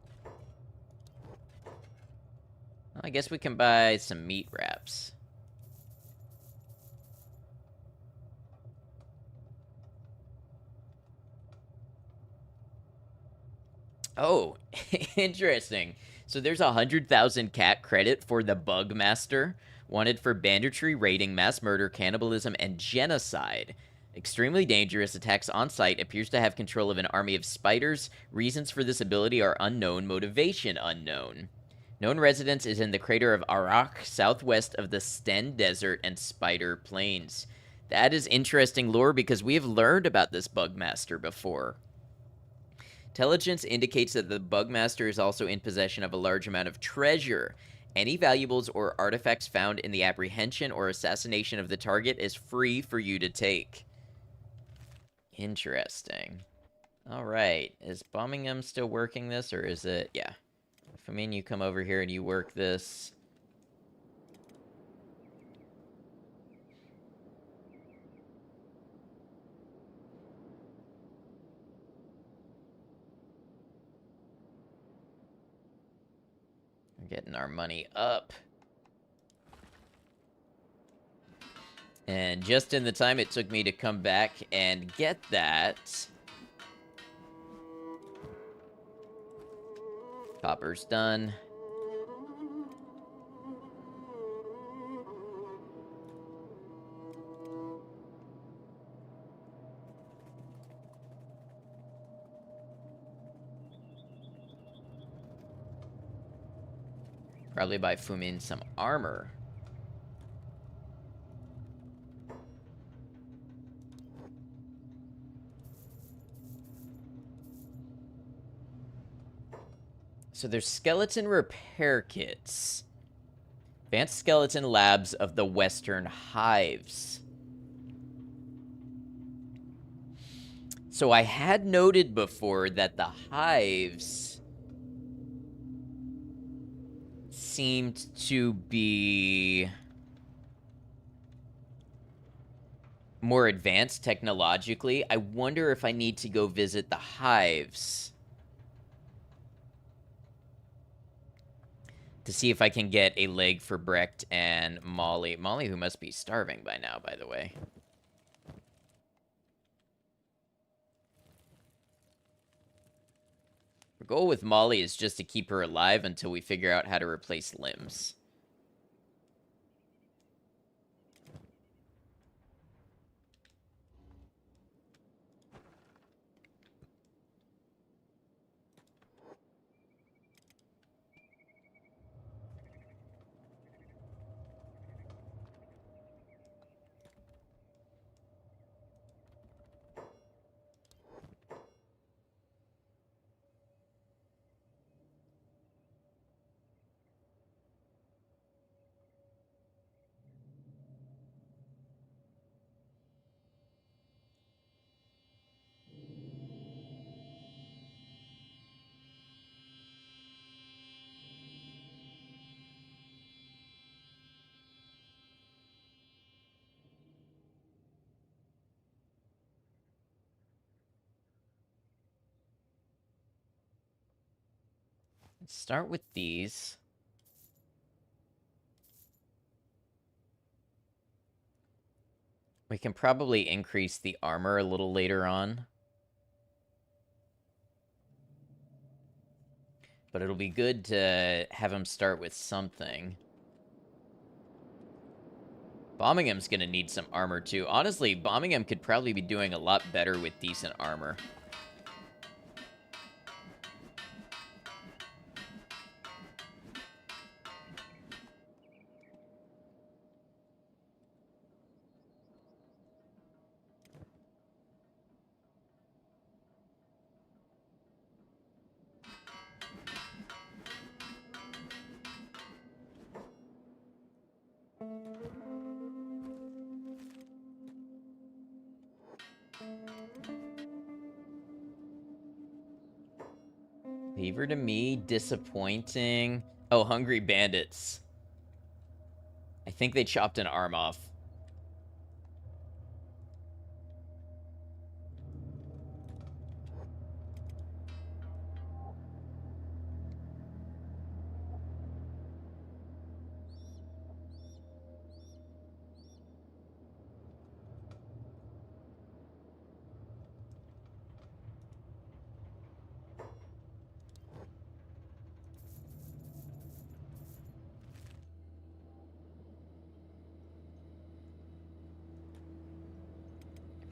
I guess we can buy some meat wraps. Oh, interesting. So there's 100,000 cat credit for the Bug Master, wanted for banditry, raiding, mass murder, cannibalism, and genocide. Extremely dangerous, attacks on sight, appears to have control of an army of spiders. Reasons for this ability are unknown, motivation unknown. Known residence is in the crater of Arak, southwest of the Sten Desert and Spider Plains. That is interesting lore because we have learned about this Bugmaster before. Intelligence indicates that the Bugmaster is also in possession of a large amount of treasure. Any valuables or artifacts found in the apprehension or assassination of the target is free for you to take. Interesting. Alright, is Bombingham still working this, or is it... Yeah. If I mean you come over here and you work this... We're getting our money up. And just in the time it took me to come back and get that... Copper's done. Probably buy Fumin some armor. So there's skeleton repair kits. Advanced skeleton labs of the Western Hives. So I had noted before that the Hives seemed to be more advanced technologically. I wonder if I need to go visit the Hives to see if I can get a leg for Brecht and Molly. Molly, who must be starving by now, by the way. Our goal with Molly is just to keep her alive until we figure out how to replace limbs. Let's start with these. We can probably increase the armor a little later on. But it'll be good to have him start with something. Bombingham's gonna need some armor too. Honestly, Bombingham could probably be doing a lot better with decent armor. Leave to me, disappointing. Oh, Hungry Bandits. I think they chopped an arm off.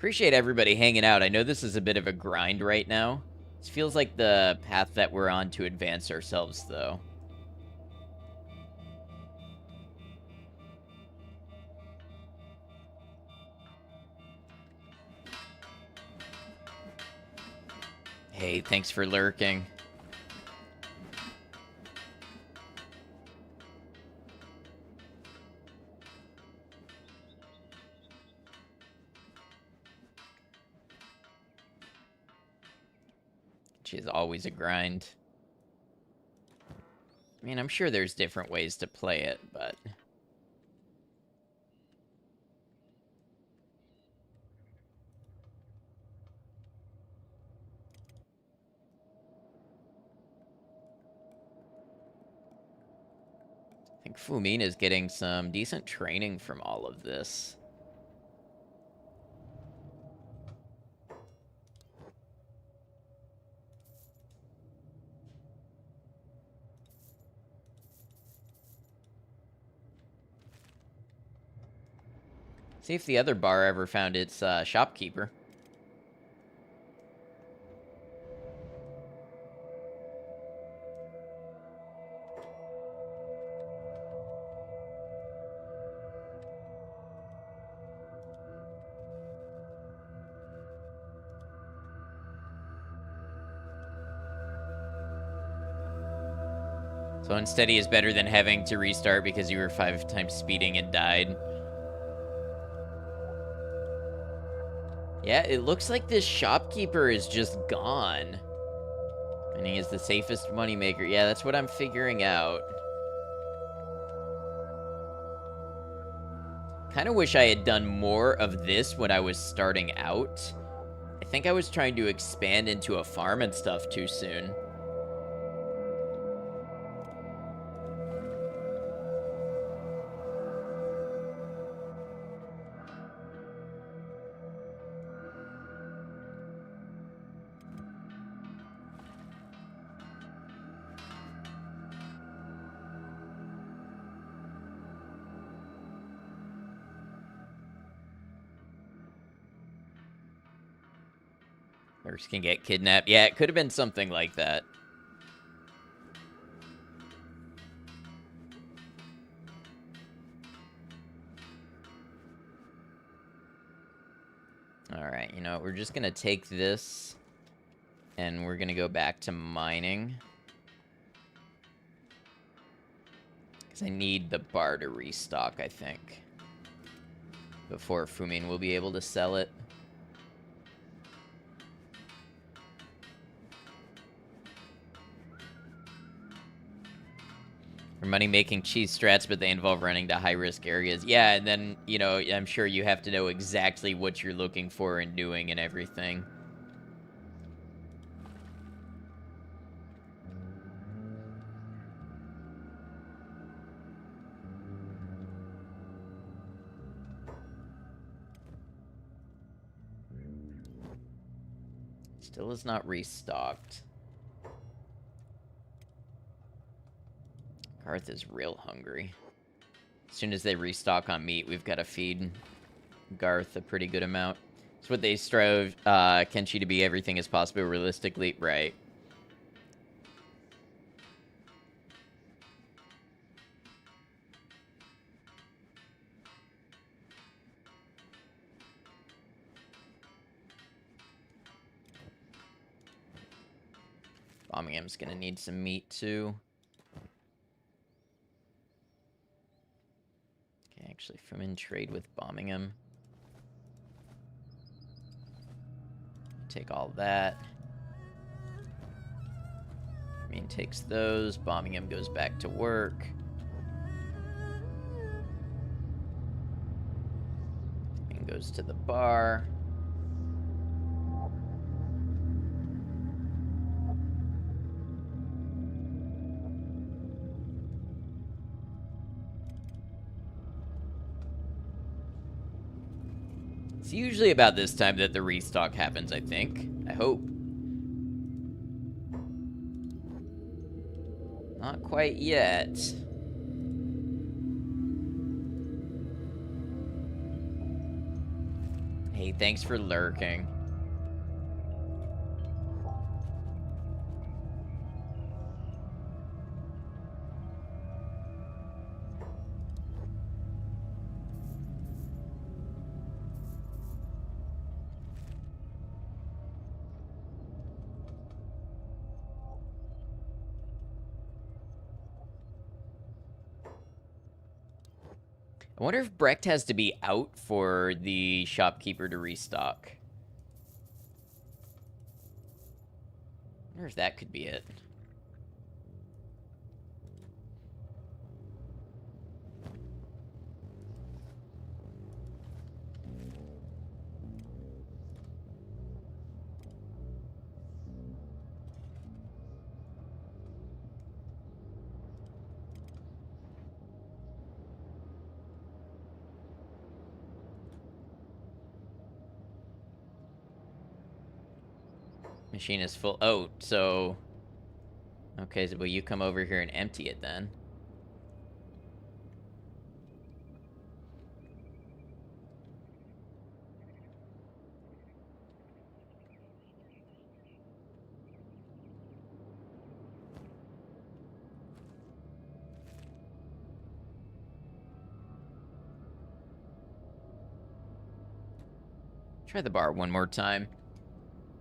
Appreciate everybody hanging out. I know this is a bit of a grind right now. This feels like the path that we're on to advance ourselves, though. Hey, thanks for lurking. Which is always a grind. I mean, I'm sure there's different ways to play it, but... I think Fumin is getting some decent training from all of this. See if the other bar ever found its shopkeeper. So unsteady is better than having to restart because you were 5 times speeding and died. Yeah, it looks like this shopkeeper is just gone. And he is the safest moneymaker. Yeah, that's what I'm figuring out. Kind of wish I had done more of this when I was starting out. I think I was trying to expand into a farm and stuff too soon. Mercs can get kidnapped. Yeah, it could have been something like that. Alright, you know, we're just gonna take this, and we're gonna go back to mining. Because I need the bar to restock, I think, before Fumin will be able to sell it. For money-making cheese strats, but they involve running to high-risk areas. Yeah, and then, you know, I'm sure you have to know exactly what you're looking for and doing and everything. Still is not restocked. Garth is real hungry. As soon as they restock on meat, we've got to feed Garth a pretty good amount. It's what they strove Kenshi to be. Everything is possible realistically. Right. Bombingham's gonna need some meat too. Okay, actually, from in trade with Bombingham. Take all that. I mean, takes those. Bombingham goes back to work. And goes to the bar. It's usually about this time that the restock happens, I think. I hope. Not quite yet. Hey, thanks for lurking. I wonder if Brecht has to be out for the shopkeeper to restock. I wonder if that could be it. Machine is full. Oh, so... Okay, so will you come over here and empty it then? Try the bar one more time.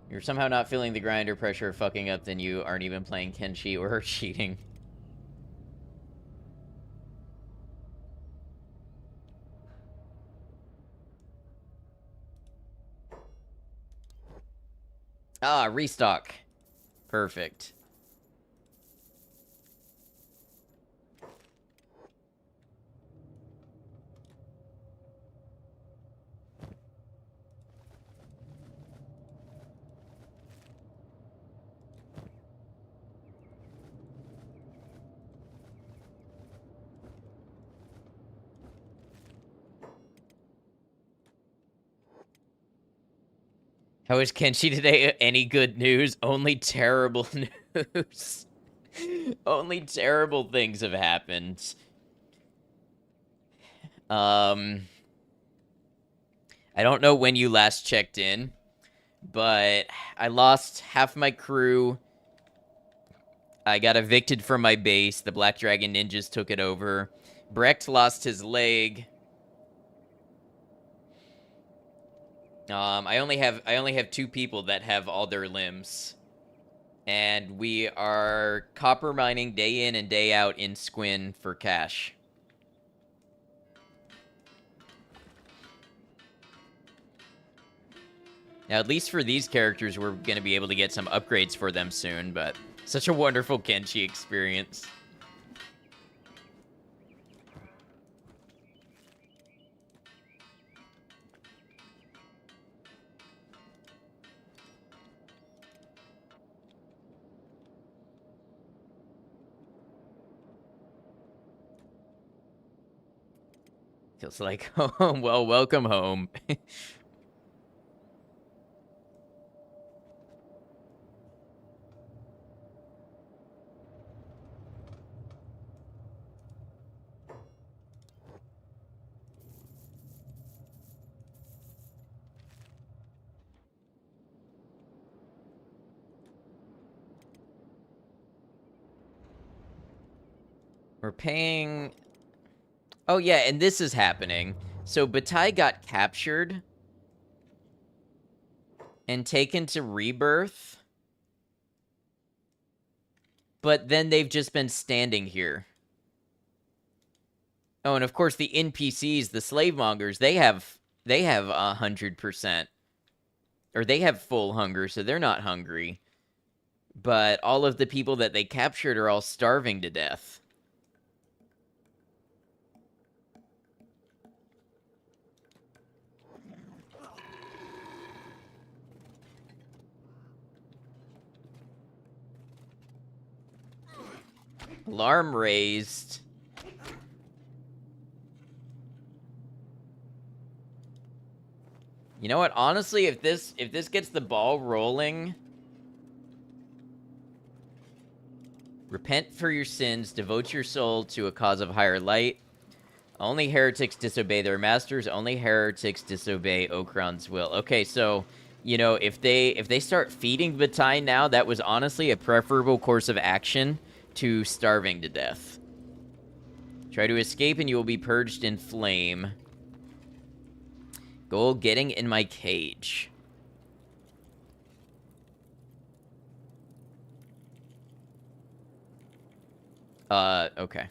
You're somehow not feeling the grinder pressure of fucking up, then you aren't even playing Kenshi or cheating. Ah, restock. Perfect. How is Kenshi today? Any good news? Only terrible news. Only terrible things have happened. I don't know when you last checked in, but I lost half my crew. I got evicted from my base. The Black Dragon Ninjas took it over. Brecht lost his leg. I only have 2 people that have all their limbs. And we are copper mining day in and day out in Squin for cash. Now, at least for these characters, we're going to be able to get some upgrades for them soon, but such a wonderful Kenshi experience. Feels like home. Well, welcome home. We're paying... Oh, yeah, and this is happening. So, Bataille got captured and taken to Rebirth. But then they've just been standing here. Oh, and of course the NPCs, the slave mongers, they have 100%. Or they have full hunger, so they're not hungry. But all of the people that they captured are all starving to death. Alarm raised. You know what? Honestly, if this gets the ball rolling, repent for your sins, devote your soul to a cause of higher light. Only heretics disobey their masters. Only heretics disobey Okran's will. Okay, so you know if they start feeding Bataille now, that was honestly a preferable course of action to starving to death. Try to escape and you will be purged in flame. Goal, getting in my cage. Okay.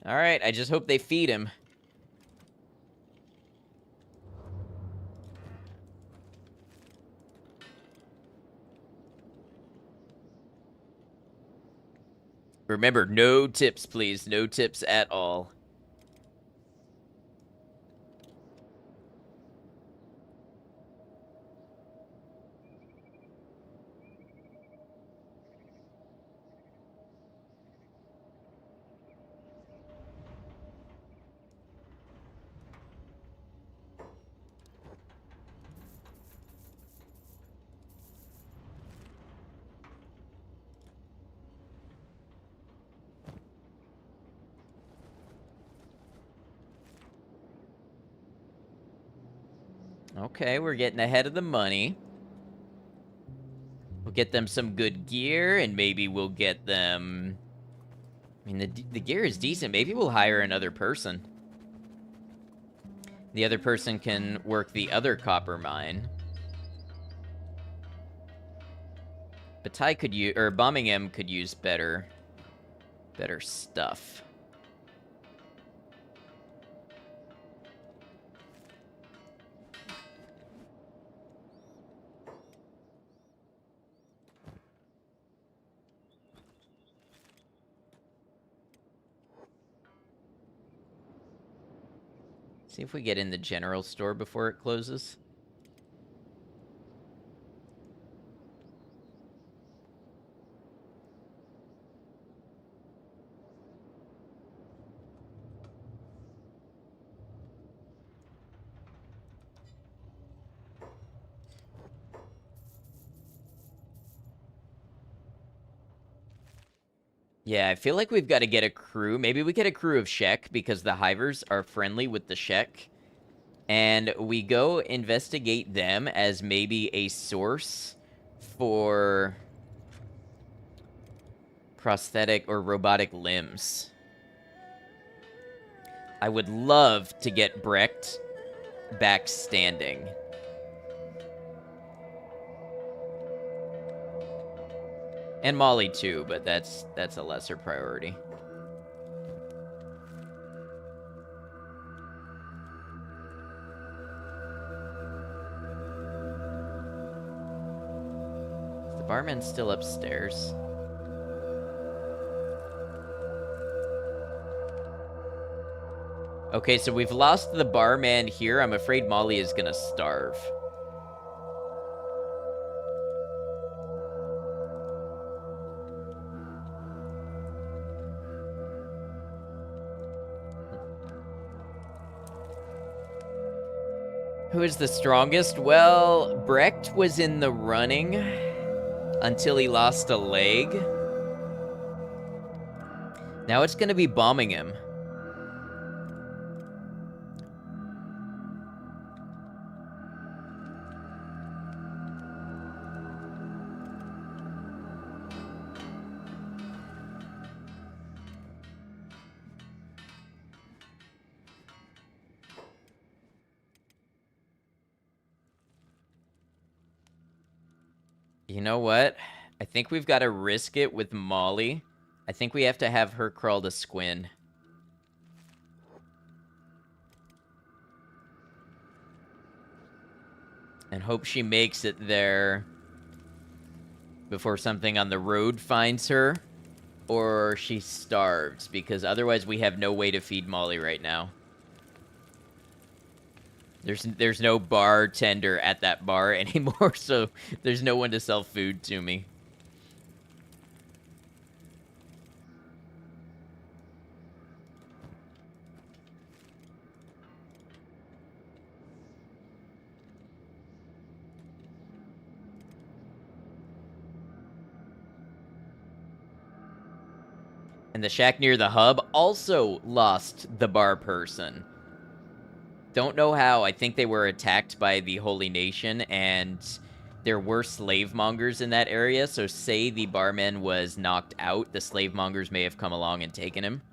Alright, I just hope they feed him. Remember, no tips, please. No tips at all. Okay, we're getting ahead of the money. We'll get them some good gear, and maybe we'll get them... I mean, the gear is decent. Maybe we'll hire another person. The other person can work the other copper mine. But Ty could use... Or Birmingham could use better stuff. See if we get in the general store before it closes. Yeah, I feel like we've got to get a crew. Maybe we get a crew of Shek, because the Hivers are friendly with the Shek. And we go investigate them as maybe a source for prosthetic or robotic limbs. I would love to get Brecht back standing. And Molly too, but that's a lesser priority. The barman's still upstairs. Okay, so we've lost the barman here. I'm afraid Molly is gonna starve. Who is the strongest? Well, Brecht was in the running until he lost a leg. Now it's gonna be bombing him. You know what? I think we've got to risk it with Molly. I think we have to have her crawl to Squin. And hope she makes it there before something on the road finds her. Or she starves, because otherwise we have no way to feed Molly right now. There's no bartender at that bar anymore, so there's no one to sell food to me. And the shack near the hub also lost the bar person. Don't know how. I think they were attacked by the Holy Nation, and there were slave mongers in that area, so say the barman was knocked out, the slave mongers may have come along and taken him.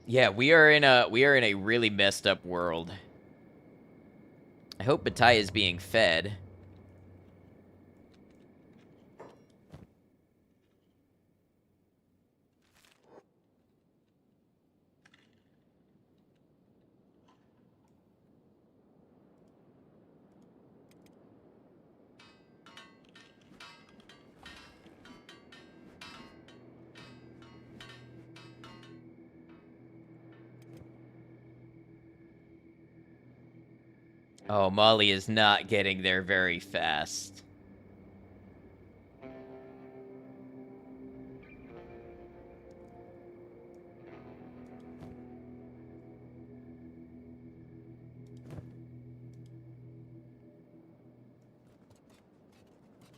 Yeah, we are in a really messed up world. I hope Bataille is being fed. Oh, Molly is not getting there very fast.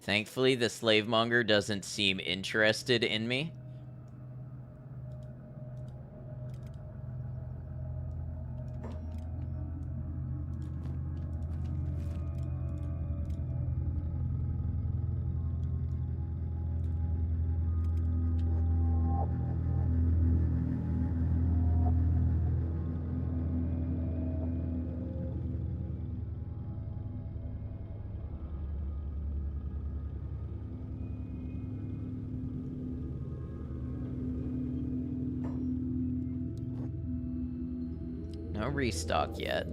Thankfully, the slave monger doesn't seem interested in me. No restock yet.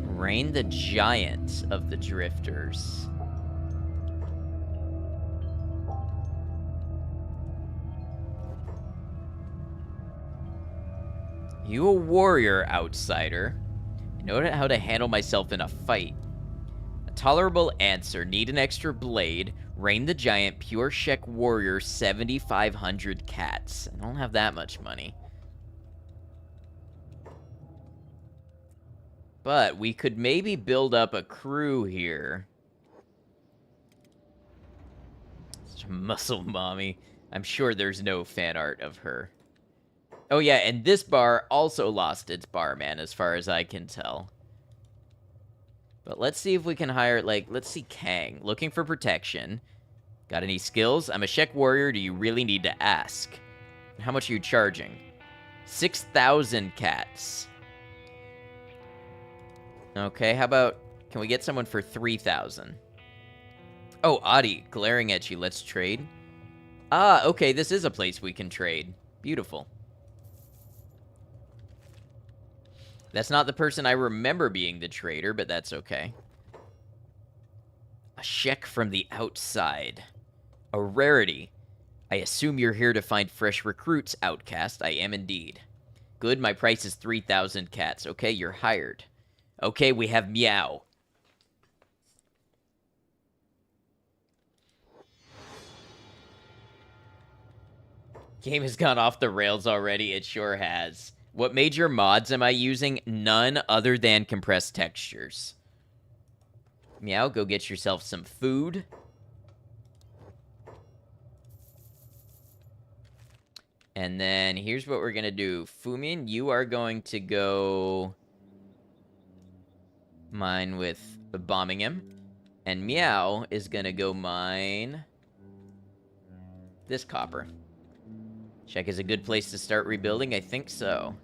Rain the Giant of the Drifters. You a warrior, outsider. I know how to handle myself in a fight. A tolerable answer. Need an extra blade. Rain the Giant, pure Shek warrior, 7,500 cats. I don't have that much money. But we could maybe build up a crew here. Such a muscle mommy. I'm sure there's no fan art of her. Oh yeah, and this bar also lost its barman, as far as I can tell. But let's see if we can hire, like, let's see Kang. Looking for protection. Got any skills? I'm a Shek warrior. Do you really need to ask? How much are you charging? 6,000 cats. Okay, how about, can we get someone for 3,000? Oh, Adi, glaring at you. Let's trade. Ah, okay, this is a place we can trade. Beautiful. That's not the person I remember being the trader, but that's okay. A Shek from the outside. A rarity. I assume you're here to find fresh recruits, outcast. I am indeed. Good, my price is 3,000 cats. Okay, you're hired. Okay, we have Meow. Game has gone off the rails already. It sure has. What major mods am I using? None other than compressed textures. Meow, go get yourself some food. And then here's what we're going to do. Fumin, you are going to go mine with bombing him. And Meow is going to go mine this copper. Shek is a good place to start rebuilding. I think so.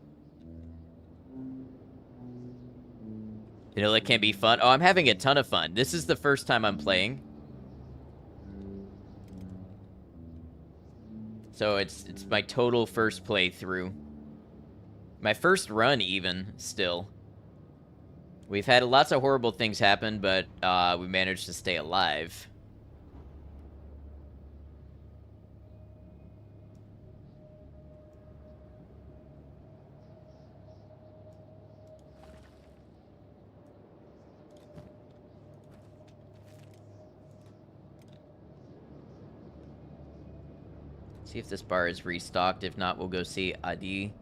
You know, that can be fun. Oh, I'm having a ton of fun. This is the first time I'm playing. So it's my total first playthrough. My first run, even, still. We've had lots of horrible things happen, but we managed to stay alive. See if this bar is restocked. If not, we'll go see Adi.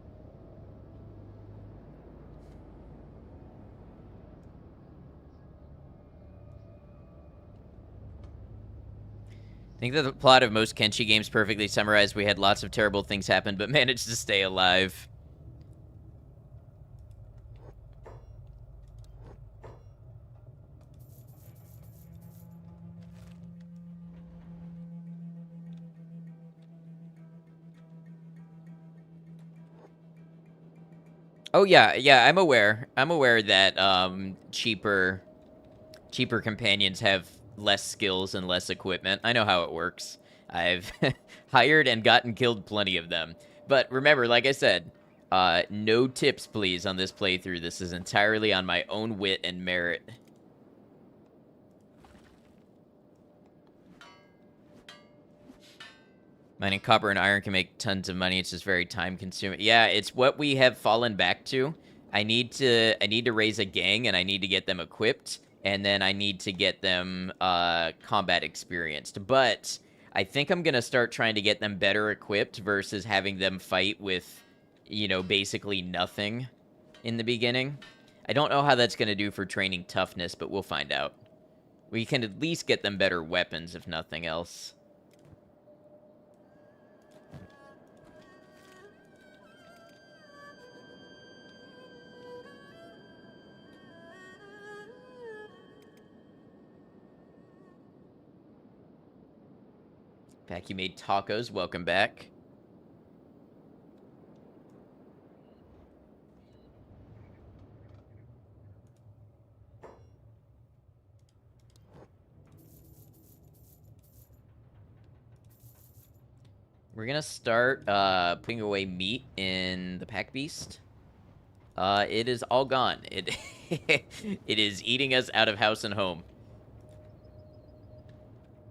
I think that the plot of most Kenshi games perfectly summarized. We had lots of terrible things happen, but managed to stay alive. Oh yeah, yeah, I'm aware. I'm aware that cheaper companions have less skills and less equipment. I know how it works. I've hired and gotten killed plenty of them. But remember, like I said, no tips please on this playthrough. This is entirely on my own wit and merit. Mining copper and iron can make tons of money. It's just very time consuming. Yeah, it's what we have fallen back to. I need to raise a gang and I need to get them equipped and then I need to get them combat experienced. But I think I'm going to start trying to get them better equipped versus having them fight with, basically nothing in the beginning. I don't know how that's going to do for training toughness, but we'll find out. We can at least get them better weapons if nothing else. Vacuum made tacos, welcome back. We're gonna start putting away meat in the pack beast. It is all gone. It it is eating us out of house and home.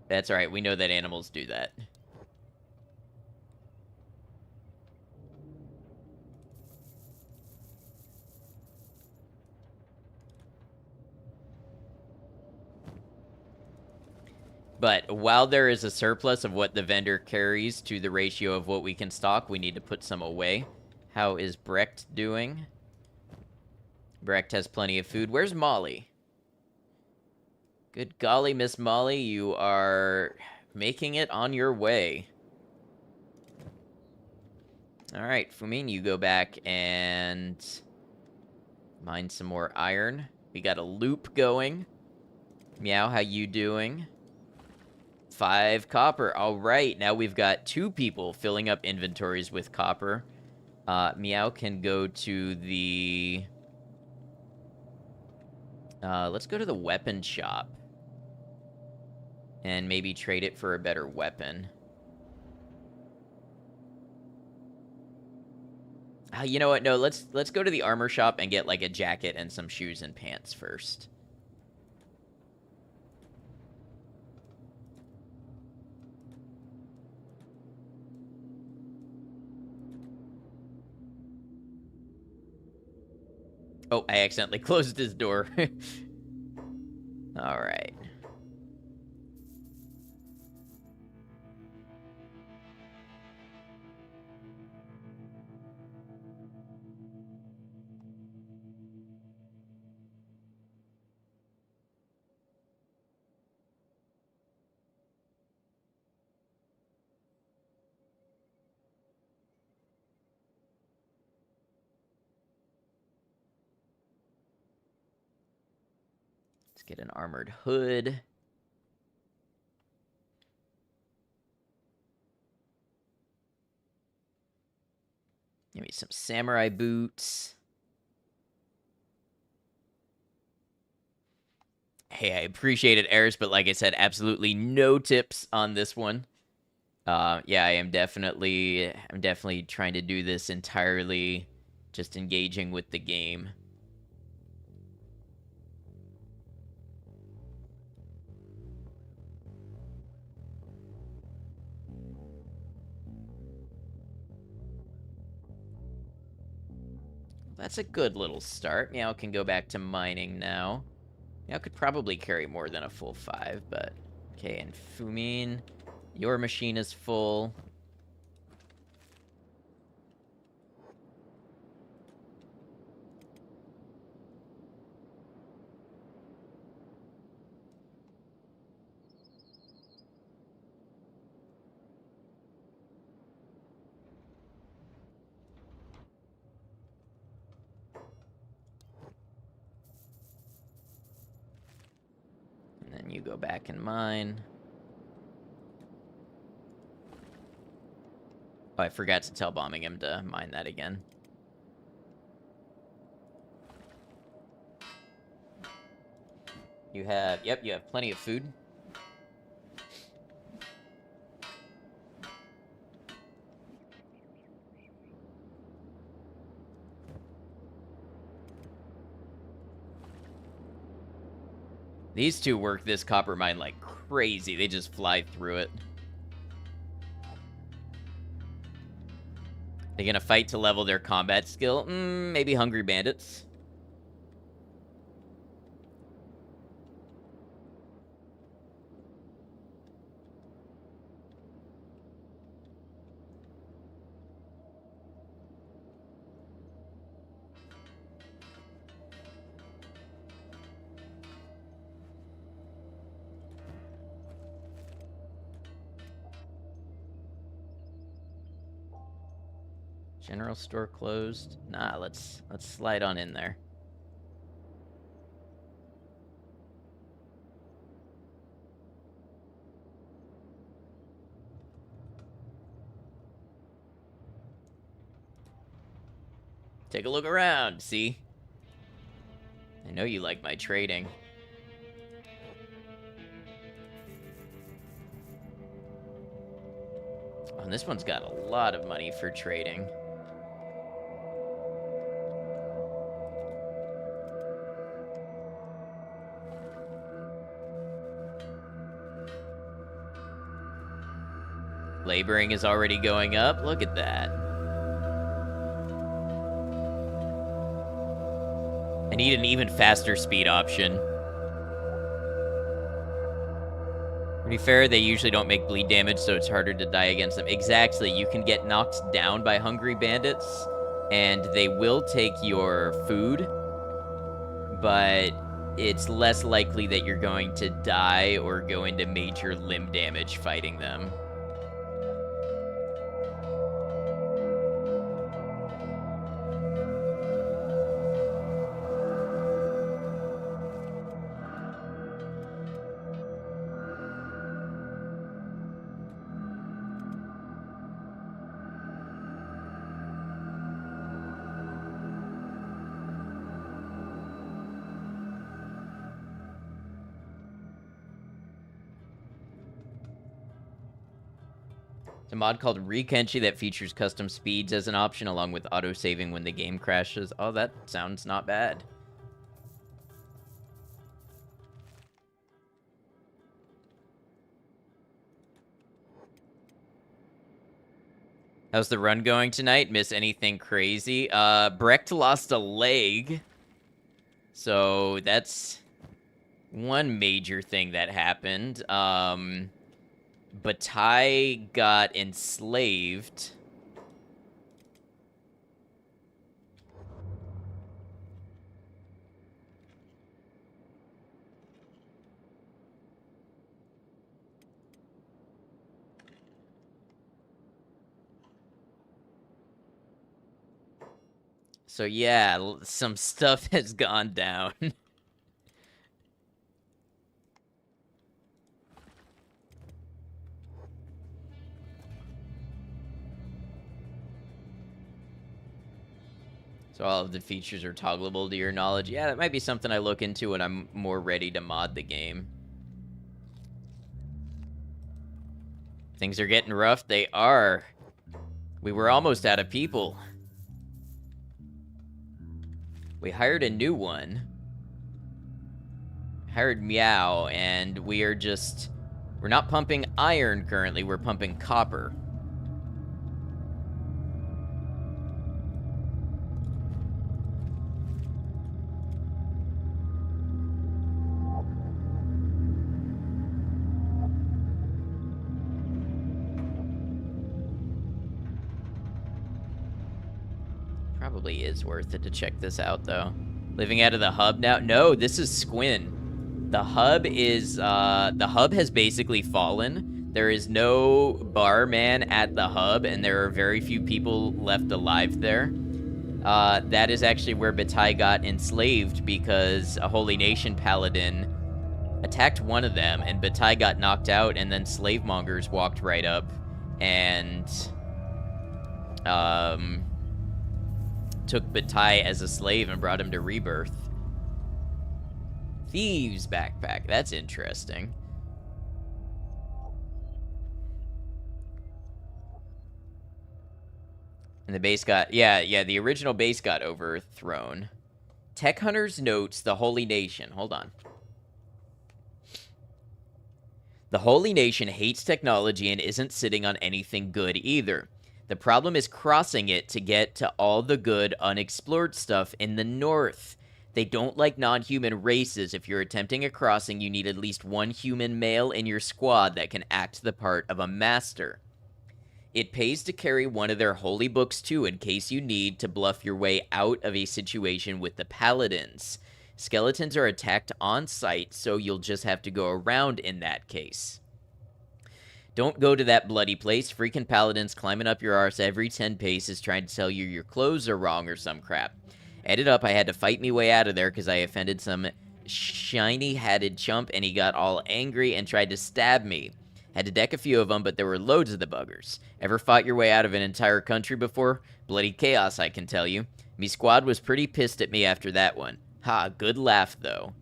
That's all right. We know that animals do that. But while there is a surplus of what the vendor carries to the ratio of what we can stock, we need to put some away. How is Brecht doing? Brecht has plenty of food. Where's Molly? Good golly, Miss Molly, you are making it on your way. All right, Fumin, you go back and mine some more iron. We got a loop going. Meow, how you doing? 5 copper. All right, now we've got 2 people filling up inventories with copper. Meow can go to the... let's go to the weapon shop. And maybe trade it for a better weapon. You know what? No, let's go to the armor shop and get like a jacket and some shoes and pants first. Oh, I accidentally closed his door. All right. Let's get an armored hood. Give me some samurai boots. Hey, I appreciate it, Eris, but like I said, absolutely no tips on this one. Yeah, I'm definitely trying to do this entirely just engaging with the game. That's a good little start. Meow can go back to mining now. Meow could probably carry more than a full 5, but... Okay, and Fumin, your machine is full. And then you go back and mine. Oh, I forgot to tell Bombing him to mine that again. You have, yep, you have plenty of food. These two work this copper mine like crazy. They just fly through it. They're gonna fight to level their combat skill? Maybe Hungry Bandits. General store closed. Nah, let's slide on in there. Take a look around, see? I know you like my trading. Oh, and this one's got a lot of money for trading. Laboring is already going up. Look at that. I need an even faster speed option. To be fair, they usually don't make bleed damage, so it's harder to die against them. Exactly. You can get knocked down by Hungry Bandits, and they will take your food, but it's less likely that you're going to die or go into major limb damage fighting them. It's a mod called Kenshi that features custom speeds as an option, along with auto-saving when the game crashes. Oh, that sounds not bad. How's the run going tonight? Miss anything crazy? Brecht lost a leg. So that's one major thing that happened. Bataille got enslaved. So yeah, some stuff has gone down. So all of the features are toggleable to your knowledge. Yeah, that might be something I look into when I'm more ready to mod the game. Things are getting rough. They are. We were almost out of people. We hired a new one. Hired Meow, and we are just... We're not pumping iron currently, we're pumping copper. Probably is worth it to check this out, though. Living out of the hub now? No, this is Squin. The hub is, the hub has basically fallen. There is no barman at the hub, and there are very few people left alive there. That is actually where Bataille got enslaved, because a Holy Nation paladin attacked one of them, and Bataille got knocked out, and then slave mongers walked right up and took Bataille as a slave and brought him to Rebirth. Thieves backpack. That's interesting. And the base got... Yeah, the original base got overthrown. Tech Hunters notes the Holy Nation. Hold on. The Holy Nation hates technology and isn't sitting on anything good either. The problem is crossing it to get to all the good unexplored stuff in the north. They don't like non-human races. If you're attempting a crossing, you need at least one human male in your squad that can act the part of a master. It pays to carry one of their holy books too, in case you need to bluff your way out of a situation with the paladins. Skeletons are attacked on sight, so you'll just have to go around in that case. Don't go to that bloody place. Freaking paladins climbing up your arse every 10 paces trying to tell you your clothes are wrong or some crap. Ended up, I had to fight me way out of there because I offended some shiny-hatted chump and he got all angry and tried to stab me. Had to deck a few of them, but there were loads of the buggers. Ever fought your way out of an entire country before? Bloody chaos, I can tell you. Me squad was pretty pissed at me after that one. Ha, good laugh, though.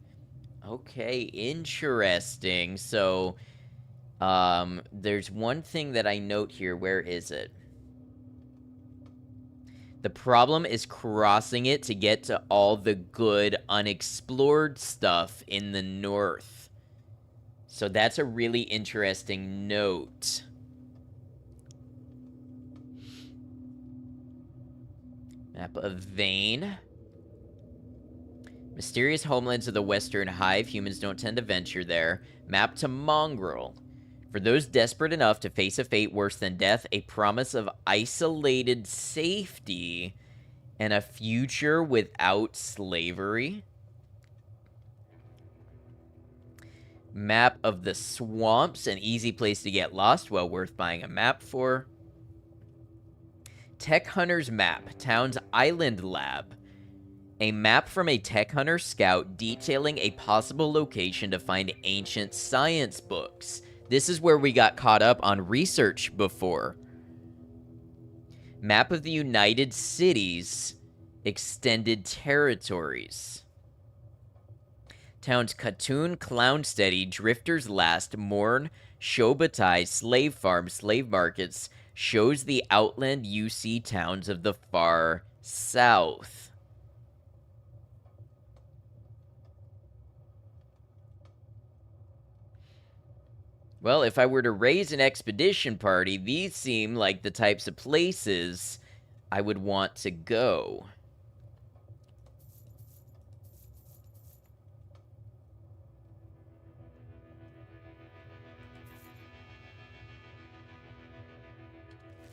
Okay, interesting. So, there's one thing that I note here. Where is it? The problem is crossing it to get to all the good unexplored stuff in the north. So that's a really interesting note. Map of Vane. Mysterious homelands of the Western Hive. Humans don't tend to venture there. Map to Mongrel. For those desperate enough to face a fate worse than death, a promise of isolated safety and a future without slavery. Map of the Swamps, an easy place to get lost, well worth buying a map for. Tech Hunter's Map, Town's Island Lab. A map from a Tech Hunter scout detailing a possible location to find ancient science books. This is where we got caught up on research before. Map of the United Cities, Extended Territories. Towns Katoon, Clownsteady, Drifter's Last, Morn, Shobatai, Slave Farm, Slave Markets, shows the outland UC towns of the far south. Well, if I were to raise an expedition party, these seem like the types of places I would want to go.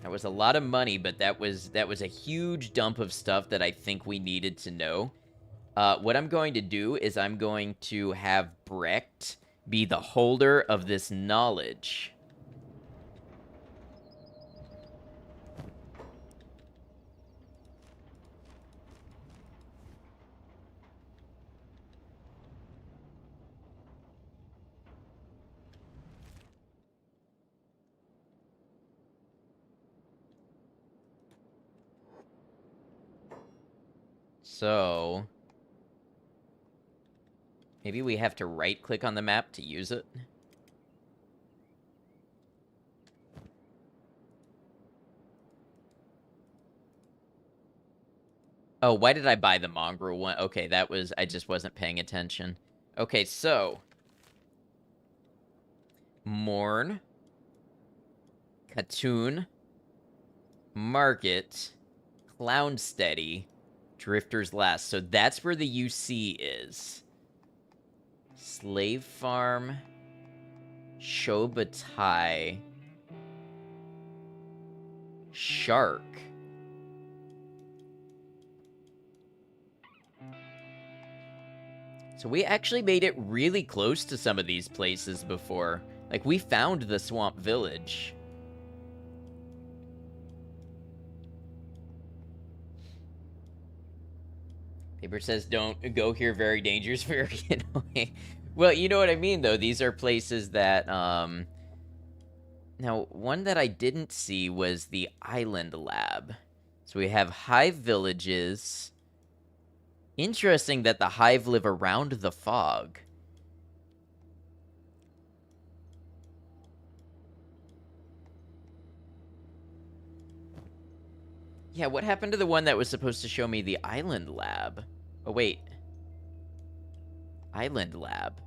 That was a lot of money, but that was a huge dump of stuff that I think we needed to know. What I'm going to do is I'm going to have Brecht be the holder of this knowledge. So maybe we have to right-click on the map to use it. Oh, why did I buy the mongrel one? Okay, that was... I just wasn't paying attention. Okay, so... Morn. Katoon. Market. Clownsteady. Drifter's Last. So that's where the UC is. Slave Farm, Shobatai, Shark. So we actually made it really close to some of these places before. Like, we found the Swamp Village. Paper says, don't go here, very dangerous, very annoying. Well, you know what I mean, though. These are places that, Now, one that I didn't see was the Island Lab. So we have Hive Villages. Interesting that the Hive live around the fog. Yeah, what happened to the one that was supposed to show me the island lab? Oh, wait. Island lab.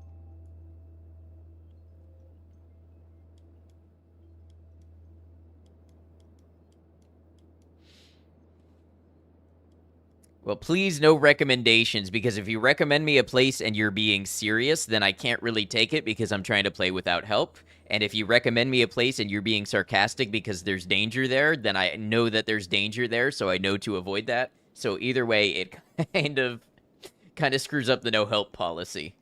Well, please no recommendations, because if you recommend me a place and you're being serious, then I can't really take it because I'm trying to play without help. And if you recommend me a place and you're being sarcastic because there's danger there, then I know that there's danger there, so I know to avoid that. So either way, it kind of screws up the no help policy.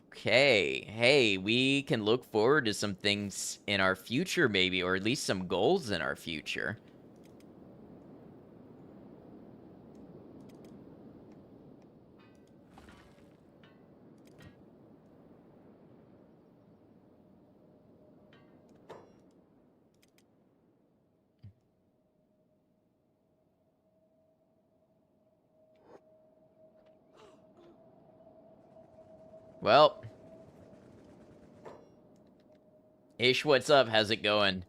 Okay, hey, we can look forward to some things in our future, maybe, or at least some goals in our future. Well, Ish, what's up? How's it going?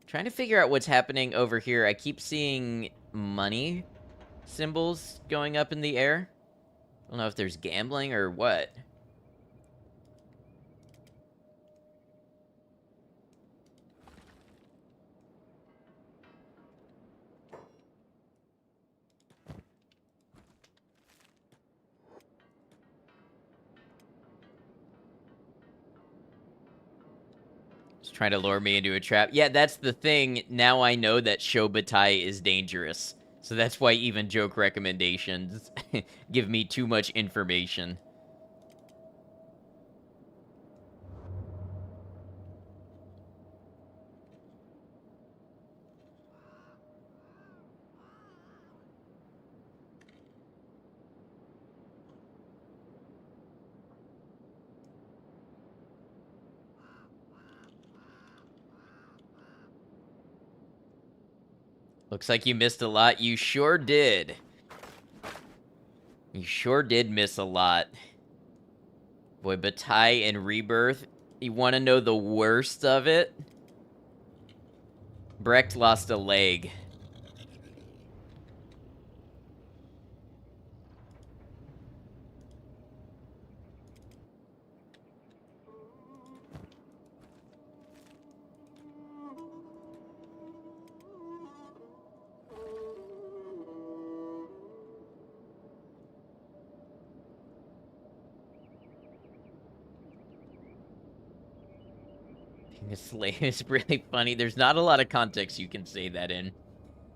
Trying to figure out what's happening over here. I keep seeing money symbols going up in the air. I don't know if there's gambling or what. Just trying to lure me into a trap. Yeah, that's the thing. Now I know that Shobutai is dangerous. So that's why even joke recommendations give me too much information. Looks like you missed a lot. You sure did. You sure did miss a lot. Boy, Batai and Rebirth. You want to know the worst of it? Brecht lost a leg. This leg is really funny. There's not a lot of context you can say that in.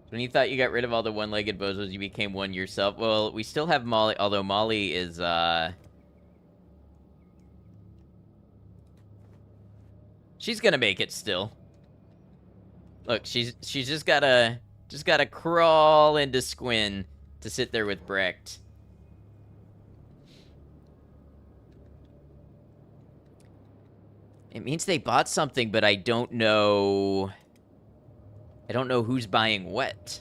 When you thought you got rid of all the one-legged bozos, you became one yourself. Well, we still have Molly, although Molly is, she's gonna make it still. Look, she's just gotta crawl into Squin to sit there with Brecht. It means they bought something, but I don't know... I don't know who's buying what.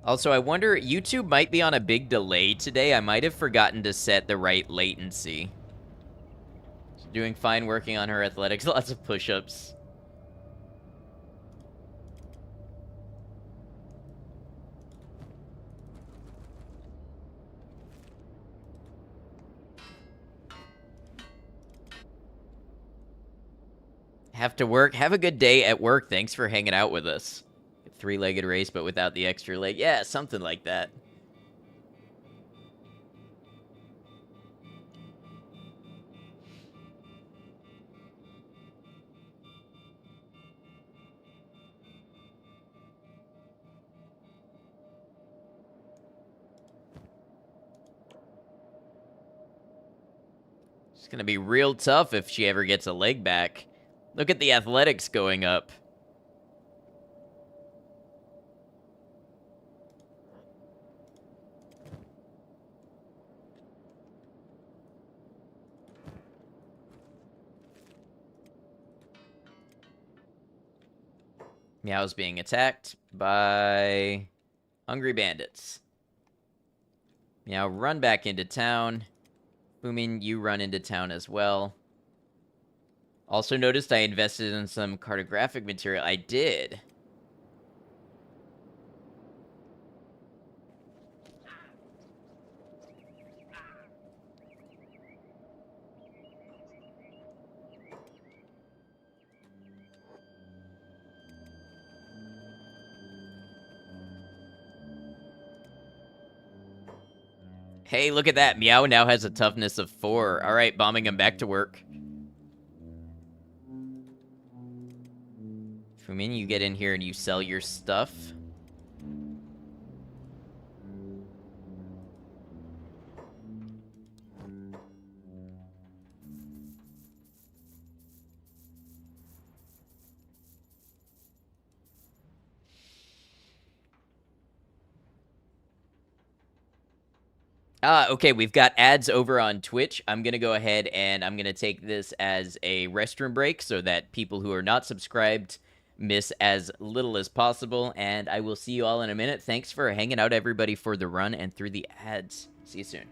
Also, I wonder, YouTube might be on a big delay today. I might have forgotten to set the right latency. She's doing fine working on her athletics. Lots of push-ups. Have to work. Have a good day at work. Thanks for hanging out with us. Three-legged race, but without the extra leg. Yeah, something like that. It's gonna be real tough if she ever gets a leg back. Look at the athletics going up. Meow's being attacked by hungry bandits. Meow, run back into town. Boomin, you run into town as well. Also noticed I invested in some cartographic material. I did. Hey, look at that. Meow now has a toughness of 4. All right, bombing him back to work. Fumin, you get in here and you sell your stuff. Okay, we've got ads over on Twitch. I'm going to go ahead and I'm going to take this as a restroom break so that people who are not subscribed miss as little as possible. And I will see you all in a minute. Thanks for hanging out, everybody, for the run and through the ads. See you soon.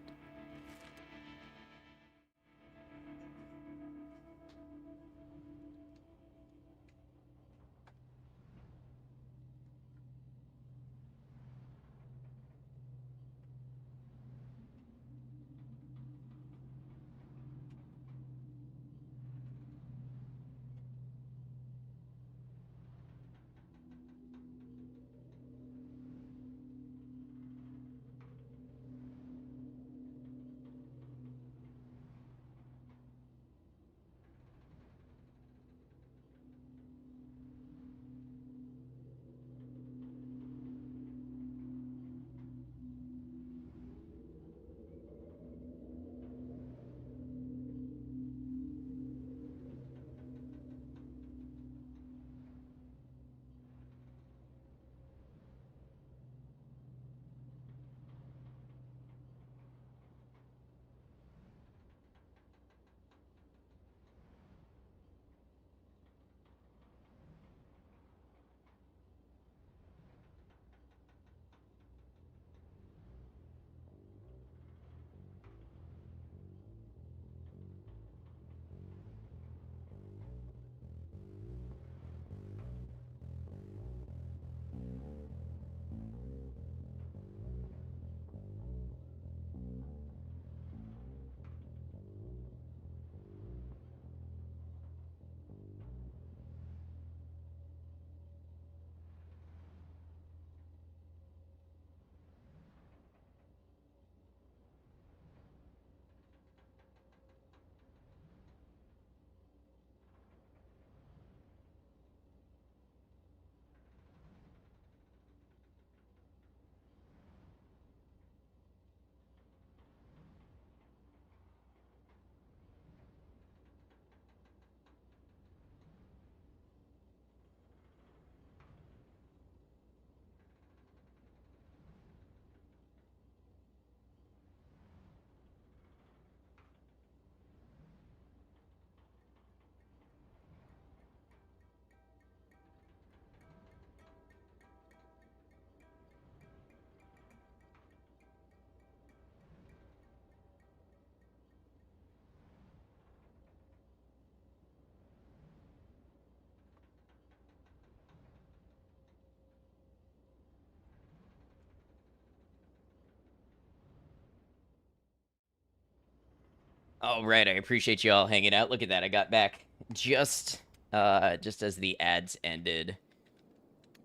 All right, I appreciate you all hanging out. Look at that. I got back just as the ads ended.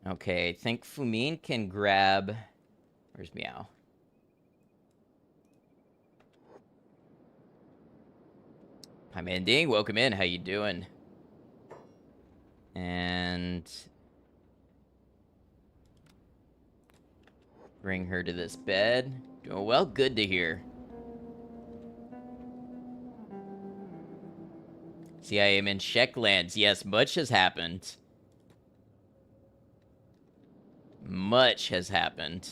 Okay, I think Fumin can grab... Where's Meow? Hi, Mandy. Welcome in. How you doing? And... bring her to this bed. Doing well. Good to hear. See, I am in Shecklands. Yes, much has happened. Much has happened.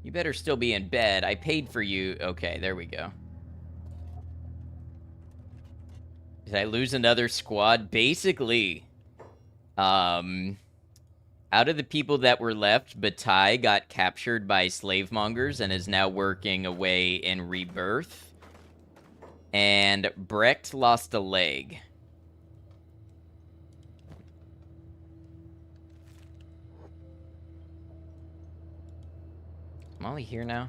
You better still be in bed. I paid for you. Okay, there we go. Did I lose another squad? Basically. Out of the people that were left, Bataille got captured by slave mongers and is now working away in Rebirth. And Brecht lost a leg. Is Molly here now?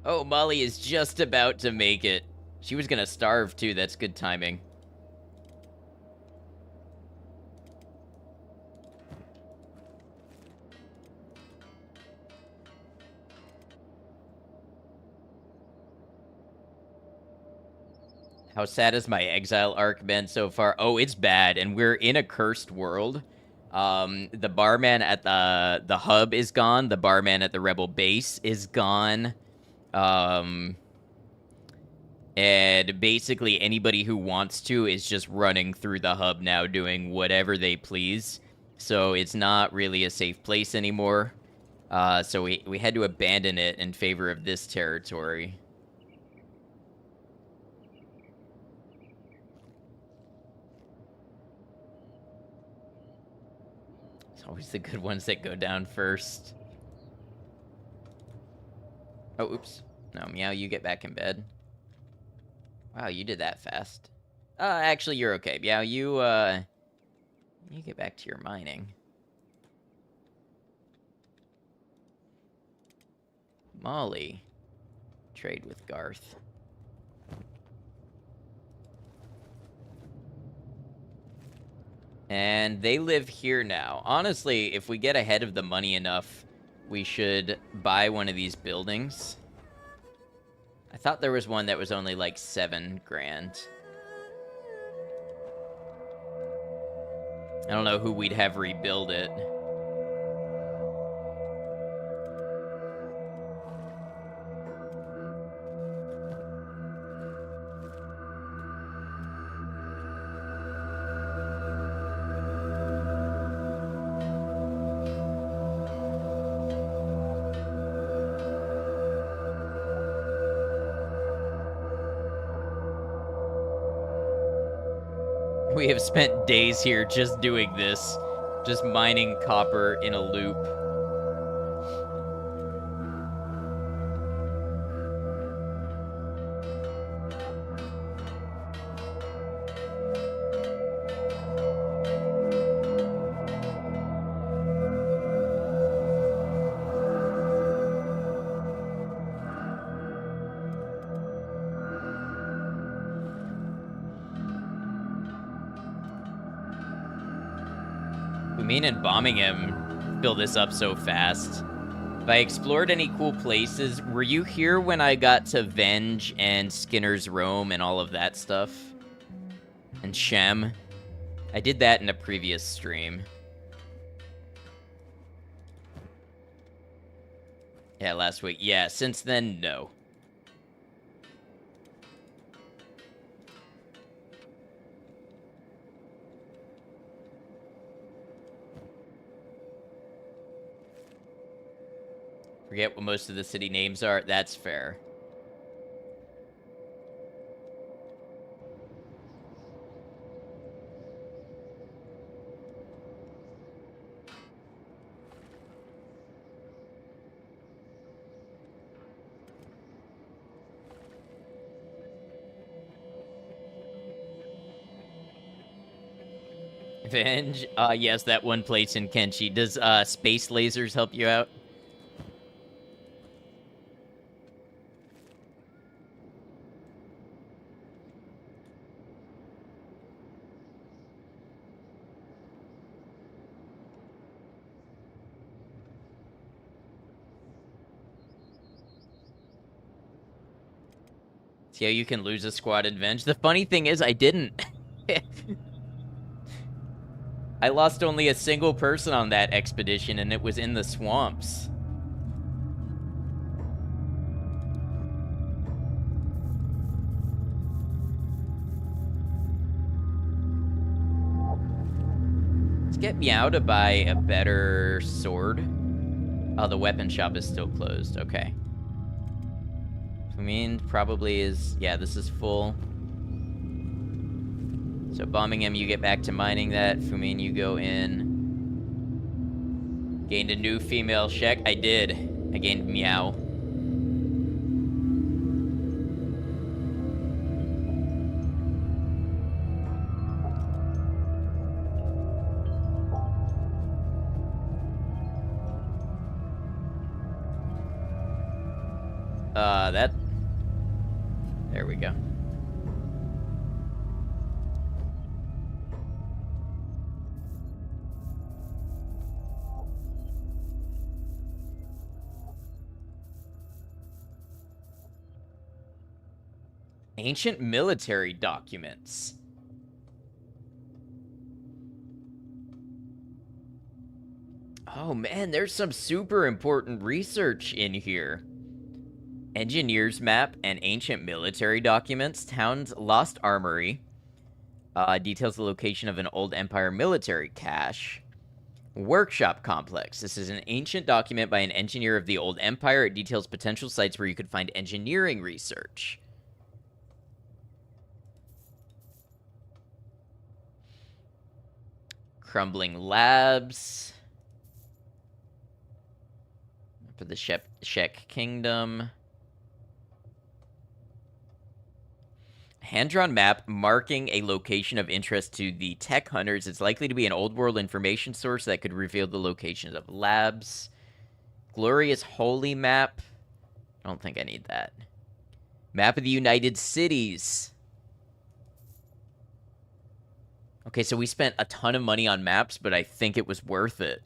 Oh, Molly is just about to make it. She was gonna starve too, that's good timing. How sad has my exile arc been so far? Oh, it's bad, and we're in a cursed world. The barman at the hub is gone. The barman at the rebel base is gone. And basically anybody who wants to is just running through the hub now, doing whatever they please. So it's not really a safe place anymore. So we had to abandon it in favor of this territory. Always the good ones that go down first. Oh, oops. No, Meow, you get back in bed. Wow, you did that fast. Actually, you're okay. Meow, you get back to your mining. Molly. Trade with Garth. And they live here now. Honestly, if we get ahead of the money enough, we should buy one of these buildings. I thought there was one that was only like 7 grand. I don't know who we'd have rebuild it. We have spent days here just doing this. Just mining copper in a loop. Mean and bombing him fill this up so fast. If I explored any cool places, were you here when I got to Venge and Skinner's Rome and all of that stuff? And Shem? I did that in a previous stream. Yeah, last week. Yeah, since then, no. Forget what most of the city names are. That's fair. Venge? Yes, that one place in Kenshi. Does space lasers help you out? See how you can lose a squad in Venge? The funny thing is, I didn't. I lost only a single person on that expedition, and it was in the swamps. Let's get Meow to buy a better sword. Oh, the weapon shop is still closed. Okay. Fumin probably is... Yeah, this is full. So bombing him, you get back to mining that. Fumin, you go in. Gained a new female Shek. I did. I gained Meow. That... There we go. Ancient military documents. Oh man, there's some super important research in here. Engineer's map and ancient military documents. Town's lost armory. Details the location of an old Empire military cache. Workshop complex. This is an ancient document by an engineer of the old Empire. It details potential sites where you could find engineering research. Crumbling labs. For the Shek Kingdom. Hand-drawn map marking a location of interest to the tech hunters. It's likely to be an old world information source that could reveal the locations of labs. Glorious Holy map. I don't think I need that. Map of the United Cities. Okay, so we spent a ton of money on maps, but I think it was worth it.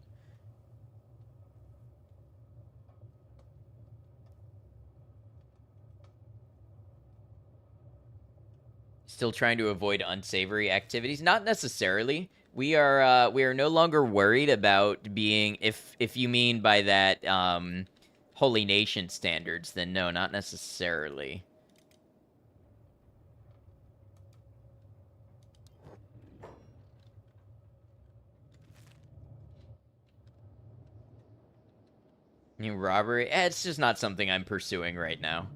Still trying to avoid unsavory activities? Not necessarily. We are no longer worried about being, if you mean by that Holy Nation standards, then no, not necessarily. New robbery? It's just not something I'm pursuing right now.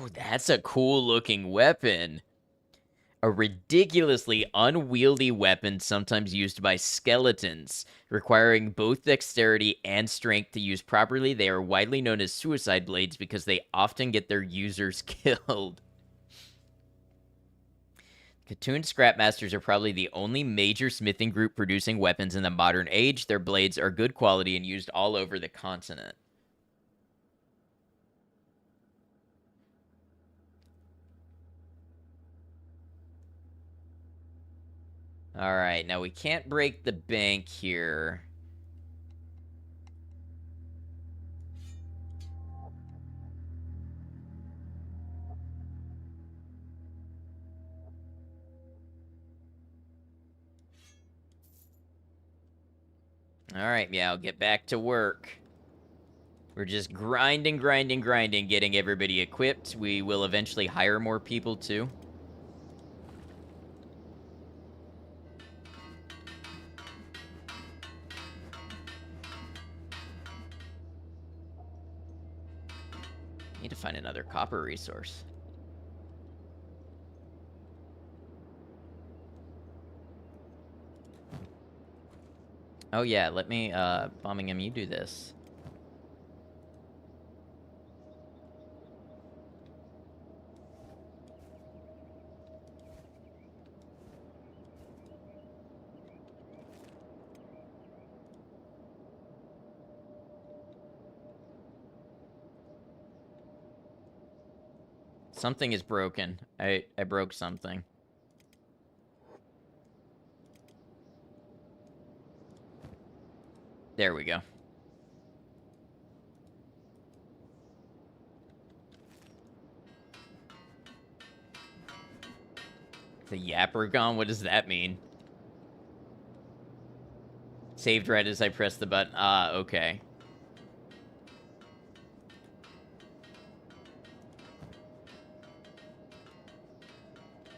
Oh, that's a cool looking weapon. A ridiculously unwieldy weapon sometimes used by skeletons, requiring both dexterity and strength to use properly. They are widely known as suicide blades because they often get their users killed. Katoon Scrapmasters are probably the only major smithing group producing weapons in the modern age. Their blades are good quality and used all over the continent. All right, now we can't break the bank here. All right, Meow, get back to work. We're just grinding, getting everybody equipped. We will eventually hire more people, too. Need to find another copper resource. Oh yeah, let me, Bombing him, you do this. Something is broken. I broke something. There we go. The Yapragon? What does that mean? Saved right as I pressed the button. Ah, okay.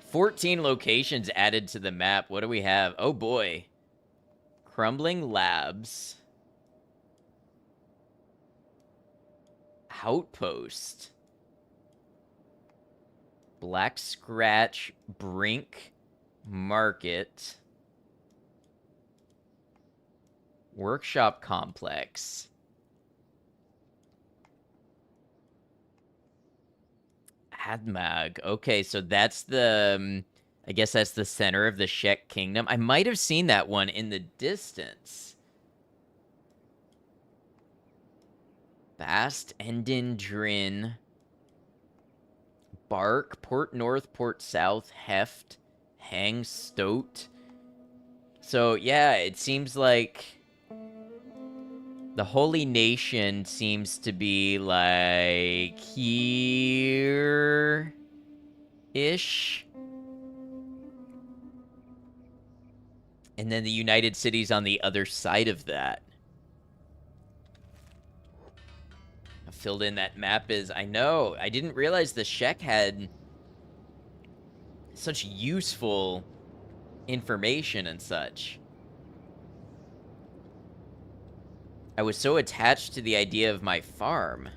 "14 locations added to the map. What do we have? Oh boy. Crumbling Labs. Outpost. Black Scratch. Brink. Market. Workshop Complex. Admag. Okay, so that's the... I guess that's the center of the Shek Kingdom. I might have seen that one in the distance. Bast Endendrin. Bark. Port North, Port South, Heft, Hang Stoat. So, yeah, it seems like the Holy Nation seems to be like here-ish. And then the United Cities on the other side of that. How filled in that map is. I know. I didn't realize the Shek had such useful information and such. I was so attached to the idea of my farm.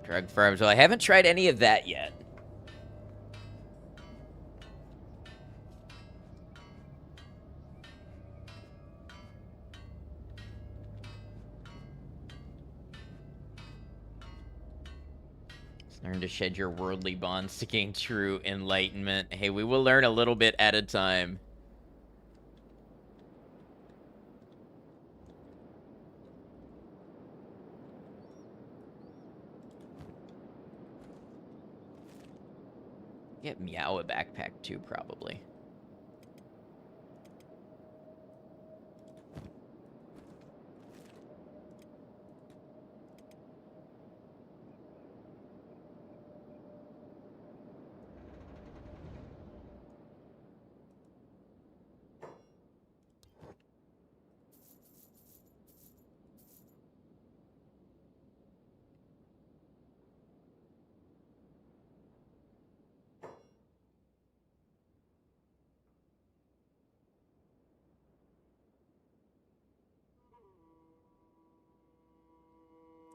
Drug farms. Well, I haven't tried any of that yet. Learn to shed your worldly bonds to gain true enlightenment. Hey, we will learn a little bit at a time. Get Meow a backpack too, probably.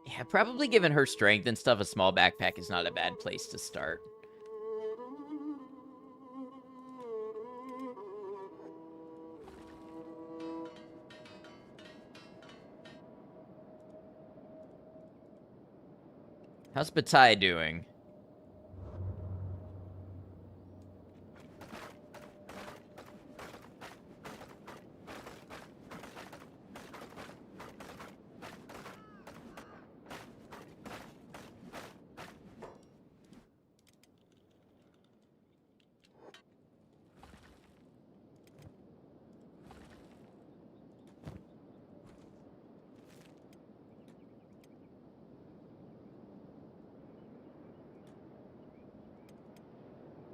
Yeah, probably given her strength and stuff, a small backpack is not a bad place to start. How's Batai doing?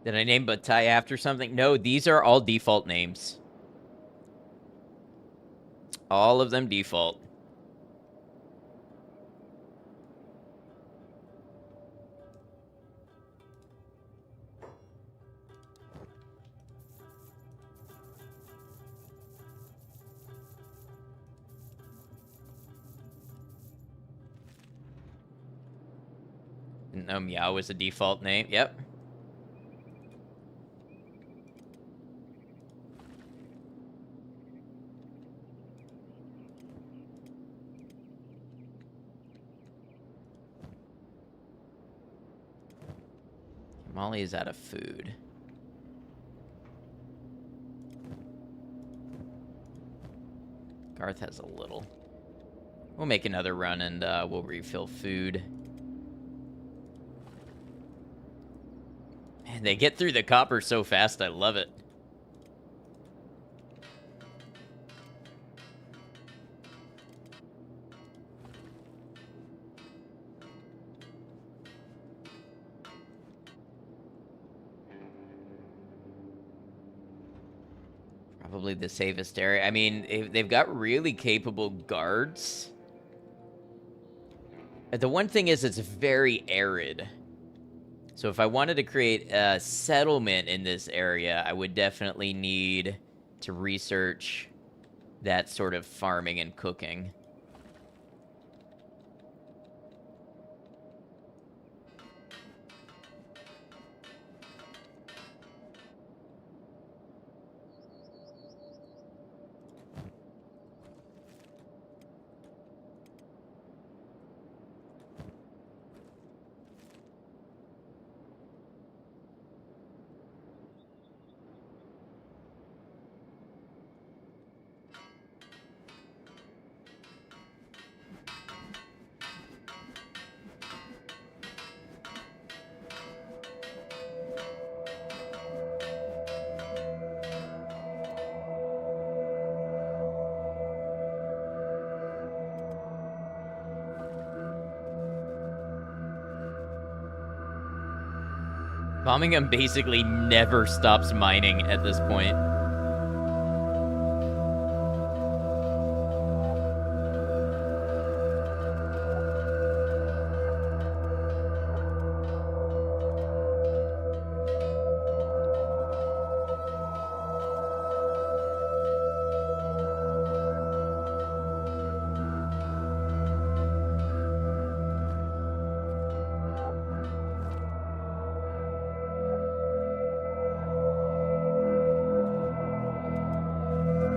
Did I name Batai after something? No, these are all default names. All of them default. No, Meow is a default name. Yep. Molly is out of food. Garth has a little. We'll make another run and we'll refill food. They get through the copper so fast, I love it. Probably the safest area. I mean, they've got really capable guards. The one thing is it's very arid. So if I wanted to create a settlement in this area, I would definitely need to research that sort of farming and cooking. Birmingham basically never stops mining at this point.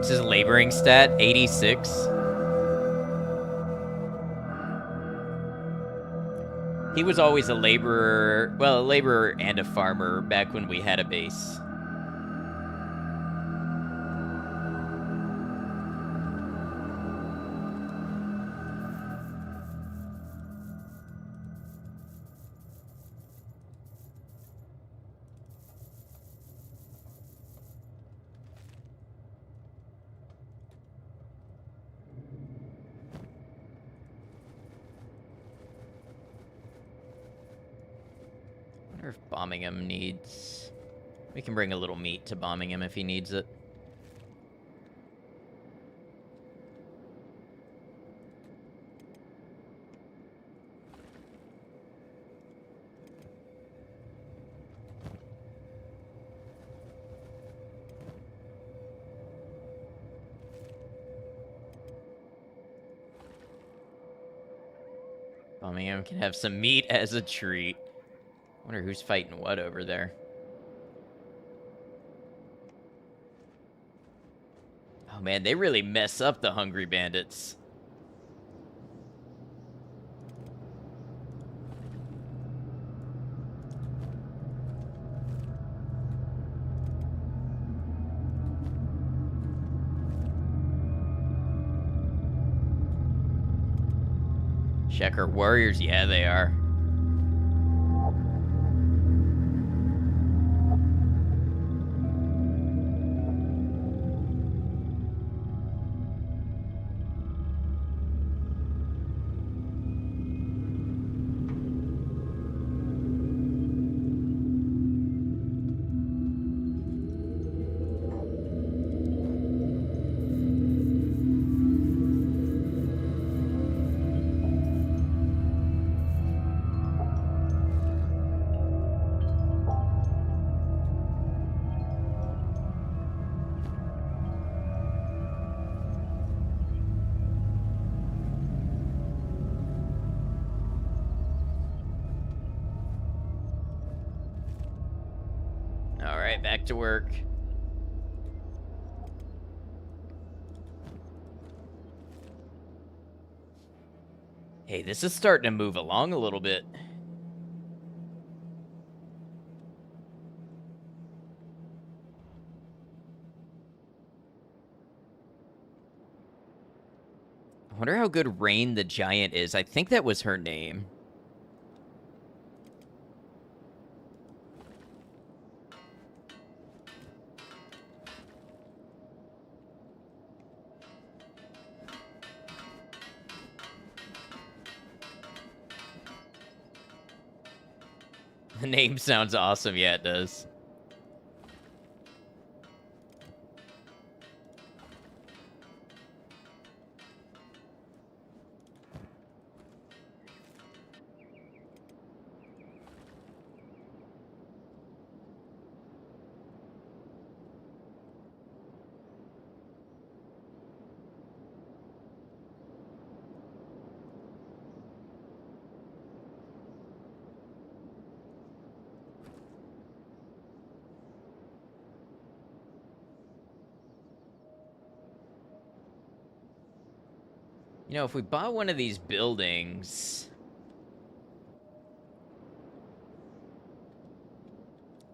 This is laboring stat, 86. He was always a laborer, well, a laborer and a farmer back when we had a base. I wonder if Birmingham needs... We can bring a little meat to Birmingham if he needs it. Birmingham can have some meat as a treat. Wonder who's fighting what over there. Oh man, they really mess up the hungry bandits. Shekhar warriors, yeah, they are. Alright, back to work. Hey, this is starting to move along a little bit. I wonder how good Rain the Giant is. I think that was her name. The name sounds awesome. Yeah, it does. You know, if we bought one of these buildings,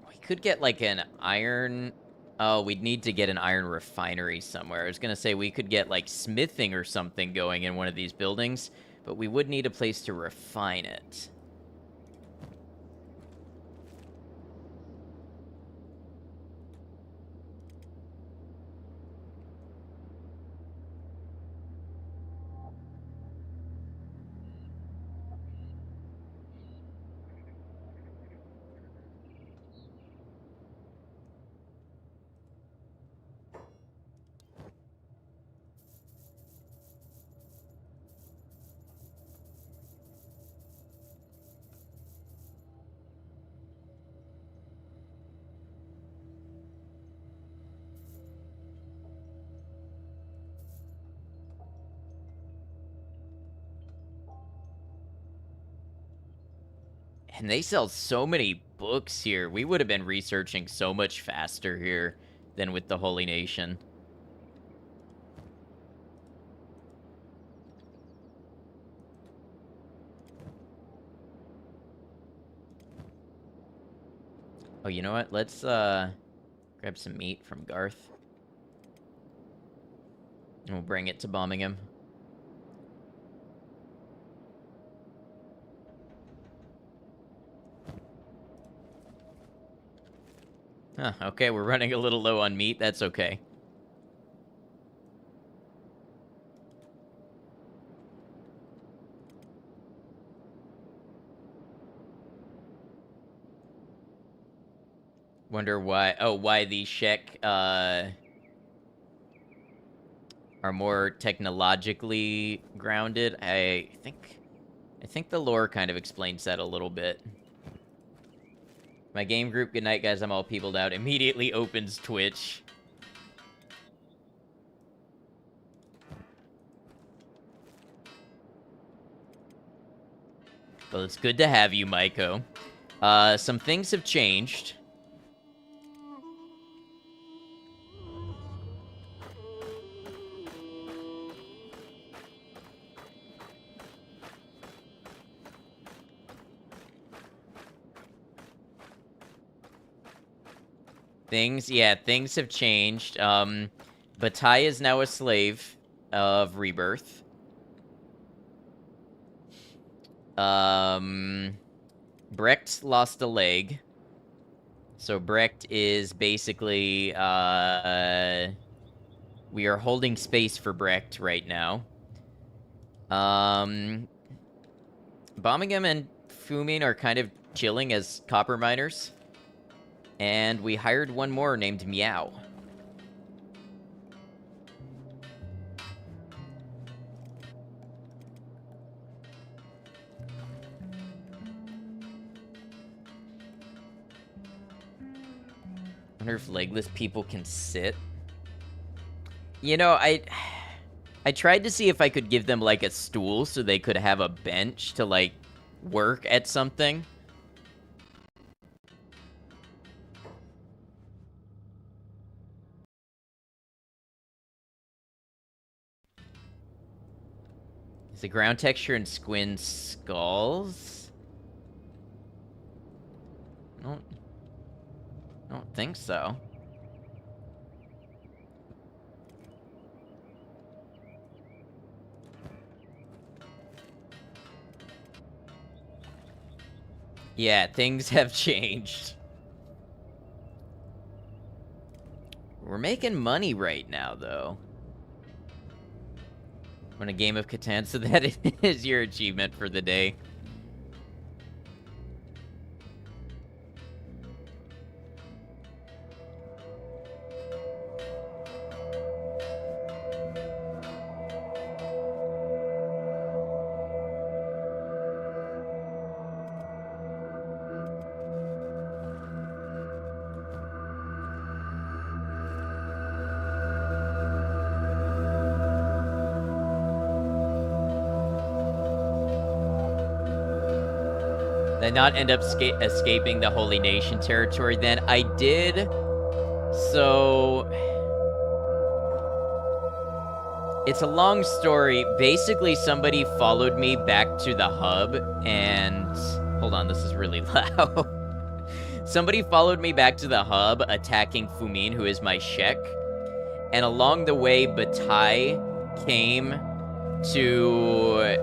we could get like an iron. Oh, we'd need to get an iron refinery somewhere. I was gonna say we could get like smithing or something going in one of these buildings, but we would need a place to refine it. And they sell so many books here. We would have been researching so much faster here than with the Holy Nation. Oh, you know what? Let's grab some meat from Garth. And we'll bring it to bombing him. Huh, okay, we're running a little low on meat. That's okay. Wonder why... Oh, why the Shek, are more technologically grounded. I think the lore kind of explains that a little bit. My game group, good night, guys. I'm all peopled out. Immediately opens Twitch. Well, it's good to have you, Maiko. Some things have changed. Things have changed. Bataille is now a slave of Rebirth. Brecht lost a leg. So Brecht is basically, we are holding space for Brecht right now. Birmingham and Fumin are kind of chilling as copper miners. And we hired one more named Meow. I wonder if legless people can sit. You know, I tried to see if I could give them, like, a stool so they could have a bench to, like, work at something. Is the ground texture in Squin skulls? I don't think so. Yeah, things have changed. We're making money right now, though. Win a game of Catan, so that is your achievement for the day. Did not end up escaping the Holy Nation territory then. I did. So it's a long story. Basically, somebody followed me back to the hub and... Hold on, this is really loud. Somebody followed me back to the hub, attacking Fumin, who is my Shek. And along the way, Batai came to...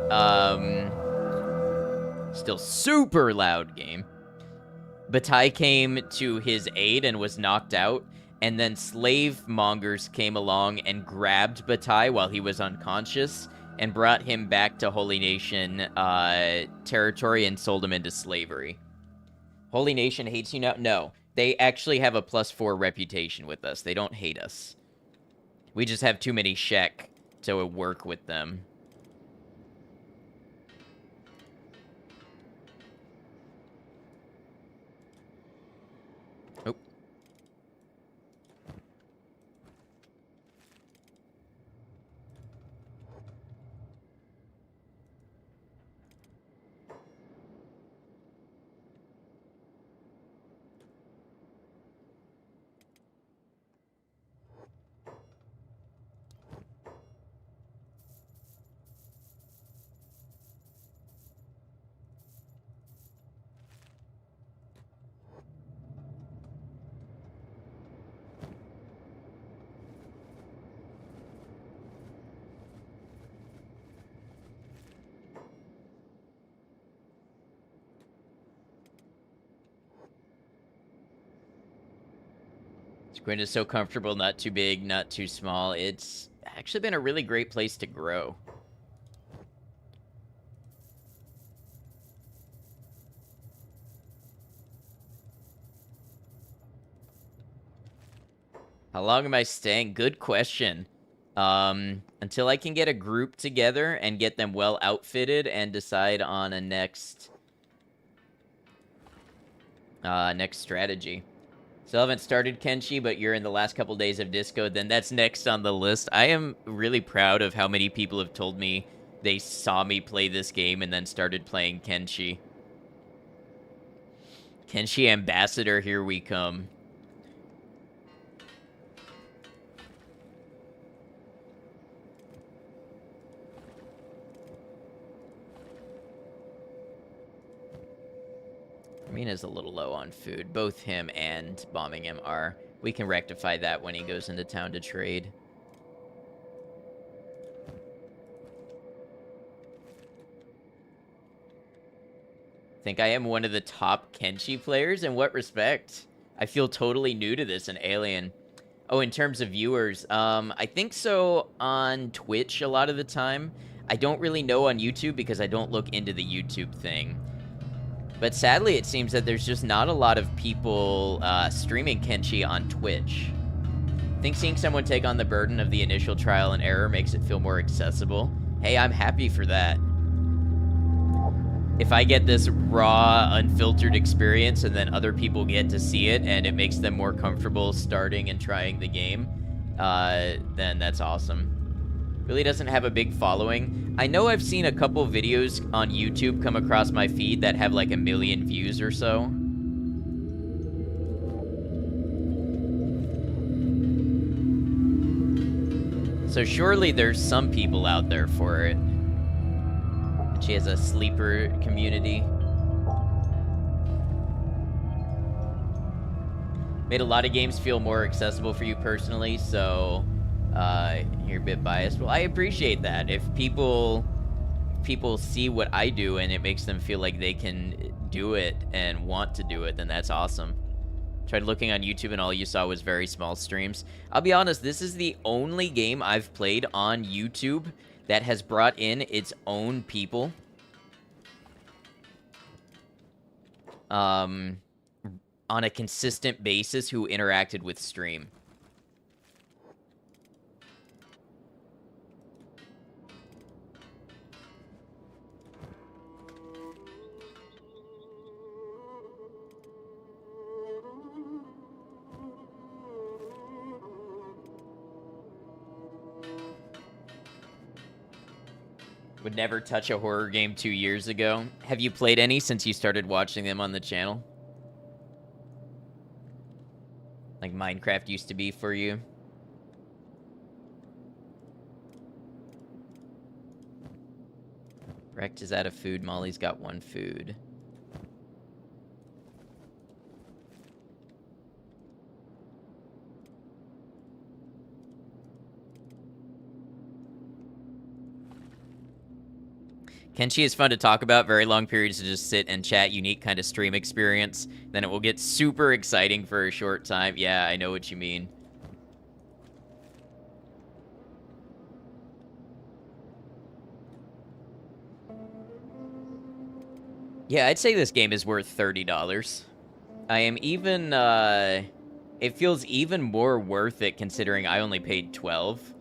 Still super loud game. Batai came to his aid and was knocked out. And then slave mongers came along and grabbed Batai while he was unconscious and brought him back to Holy Nation territory and sold him into slavery. Holy Nation hates you now? No. They actually have a +4 reputation with us. They don't hate us. We just have too many Shek to work with them. Oh. Squin is so comfortable, not too big, not too small. It's actually been a really great place to grow. How long am I staying? Good question. Until I can get a group together and get them well outfitted and decide on a next strategy. Still haven't started Kenshi, but you're in the last couple days of Disco, then that's next on the list. I am really proud of how many people have told me they saw me play this game and then started playing Kenshi. Kenshi Ambassador, here we come. Mina's a little low on food. Both him and bombing him are. We can rectify that when he goes into town to trade. Think I am one of the top Kenshi players? In what respect? I feel totally new to this, an alien. Oh, in terms of viewers, I think so on Twitch a lot of the time. I don't really know on YouTube because I don't look into the YouTube thing. But sadly, it seems that there's just not a lot of people streaming Kenshi on Twitch. I think seeing someone take on the burden of the initial trial and error makes it feel more accessible. Hey, I'm happy for that. If I get this raw, unfiltered experience and then other people get to see it and it makes them more comfortable starting and trying the game, then that's awesome. Really doesn't have a big following. I know I've seen a couple videos on YouTube come across my feed that have like 1 million views or so. So surely there's some people out there for it. And she has a sleeper community. Made a lot of games feel more accessible for you personally, so you're a bit biased. Well, I appreciate that. If people see what I do and it makes them feel like they can do it and want to do it, then that's awesome. Tried looking on YouTube and all you saw was very small streams. I'll be honest, this is the only game I've played on YouTube that has brought in its own people. On a consistent basis who interacted with stream. Would never touch a horror game 2 years ago. Have you played any since you started watching them on the channel? Like Minecraft used to be for you? Rex is out of food. Molly's got 1 food. Kenshi is fun to talk about. Very long periods to just sit and chat. Unique kind of stream experience. Then it will get super exciting for a short time. Yeah, I know what you mean. Yeah, I'd say this game is worth $30. I am even, it feels even more worth it considering I only paid 12.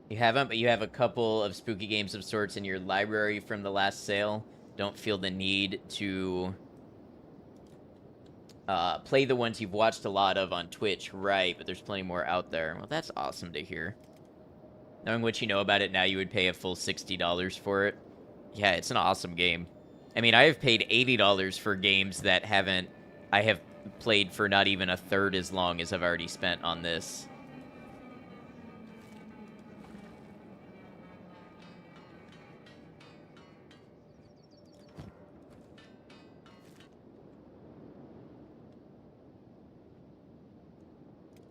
You haven't, but you have a couple of spooky games of sorts in your library from the last sale. Don't feel the need to play the ones you've watched a lot of on Twitch, right? But there's plenty more out there. Well, that's awesome to hear. Knowing what you know about it now, you would pay a full $60 for it. Yeah, it's an awesome game. I mean, I have paid $80 for games that I have played for not even a third as long as I've already spent on this.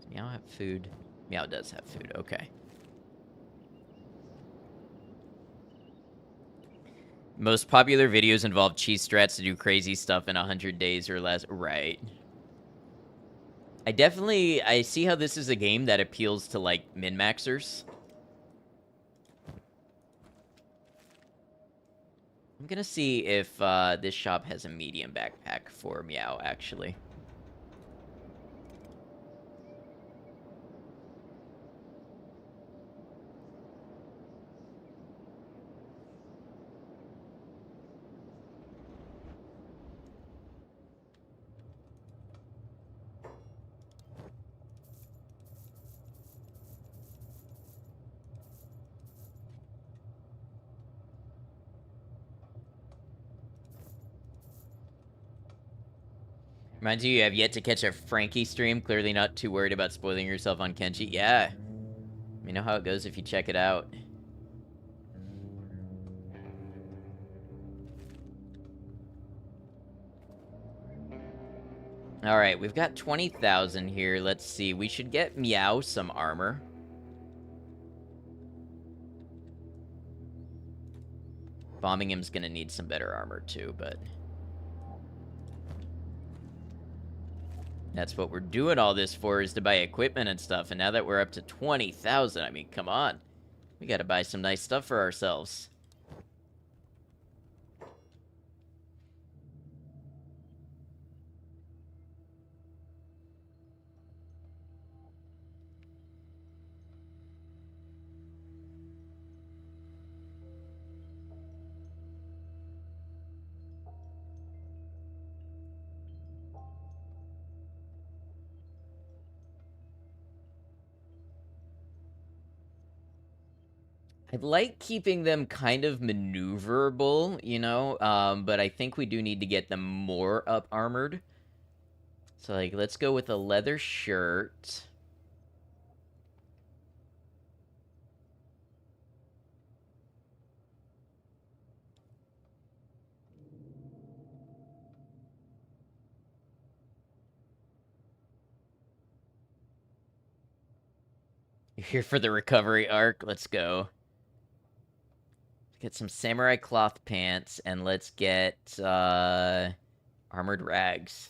Does Meow have food? Meow does have food, okay. Most popular videos involve cheese strats to do crazy stuff in 100 days or less. Right. I see how this is a game that appeals to, like, min-maxers. I'm gonna see if this shop has a medium backpack for Meow, actually. Reminds you have yet to catch a Frankie stream. Clearly not too worried about spoiling yourself on Kenshi. Yeah. You know how it goes if you check it out. Alright, we've got 20,000 here. Let's see. We should get Meow some armor. Bombingham's gonna need some better armor too, but... that's what we're doing all this for, is to buy equipment and stuff. And now that we're up to 20,000, I mean, come on. We gotta buy some nice stuff for ourselves. I like keeping them kind of maneuverable, you know, but I think we do need to get them more up armored. So, like, let's go with a leather shirt. You're here for the recovery arc? Let's go. Get some samurai cloth pants, and let's get armored rags.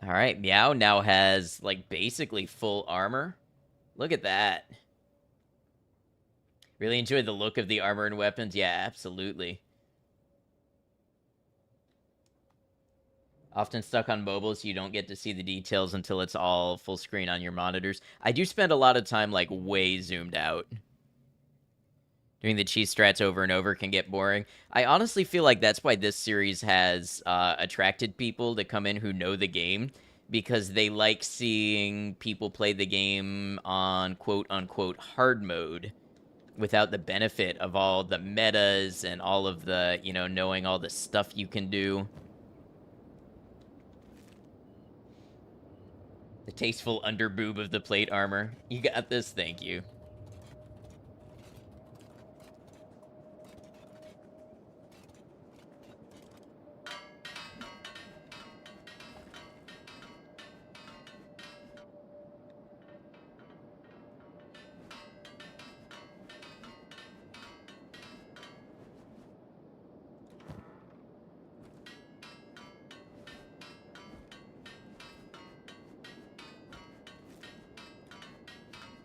All right, Meow now has, like, basically full armor. Look at that. Really enjoyed the look of the armor and weapons. Yeah, absolutely. Often stuck on mobile, so you don't get to see the details until it's all full screen on your monitors. I do spend a lot of time, like, way zoomed out. Doing the cheese strats over and over can get boring. I honestly feel like that's why this series has attracted people to come in who know the game, because they like seeing people play the game on quote-unquote hard mode without the benefit of all the metas and all of the, knowing all the stuff you can do. The tasteful underboob of the plate armor. You got this, thank you.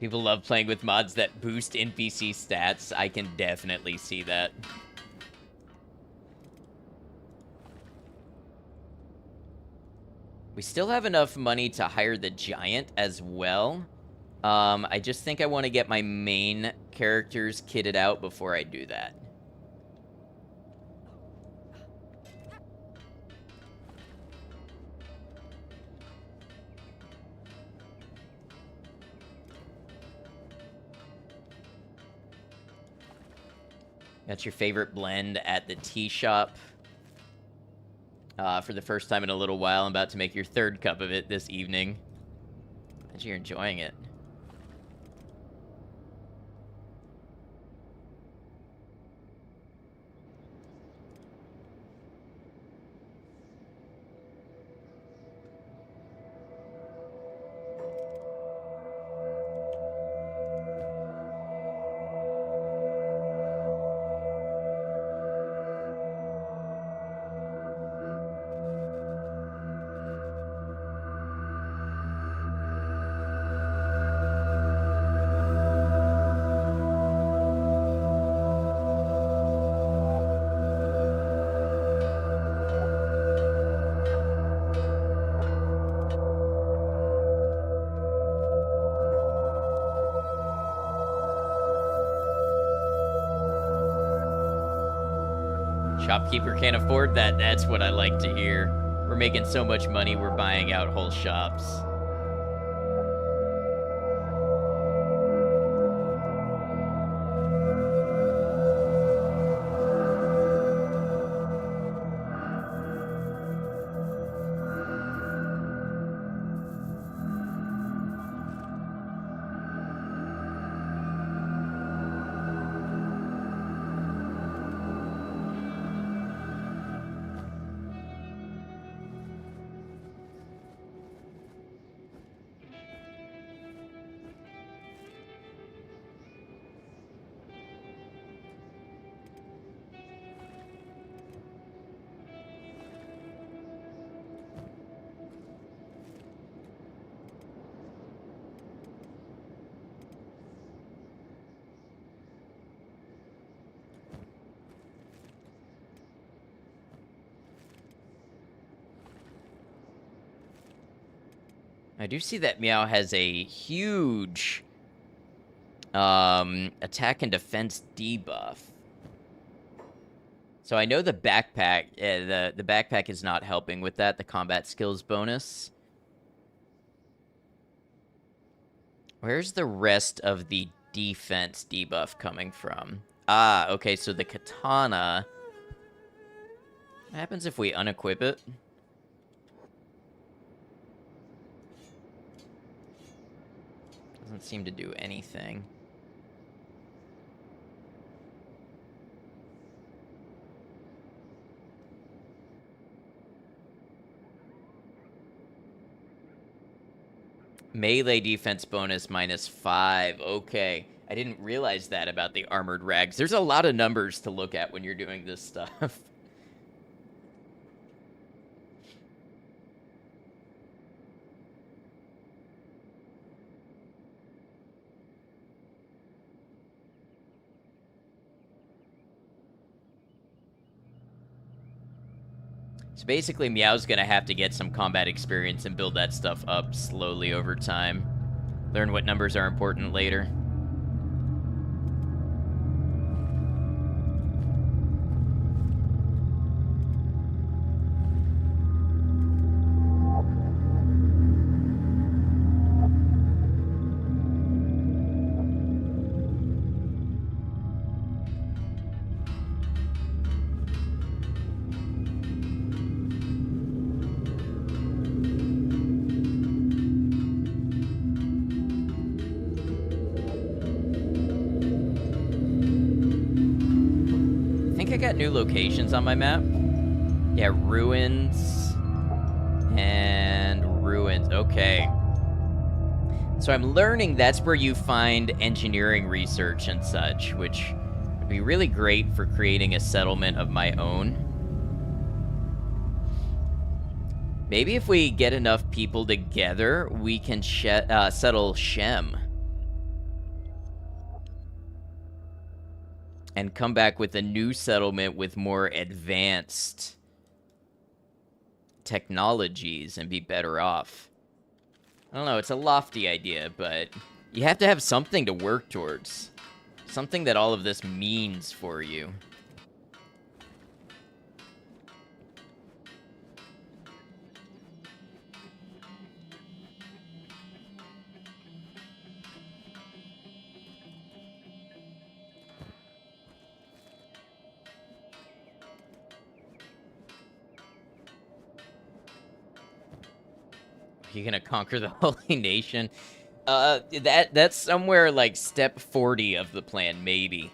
People love playing with mods that boost NPC stats. I can definitely see that. We still have enough money to hire the giant as well. I just think I want to get my main characters kitted out before I do that. That's your favorite blend at the tea shop. For the first time in a little while, I'm about to make your third cup of it this evening. Glad you're enjoying it. Shopkeeper can't afford that. That's what I like to hear. We're making so much money, we're buying out whole shops. I do see that Meow has a huge attack and defense debuff. So I know the backpack, the backpack is not helping with that, the combat skills bonus. Where's the rest of the defense debuff coming from? Ah, okay, so the katana. What happens if we unequip it? Doesn't seem to do anything. Melee defense bonus -5. Okay. I didn't realize that about the armored rags. There's a lot of numbers to look at when you're doing this stuff. So basically, Meow's gonna have to get some combat experience and build that stuff up slowly over time. Learn what numbers are important later. I think I got new locations on my map. Yeah, ruins and ruins. Okay. So I'm learning that's where you find engineering research and such, which would be really great for creating a settlement of my own. Maybe if we get enough people together, we can settle Shem. And come back with a new settlement with more advanced technologies and be better off. I don't know, it's a lofty idea, but you have to have something to work towards. Something that all of this means for you. You're gonna conquer the Holy Nation? That's somewhere like step 40 of the plan, maybe.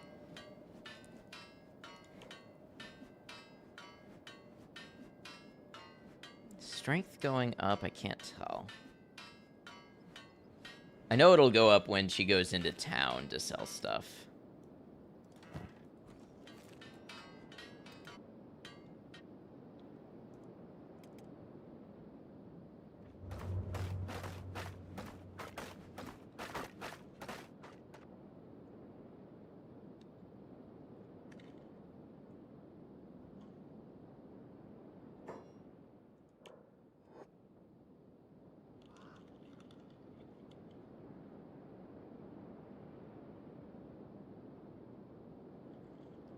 Strength going up, I can't tell. I know it'll go up when she goes into town to sell stuff.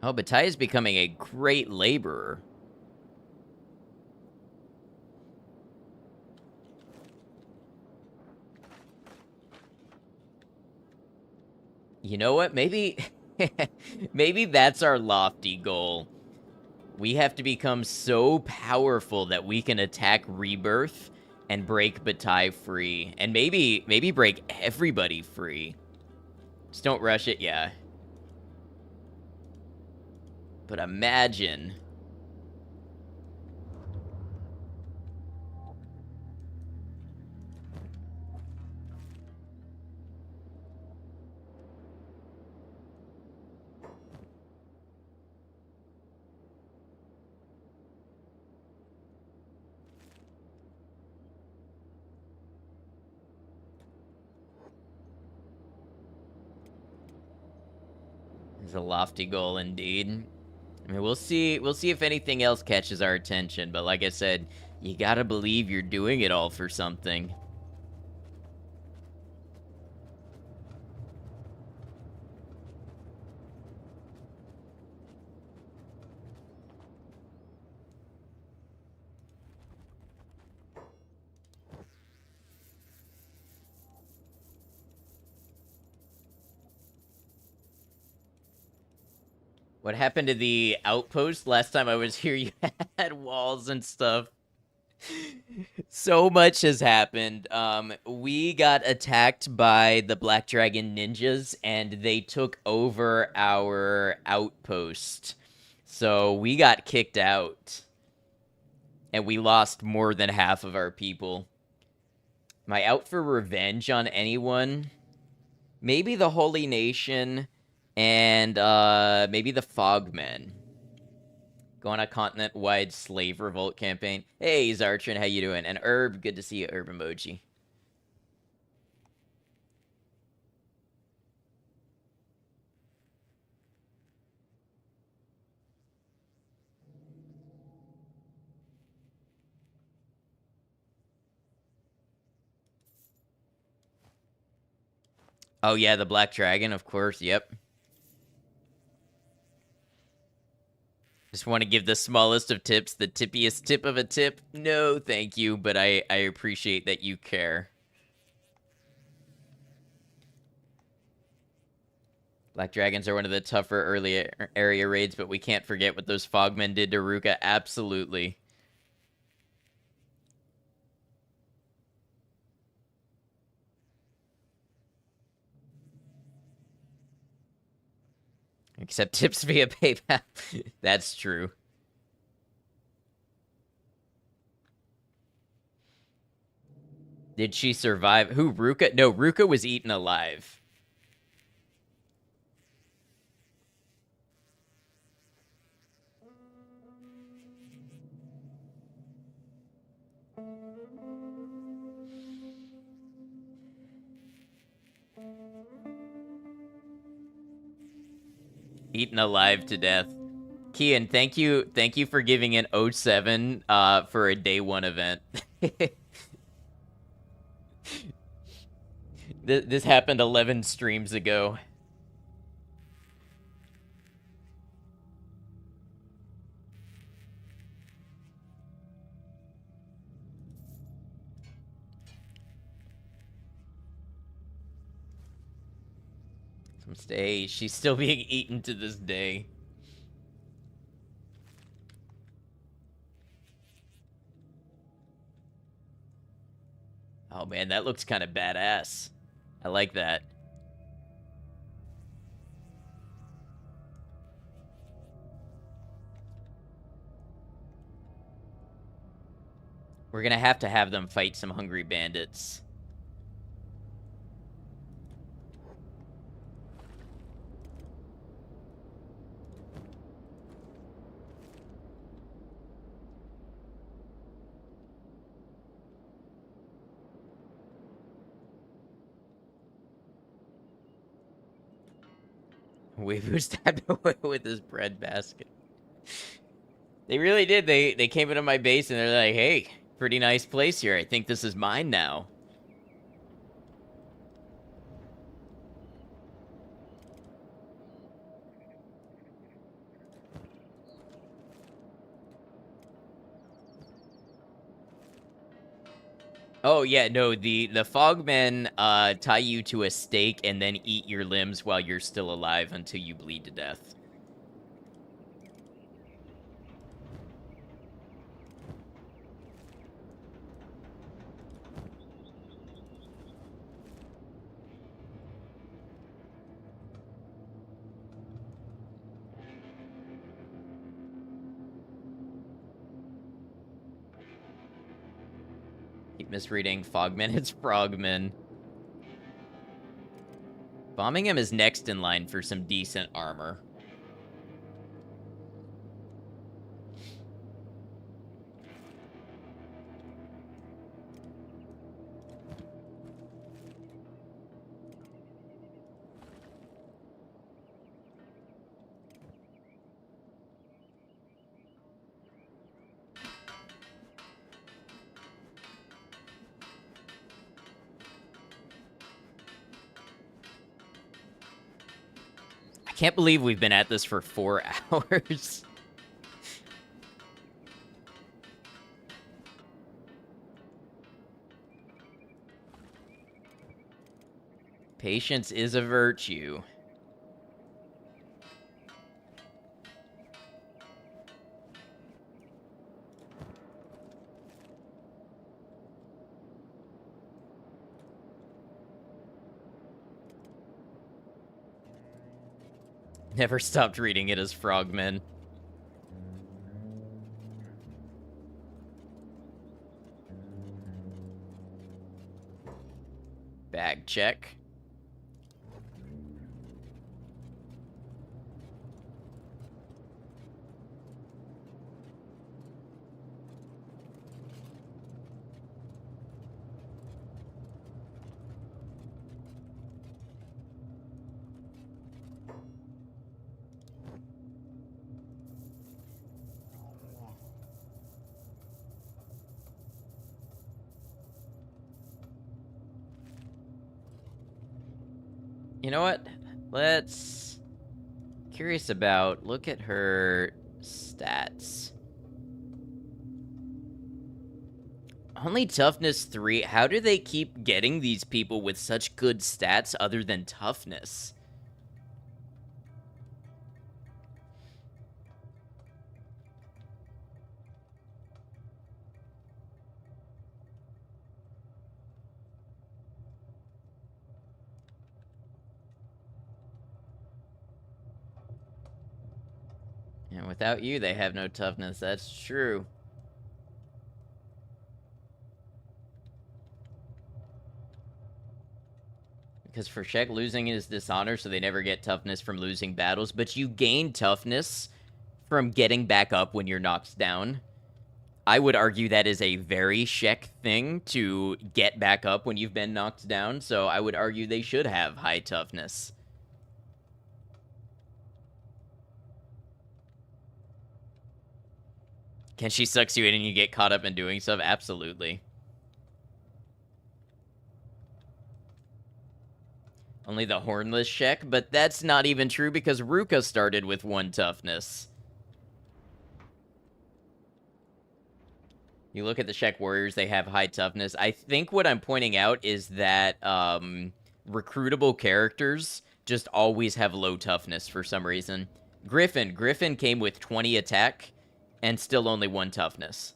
Oh, Bataille is becoming a great laborer. You know what? Maybe maybe that's our lofty goal. We have to become so powerful that we can attack Rebirth and break Bataille free. And maybe break everybody free. Just don't rush it, yeah. But imagine. It's a lofty goal indeed. I mean, we'll see if anything else catches our attention, but like I said, you gotta believe you're doing it all for something. What happened to the outpost? Last time I was here, you had walls and stuff. So much has happened. We got attacked by the Black Dragon ninjas, and they took over our outpost. So we got kicked out. And we lost more than half of our people. Am I out for revenge on anyone? Maybe the Holy Nation and maybe the Fogmen. Go on a continent-wide slave revolt campaign. Hey, Zartrin, how you doing? And Herb, good to see you, Herb emoji. Oh yeah, the black dragon, of course. Yep. Just want to give the smallest of tips, the tippiest tip of a tip. No, thank you, but I appreciate that you care. Black dragons are one of the tougher early area raids, but we can't forget what those fogmen did to Ruka. Absolutely. Except tips via PayPal. That's true. Did she survive? Who, Ruka? No, Ruka was eaten alive. Eaten alive to death. Kian, thank you for giving an '07 for a day one event. This happened 11 streams ago. Hey, she's still being eaten to this day. Oh man, that looks kind of badass. I like that. We're gonna have to have them fight some hungry bandits. Weevu stabbed away with his bread basket. They really did. They came into my base and they're like, "Hey, pretty nice place here. I think this is mine now." Oh yeah, no, the fogmen tie you to a stake and then eat your limbs while you're still alive until you bleed to death. Keep misreading fogmen, it's frogmen. Bombing him is next in line for some decent armor. I can't believe we've been at this for 4 hours. Patience is a virtue. Never stopped reading it as frogmen. Bag check. You know what? Let's... Curious about... Look at her stats. Only toughness 3. How do they keep getting these people with such good stats other than toughness? And without you, they have no toughness. That's true. Because for Shek, losing is dishonor, so they never get toughness from losing battles. But you gain toughness from getting back up when you're knocked down. I would argue that is a very Shek thing to get back up when you've been knocked down. So I would argue they should have high toughness. Kenshi sucks you in and you get caught up in doing stuff? Absolutely. Only the hornless Shek, but that's not even true because Ruka started with 1 toughness. You look at the Shek warriors, they have high toughness. I think what I'm pointing out is that recruitable characters just always have low toughness for some reason. Griffin came with 20 attack and still only 1 toughness.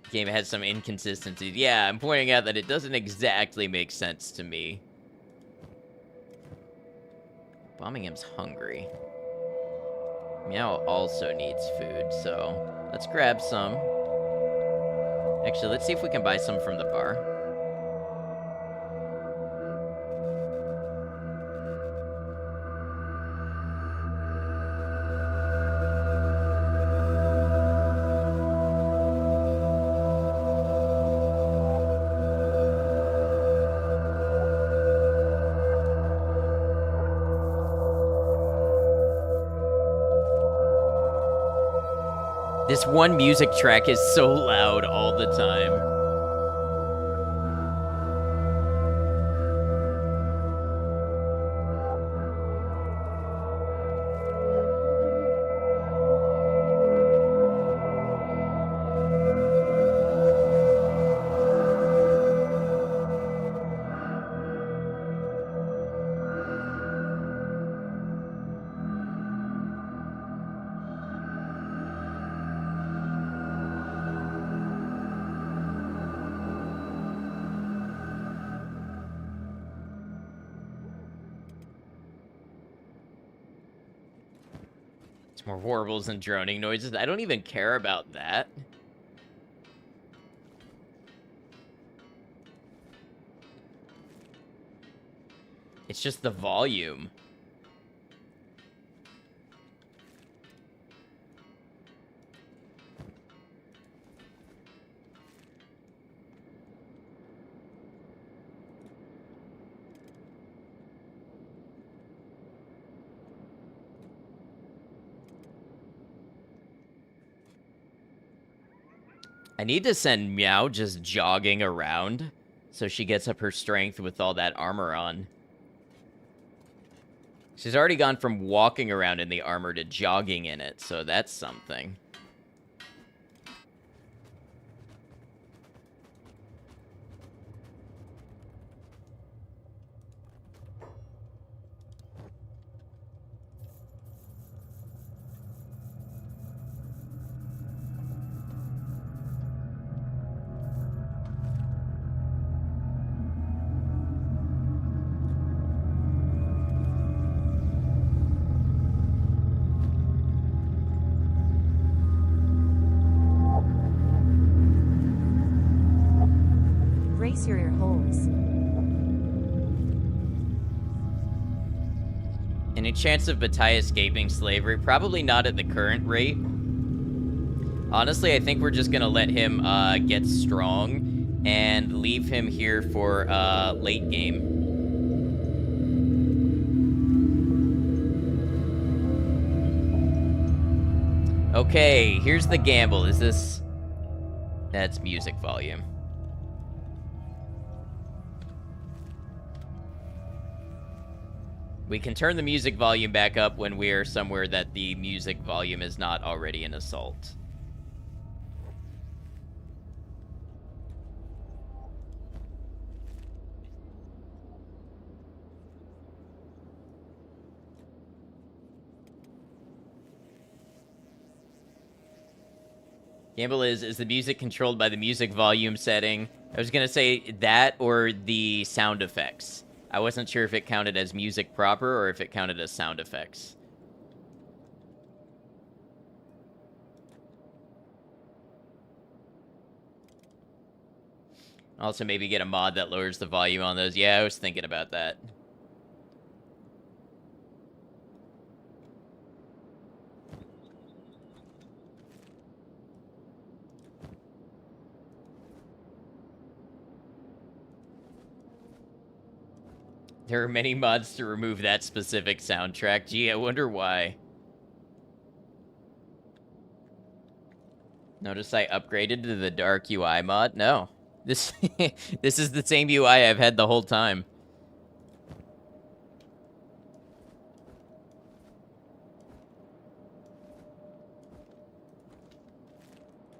Game has some inconsistencies. Yeah, I'm pointing out that it doesn't exactly make sense to me. Bombingham's hungry. Meow also needs food, so let's grab some. Actually, let's see if we can buy some from the bar. This one music track is so loud all the time. It's more warbles and droning noises. I don't even care about that. It's just the volume. I need to send Meow just jogging around so she gets up her strength with all that armor on. She's already gone from walking around in the armor to jogging in it, so that's something. Brace your ear holes. Any chance of Bataille escaping slavery? Probably not at the current rate. Honestly, I think we're just gonna let him get strong and leave him here for late game. Okay, here's the gamble. Is this... That's music volume. We can turn the music volume back up when we're somewhere that the music volume is not already an assault. Gamble is the music controlled by the music volume setting? I was gonna say that or the sound effects. I wasn't sure if it counted as music proper or if it counted as sound effects. Also, maybe get a mod that lowers the volume on those. Yeah, I was thinking about that. There are many mods to remove that specific soundtrack. Gee, I wonder why. Notice I upgraded to the dark UI mod? No. This this is the same UI I've had the whole time.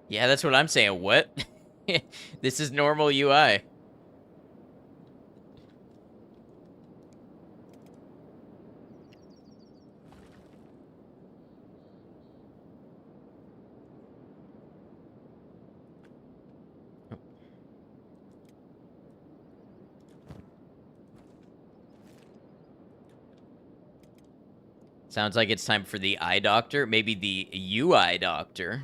Yeah, that's what I'm saying. What? This is normal UI. Sounds like it's time for the eye doctor. Maybe the UI doctor.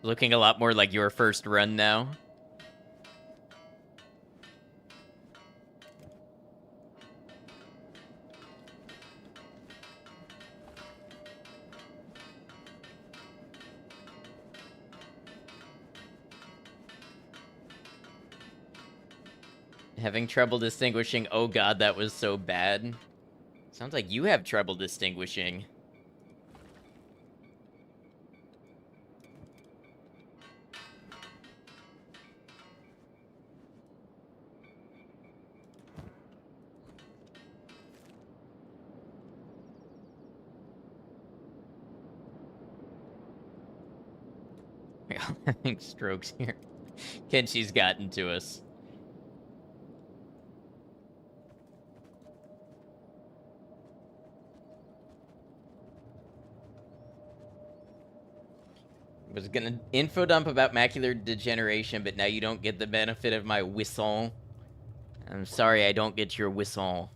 Looking a lot more like your first run now. Having trouble distinguishing. Oh god, that was so bad. Sounds like you have trouble distinguishing. We're all having strokes here. Kenshi's gotten to us. Was gonna info dump about macular degeneration, but now you don't get the benefit of my whistle. I'm sorry I don't get your whistle.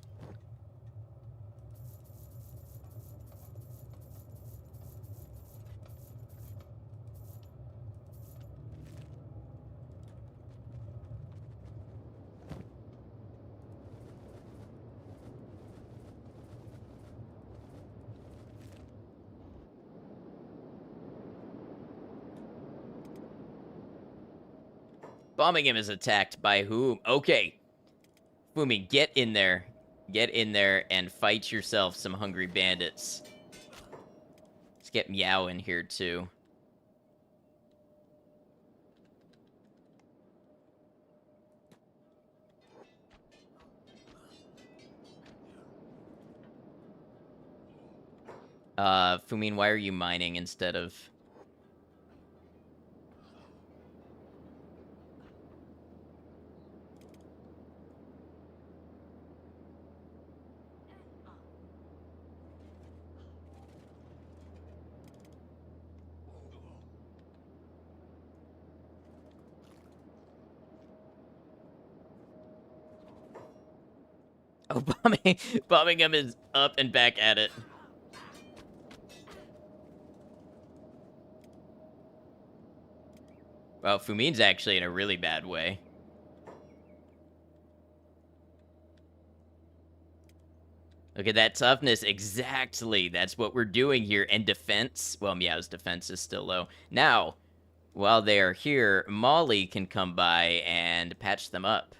Bombing him is attacked by whom? Okay. Fumi, get in there. Get in there and fight yourself some hungry bandits. Let's get Meow in here, too. Fumin, why are you mining instead of... Oh, bombing him is up and back at it. Well, Fumin's actually in a really bad way. Look at that toughness. Exactly. That's what we're doing here. And defense. Well, Meow's defense is still low. Now, while they are here, Molly can come by and patch them up.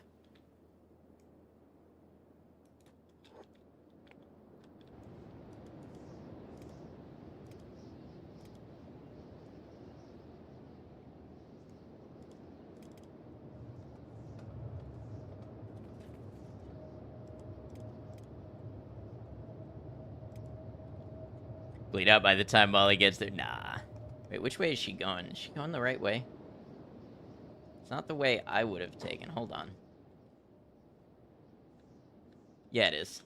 Bleed out by the time Molly gets there. Nah. Wait, which way is she going? Is she going the right way? It's not the way I would have taken. Hold on. Yeah, it is.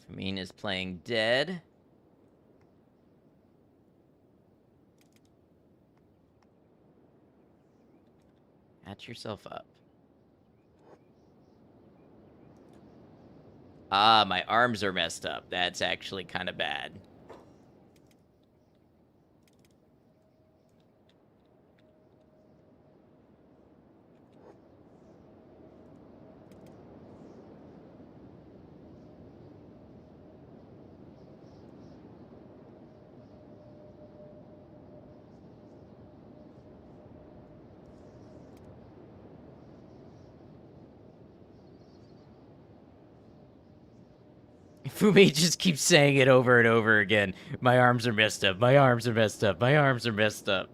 Famine is playing dead. Patch yourself up. Ah, my arms are messed up. That's actually kind of bad. Fumi just keeps saying it over and over again. My arms are messed up. My arms are messed up. My arms are messed up.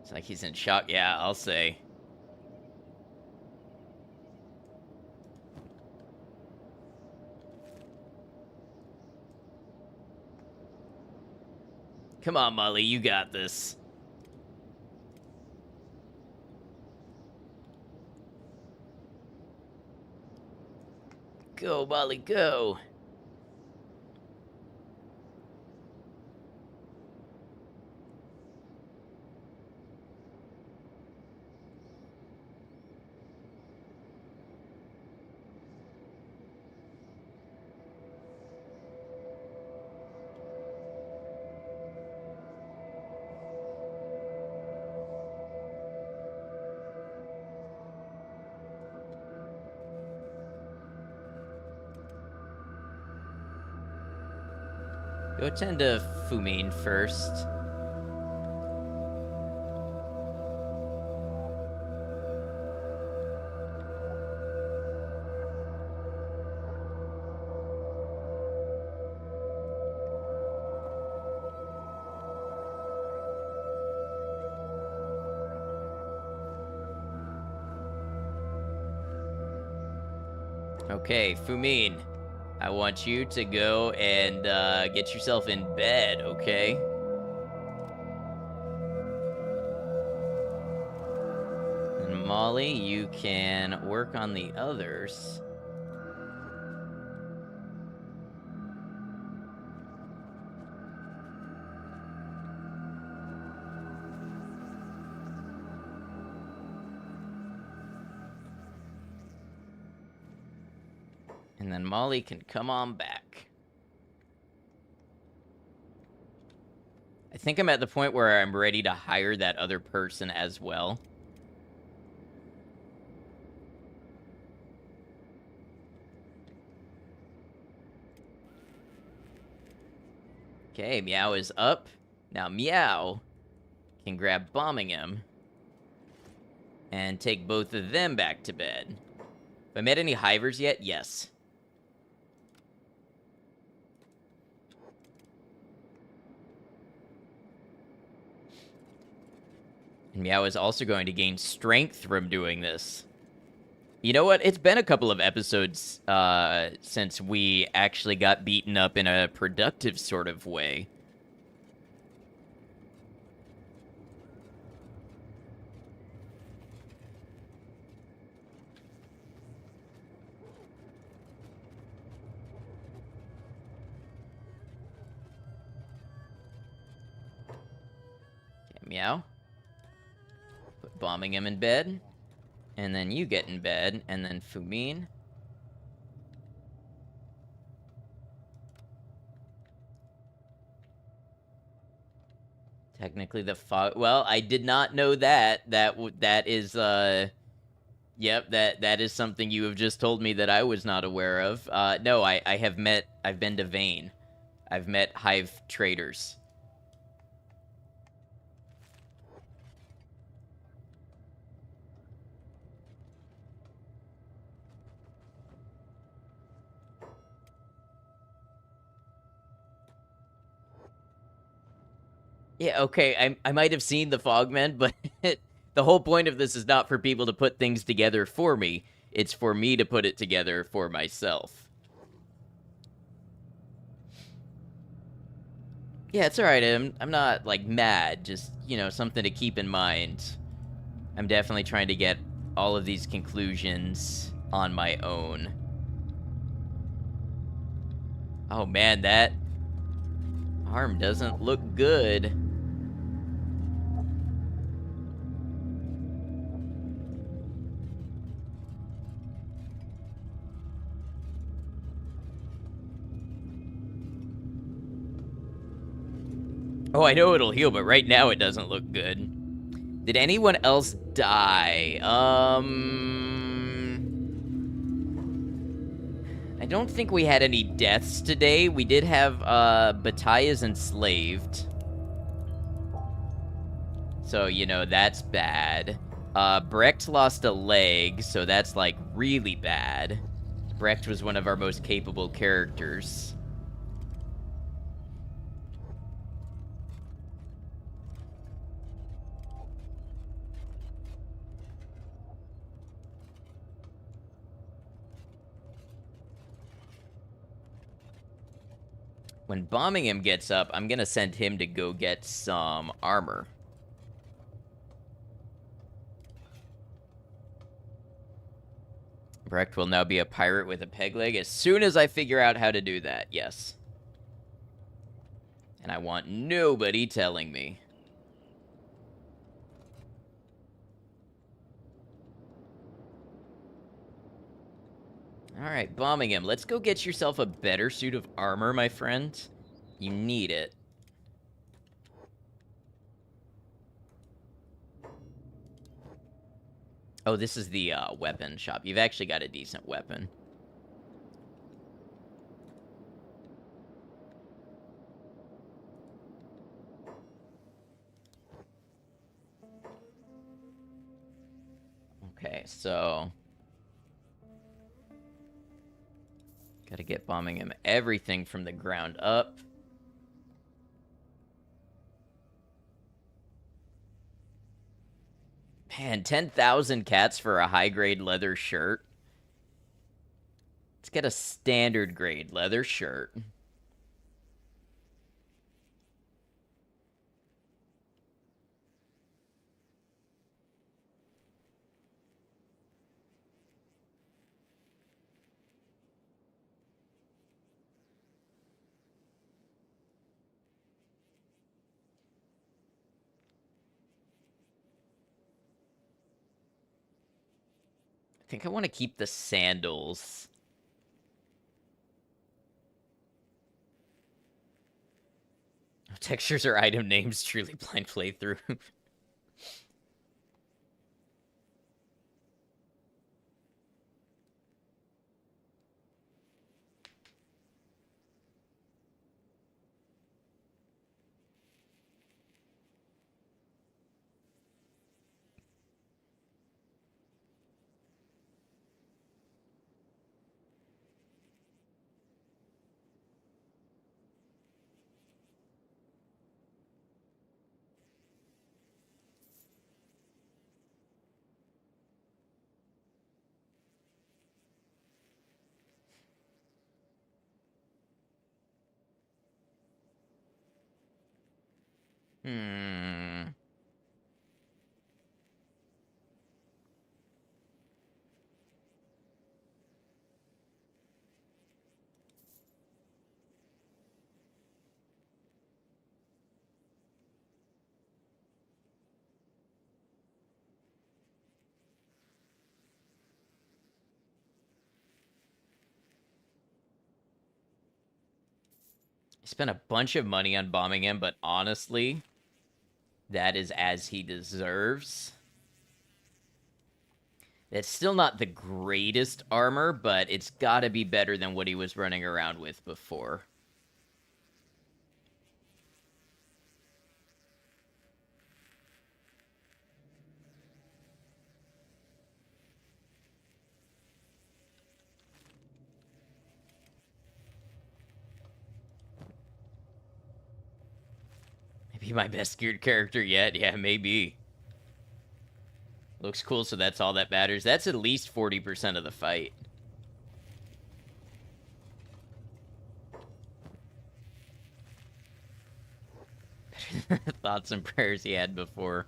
It's like he's in shock. Yeah, I'll say. Come on, Molly, you got this. Go, Molly, go. Go tend to Fumine first. Okay, Fumine. I want you to go and get yourself in bed, okay? And Molly, you can work on the others. And then Molly can come on back. I think I'm at the point where I'm ready to hire that other person as well. Okay, Meow is up. Now Meow can grab Bombingham and take both of them back to bed. Have I met any hivers yet? Yes. And Meow is also going to gain strength from doing this. You know what? It's been a couple of episodes since we actually got beaten up in a productive sort of way. Okay, Meow. Put Bombingham in bed. And then you get in bed, and then Fumine. Technically the fog... Well, I did not know that. That is, Yep, that is something you have just told me that I was not aware of. No, I've been to Vane. I've met Hive traders. Yeah, okay, I might have seen the Fogmen, but the whole point of this is not for people to put things together for me. It's for me to put it together for myself. Yeah, it's alright. I'm not, like, mad. Just, something to keep in mind. I'm definitely trying to get all of these conclusions on my own. Oh, man, that arm doesn't look good. Oh, I know it'll heal, but right now it doesn't look good. Did anyone else die? I don't think we had any deaths today. We did have, Bataya's enslaved. So, that's bad. Brecht lost a leg, so that's, like, really bad. Brecht was one of our most capable characters. When bombing him gets up, I'm gonna send him to go get some armor. Brecht will now be a pirate with a peg leg as soon as I figure out how to do that, yes. And I want nobody telling me. Alright, bombing him. Let's go get yourself a better suit of armor, my friend. You need it. Oh, this is the weapon shop. You've actually got a decent weapon. Okay, so... Gotta get bombing him everything from the ground up. Man, 10,000 cats for a high-grade leather shirt. Let's get a standard grade leather shirt. I think I want to keep the sandals. Textures or item names, truly blind playthrough. Hmm. I spent a bunch of money on bombing him, but honestly, that is as he deserves. It's still not the greatest armor, but it's gotta be better than what he was running around with before. Maybe be my best geared character yet. Yeah, maybe. Looks cool, so that's all that matters. That's at least 40% of the fight. Thoughts and prayers he had before.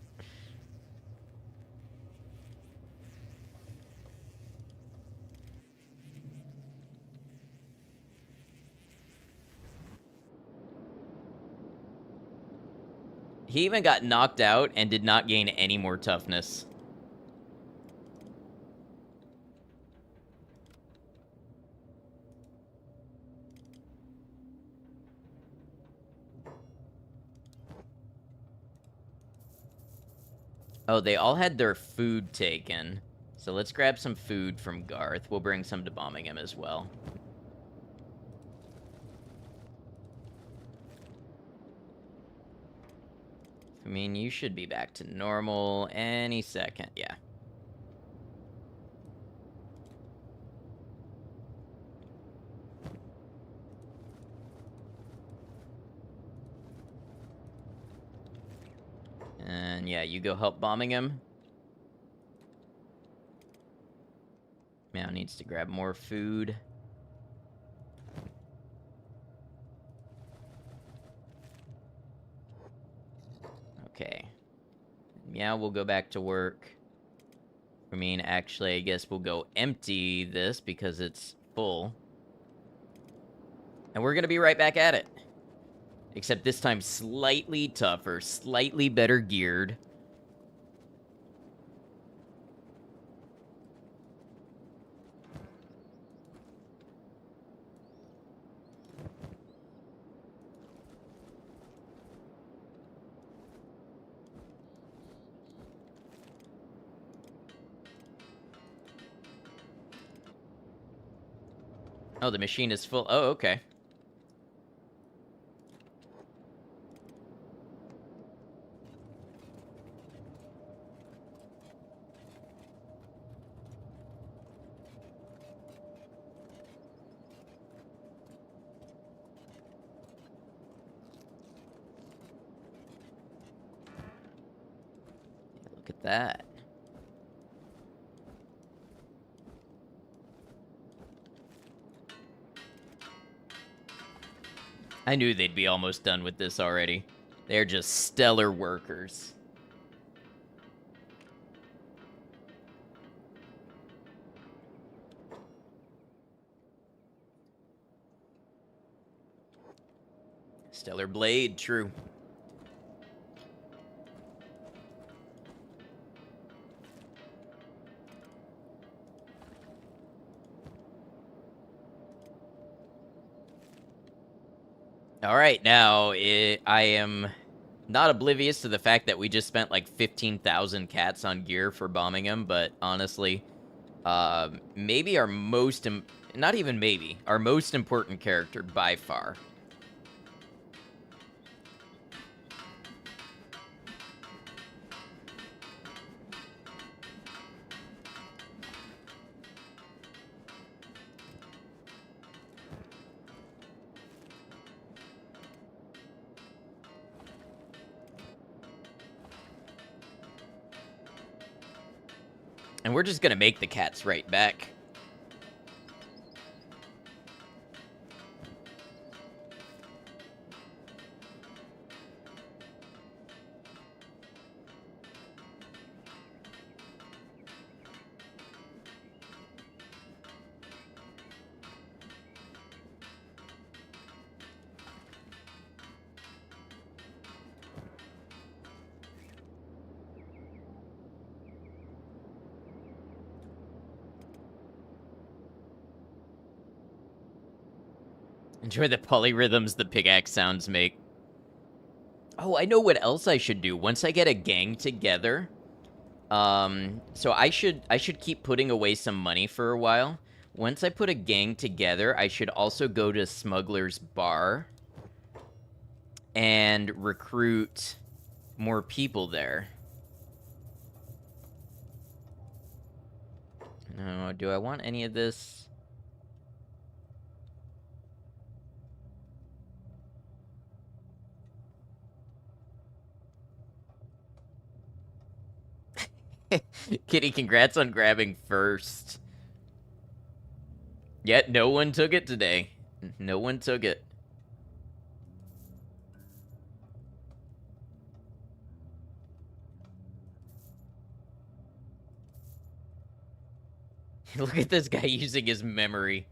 He even got knocked out and did not gain any more toughness. Oh, they all had their food taken. So let's grab some food from Garth. We'll bring some to bombing him as well. I mean, you should be back to normal any second. Yeah. And yeah, you go help bombing him. Now needs to grab more food. Okay. Yeah, we'll go back to work. I mean, actually, I guess we'll go empty this because it's full. And we're going to be right back at it. Except this time slightly tougher, slightly better geared. Oh, the machine is full. Oh, okay. Look at that. I knew they'd be almost done with this already. They're just stellar workers. Stellar blade, true. All right, now I am not oblivious to the fact that we just spent like 15,000 cats on gear for bombing him, but honestly, maybe our most, not even maybe, our most important character by far. And we're just gonna make the cats right back. Enjoy the polyrhythms the pickaxe sounds make. Oh, I know what else I should do. Once I get a gang together, so I should keep putting away some money for a while. Once I put a gang together, I should also go to Smuggler's Bar and recruit more people there. No, do I want any of this? Kitty, congrats on grabbing first. Yet no one took it today. No one took it. Look at this guy using his memory.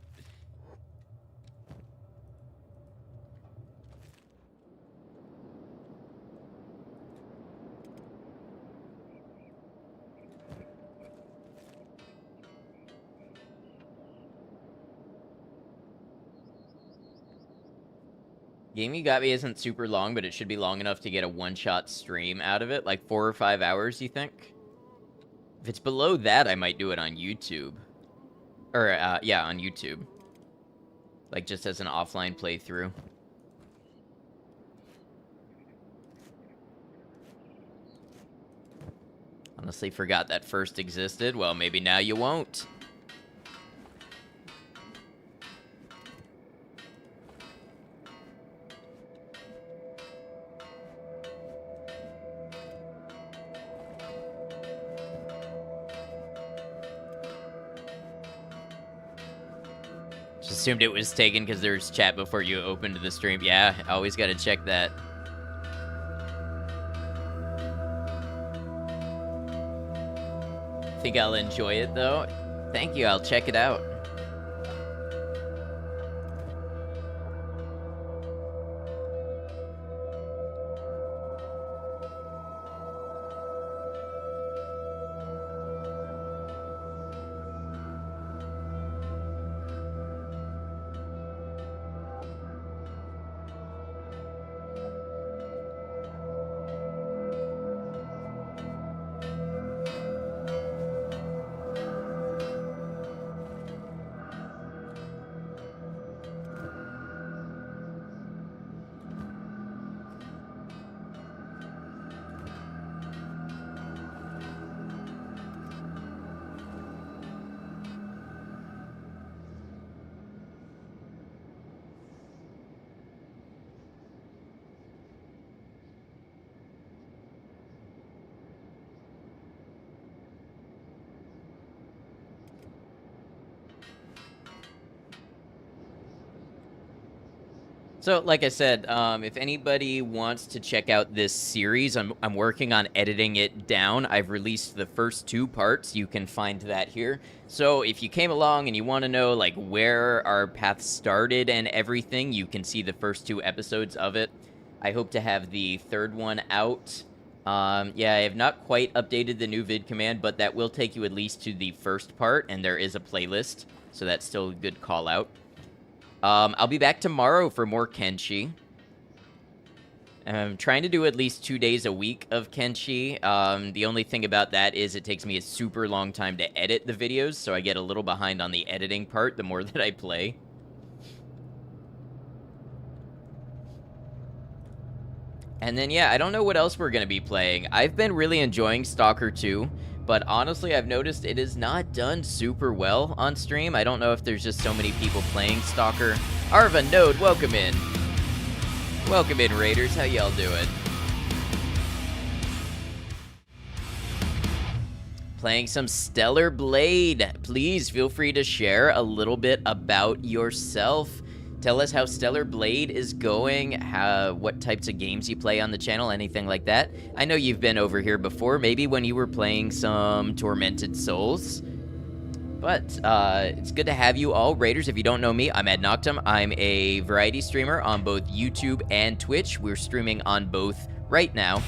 Game You Got Me isn't super long, but it should be long enough to get a one-shot stream out of it. Like 4 or 5 hours, you think? If it's below that, I might do it on YouTube. Or, yeah, on YouTube. Like, just as an offline playthrough. Honestly forgot that first existed. Well, maybe now you won't. Just assumed it was taken because there's chat before you opened the stream. Yeah, always gotta check that. Think I'll enjoy it, though? Thank you, I'll check it out. So, like I said, if anybody wants to check out this series, I'm working on editing it down. I've released the first 2 parts. You can find that here. So, if you came along and you want to know, like, where our path started and everything, you can see the first 2 episodes of it. I hope to have the 3rd one out. Yeah, I have not quite updated the new vid command, but that will take you at least to the first part, and there is a playlist, so that's still a good call out. I'll be back tomorrow for more Kenshi. I'm trying to do at least 2 days a week of Kenshi. The only thing about that is it takes me a super long time to edit the videos, so I get a little behind on the editing part the more that I play. And then, yeah, I don't know what else we're going to be playing. I've been really enjoying Stalker 2. But honestly, I've noticed it is not done super well on stream. I don't know if there's just so many people playing Stalker. Arva Node, welcome in. Welcome in, Raiders. How y'all doing? Playing some Stellar Blade. Please feel free to share a little bit about yourself. Tell us how Stellar Blade is going, what types of games you play on the channel, anything like that. I know you've been over here before, maybe when you were playing some Tormented Souls. But it's good to have you all. Raiders, if you don't know me, I'm Ad Noctum. I'm a variety streamer on both YouTube and Twitch. We're streaming on both right now.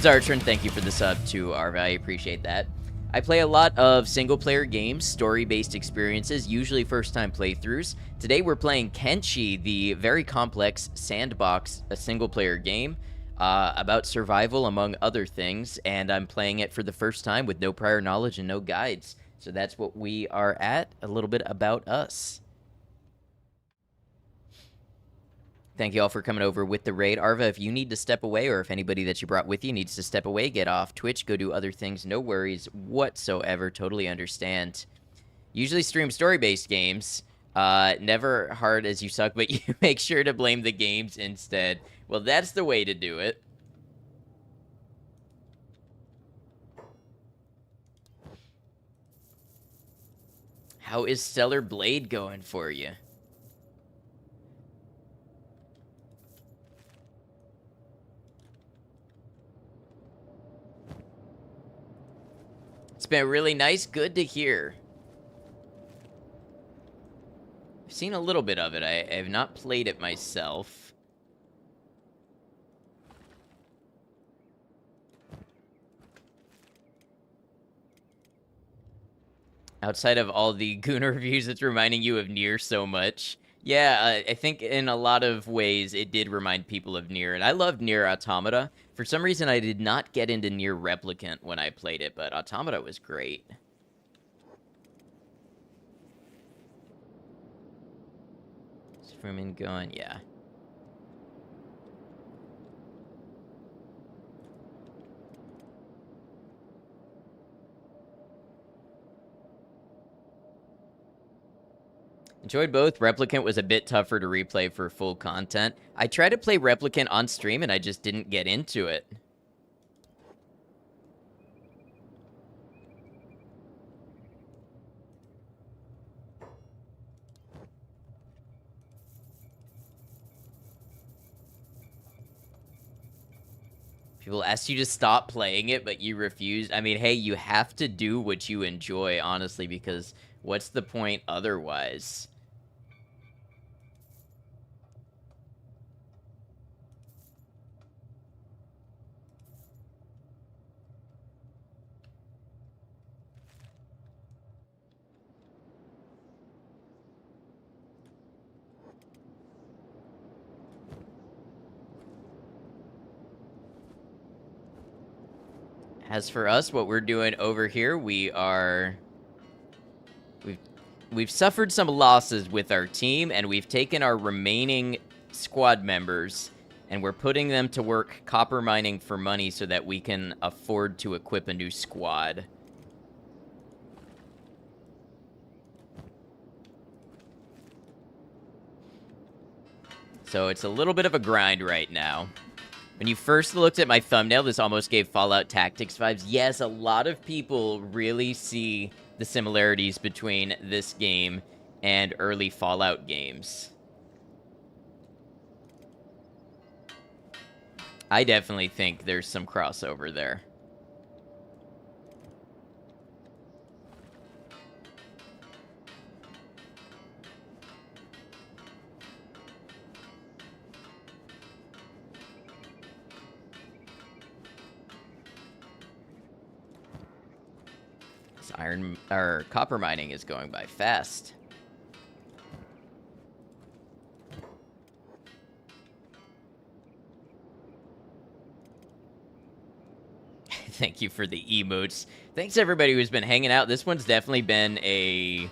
Zartron, thank you for the sub to Arva. I appreciate that. I play a lot of single-player games, story-based experiences, usually first-time playthroughs. Today we're playing Kenshi, the very complex sandbox, a single-player game about survival, among other things, and I'm playing it for the first time with no prior knowledge and no guides. So that's what we are at, a little bit about us. Thank you all for coming over with the raid. Arva, if you need to step away, or if anybody that you brought with you needs to step away, get off Twitch, go do other things, no worries whatsoever, totally understand. Usually stream story-based games, never hard as you suck, but you make sure to blame the games instead. Well, that's the way to do it. How is Stellar Blade going for you? It's been really nice. Good to hear. I've seen a little bit of it. I have not played it myself. Outside of all the Goon reviews, it's reminding you of Nier so much. Yeah, I think in a lot of ways it did remind people of Nier, and I loved Nier Automata. For some reason, I did not get into Nier Replicant when I played it, but Automata was great. Is Freeman going? Yeah. Enjoyed both. Replicant was a bit tougher to replay for full content. I tried to play Replicant on stream and I just didn't get into it. People ask you to stop playing it, but you refuse. I mean, hey, you have to do what you enjoy, honestly, because what's the point otherwise? As for us, what we're doing over here, we've suffered some losses with our team, and we've taken our remaining squad members, and we're putting them to work copper mining for money so that we can afford to equip a new squad. So it's a little bit of a grind right now. When you first looked at my thumbnail, this almost gave Fallout Tactics vibes. Yes, a lot of people really see the similarities between this game and early Fallout games. I definitely think there's some crossover there. This copper mining is going by fast. Thank you for the emotes. Thanks everybody who's been hanging out. This one's definitely been it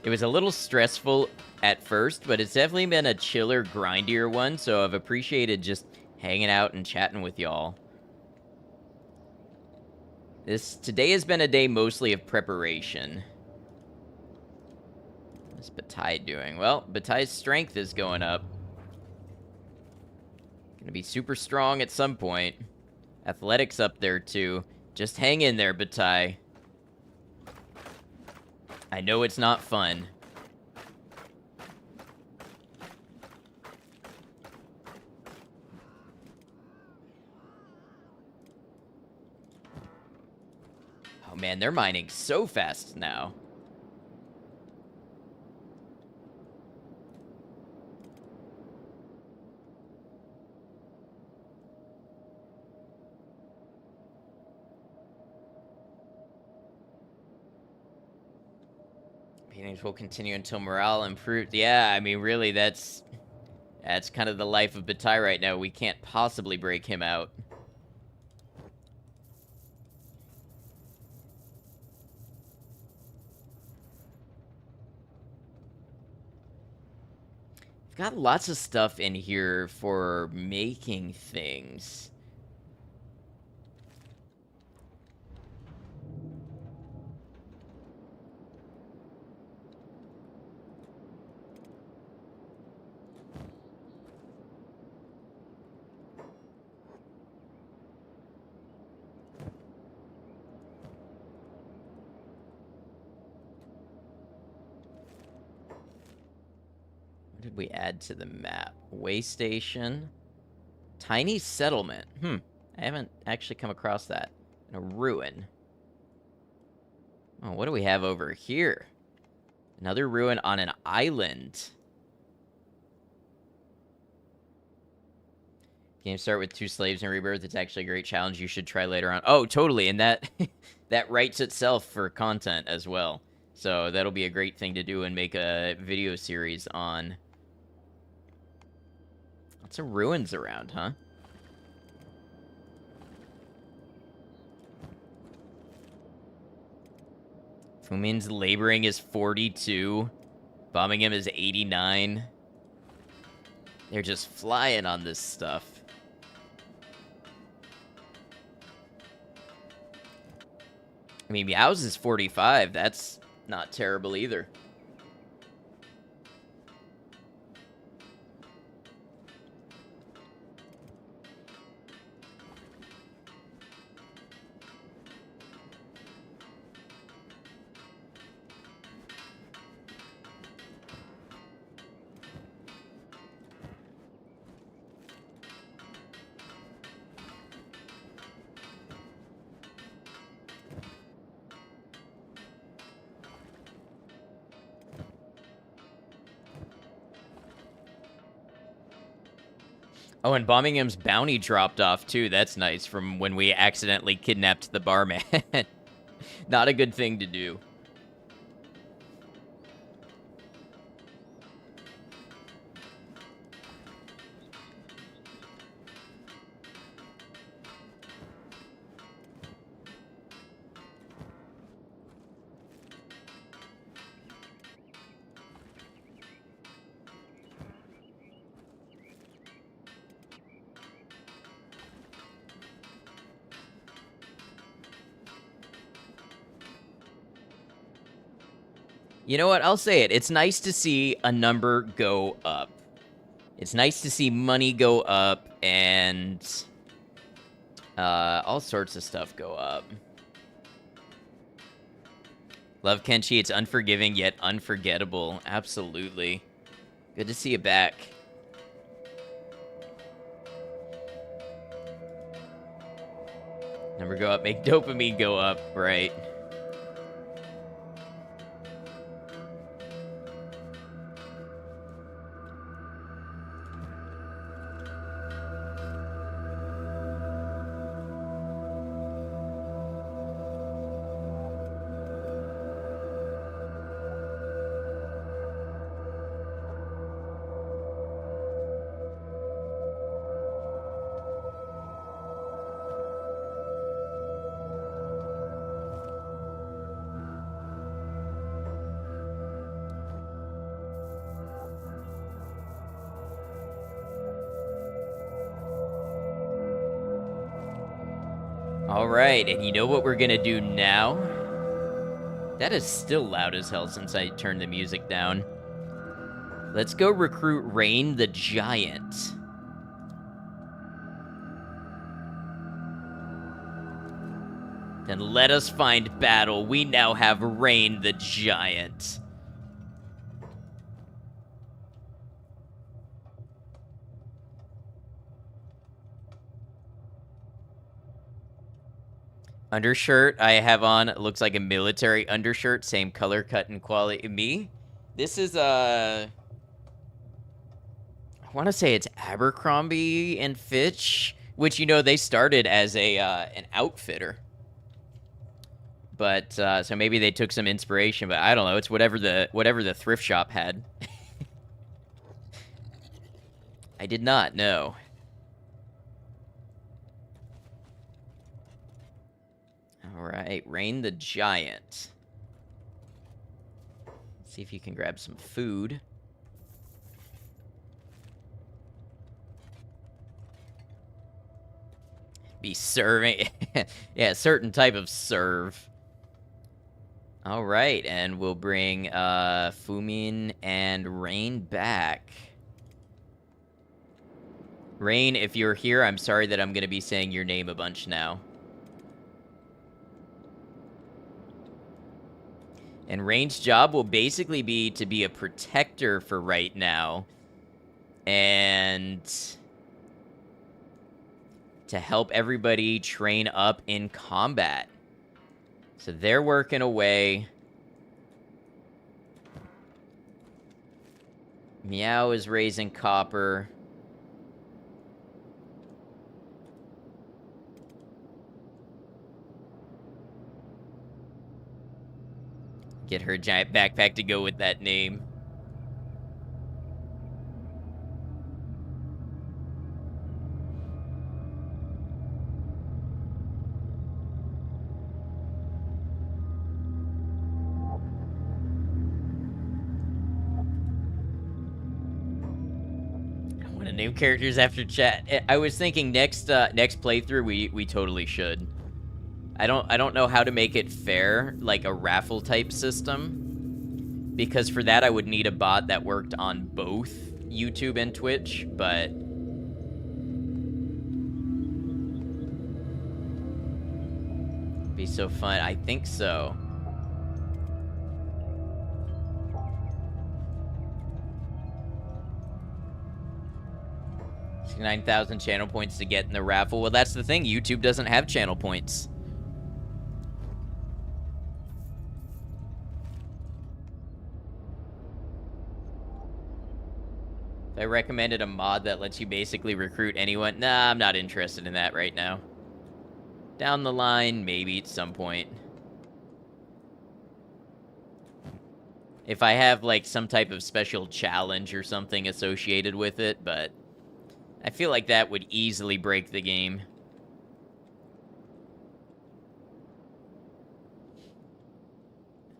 was a little stressful at first, but it's definitely been a chiller, grindier one, so I've appreciated just hanging out and chatting with y'all. Today has been a day mostly of preparation. What's Bataille doing? Well, Bataille's strength is going up. Gonna be super strong at some point. Athletics up there too. Just hang in there, Bataille. I know it's not fun. Oh man, they're mining so fast now. Meetings will continue until morale improves. Yeah, I mean, really, that's kind of the life of Bataille right now. We can't possibly break him out. We've got lots of stuff in here for making things. could we add to the map? Way station. Tiny settlement. I haven't actually come across that. And a ruin. Oh, what do we have over here? Another ruin on an island. Games start with 2 slaves and rebirth. It's actually a great challenge you should try later on. Oh, totally. And that that writes itself for content as well. So that'll be a great thing to do and make a video series on. Lots of ruins around, huh? Fumin's laboring is 42. Bombing him is 89. They're just flying on this stuff. I mean, Meow's is 45. That's not terrible either. Oh, and Bombingham's bounty dropped off, too. That's nice, from when we accidentally kidnapped the barman. Not a good thing to do. You know what? I'll say it. It's nice to see a number go up. It's nice to see money go up and all sorts of stuff go up. Love Kenshi. It's unforgiving yet unforgettable. Absolutely. Good to see you back. Number go up. Make dopamine go up. Right. Alright, and you know what we're gonna do now? That is still loud as hell since I turned the music down. Let's go recruit Rain the Giant. Then let us find battle. We now have Rain the Giant. Undershirt I have on looks like a military undershirt, same color, cut, and quality. Me? This is I want to say it's Abercrombie and Fitch, which, you know, they started as a an outfitter. But so maybe they took some inspiration, but I don't know. It's whatever the thrift shop had. I did not know. All right, Rain the Giant. Let's see if you can grab some food. Be serving. Yeah, certain type of serve. All right, and we'll bring Fumin and Rain back. Rain, if you're here, I'm sorry that I'm going to be saying your name a bunch now. And Rain's job will basically be to be a protector for right now. and to help everybody train up in combat. So they're working away. Meow is raising copper. Get her giant backpack to go with that name. I want to name characters after chat. I was thinking next playthrough we totally should. I don't know how to make it fair, like a raffle type system, because for that I would need a bot that worked on both YouTube and Twitch, but it'd be so fun. I think so. $9,000 channel points to get in the raffle. Well, that's the thing. YouTube doesn't have channel points. I recommended a mod that lets you basically recruit anyone. Nah, I'm not interested in that right now. Down the line, maybe at some point. If I have, like, some type of special challenge or something associated with it, but I feel like that would easily break the game.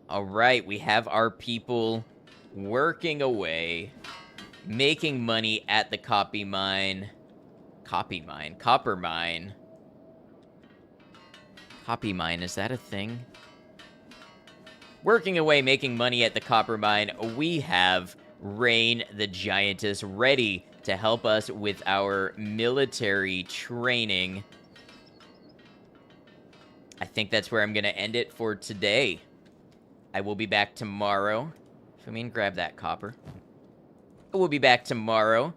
All right, we have our people working away, making money at the copper mine. Copy mine? Copy mine, is that a thing? Working away, making money at the copper mine, we have Rain the Giantess ready to help us with our military training. I think that's where I'm going to end it for today. I will be back tomorrow. I mean, grab that copper. We'll be back tomorrow.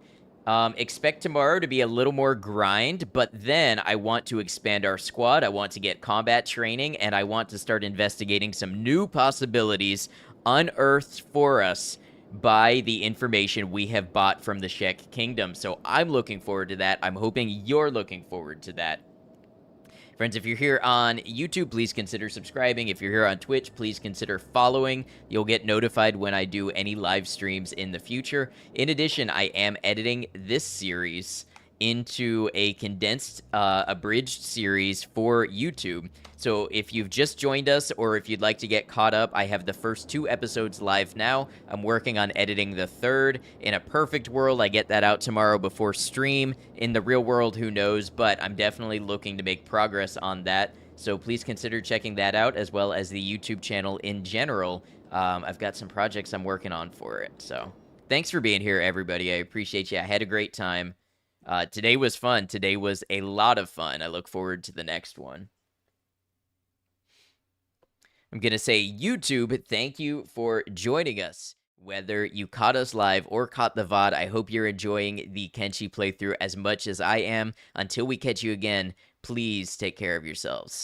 Expect tomorrow to be a little more grind, but then I want to expand our squad. I want to get combat training, and I want to start investigating some new possibilities unearthed for us by the information we have bought from the Shek Kingdom. So I'm looking forward to that. I'm hoping you're looking forward to that. Friends, if you're here on YouTube, please consider subscribing. If you're here on Twitch, please consider following. You'll get notified when I do any live streams in the future. In addition, I am editing this series into a condensed, abridged series for YouTube. So if you've just joined us or if you'd like to get caught up, I have the first 2 episodes live now. I'm working on editing the 3rd. In a perfect world, I get that out tomorrow before stream. In the real world, who knows? But I'm definitely looking to make progress on that. So please consider checking that out, as well as the YouTube channel in general. I've got some projects I'm working on for it. So thanks for being here, everybody. I appreciate you. I had a great time. Today was fun. Today was a lot of fun. I look forward to the next one. I'm going to say, YouTube, thank you for joining us. Whether you caught us live or caught the VOD, I hope you're enjoying the Kenshi playthrough as much as I am. Until we catch you again, please take care of yourselves.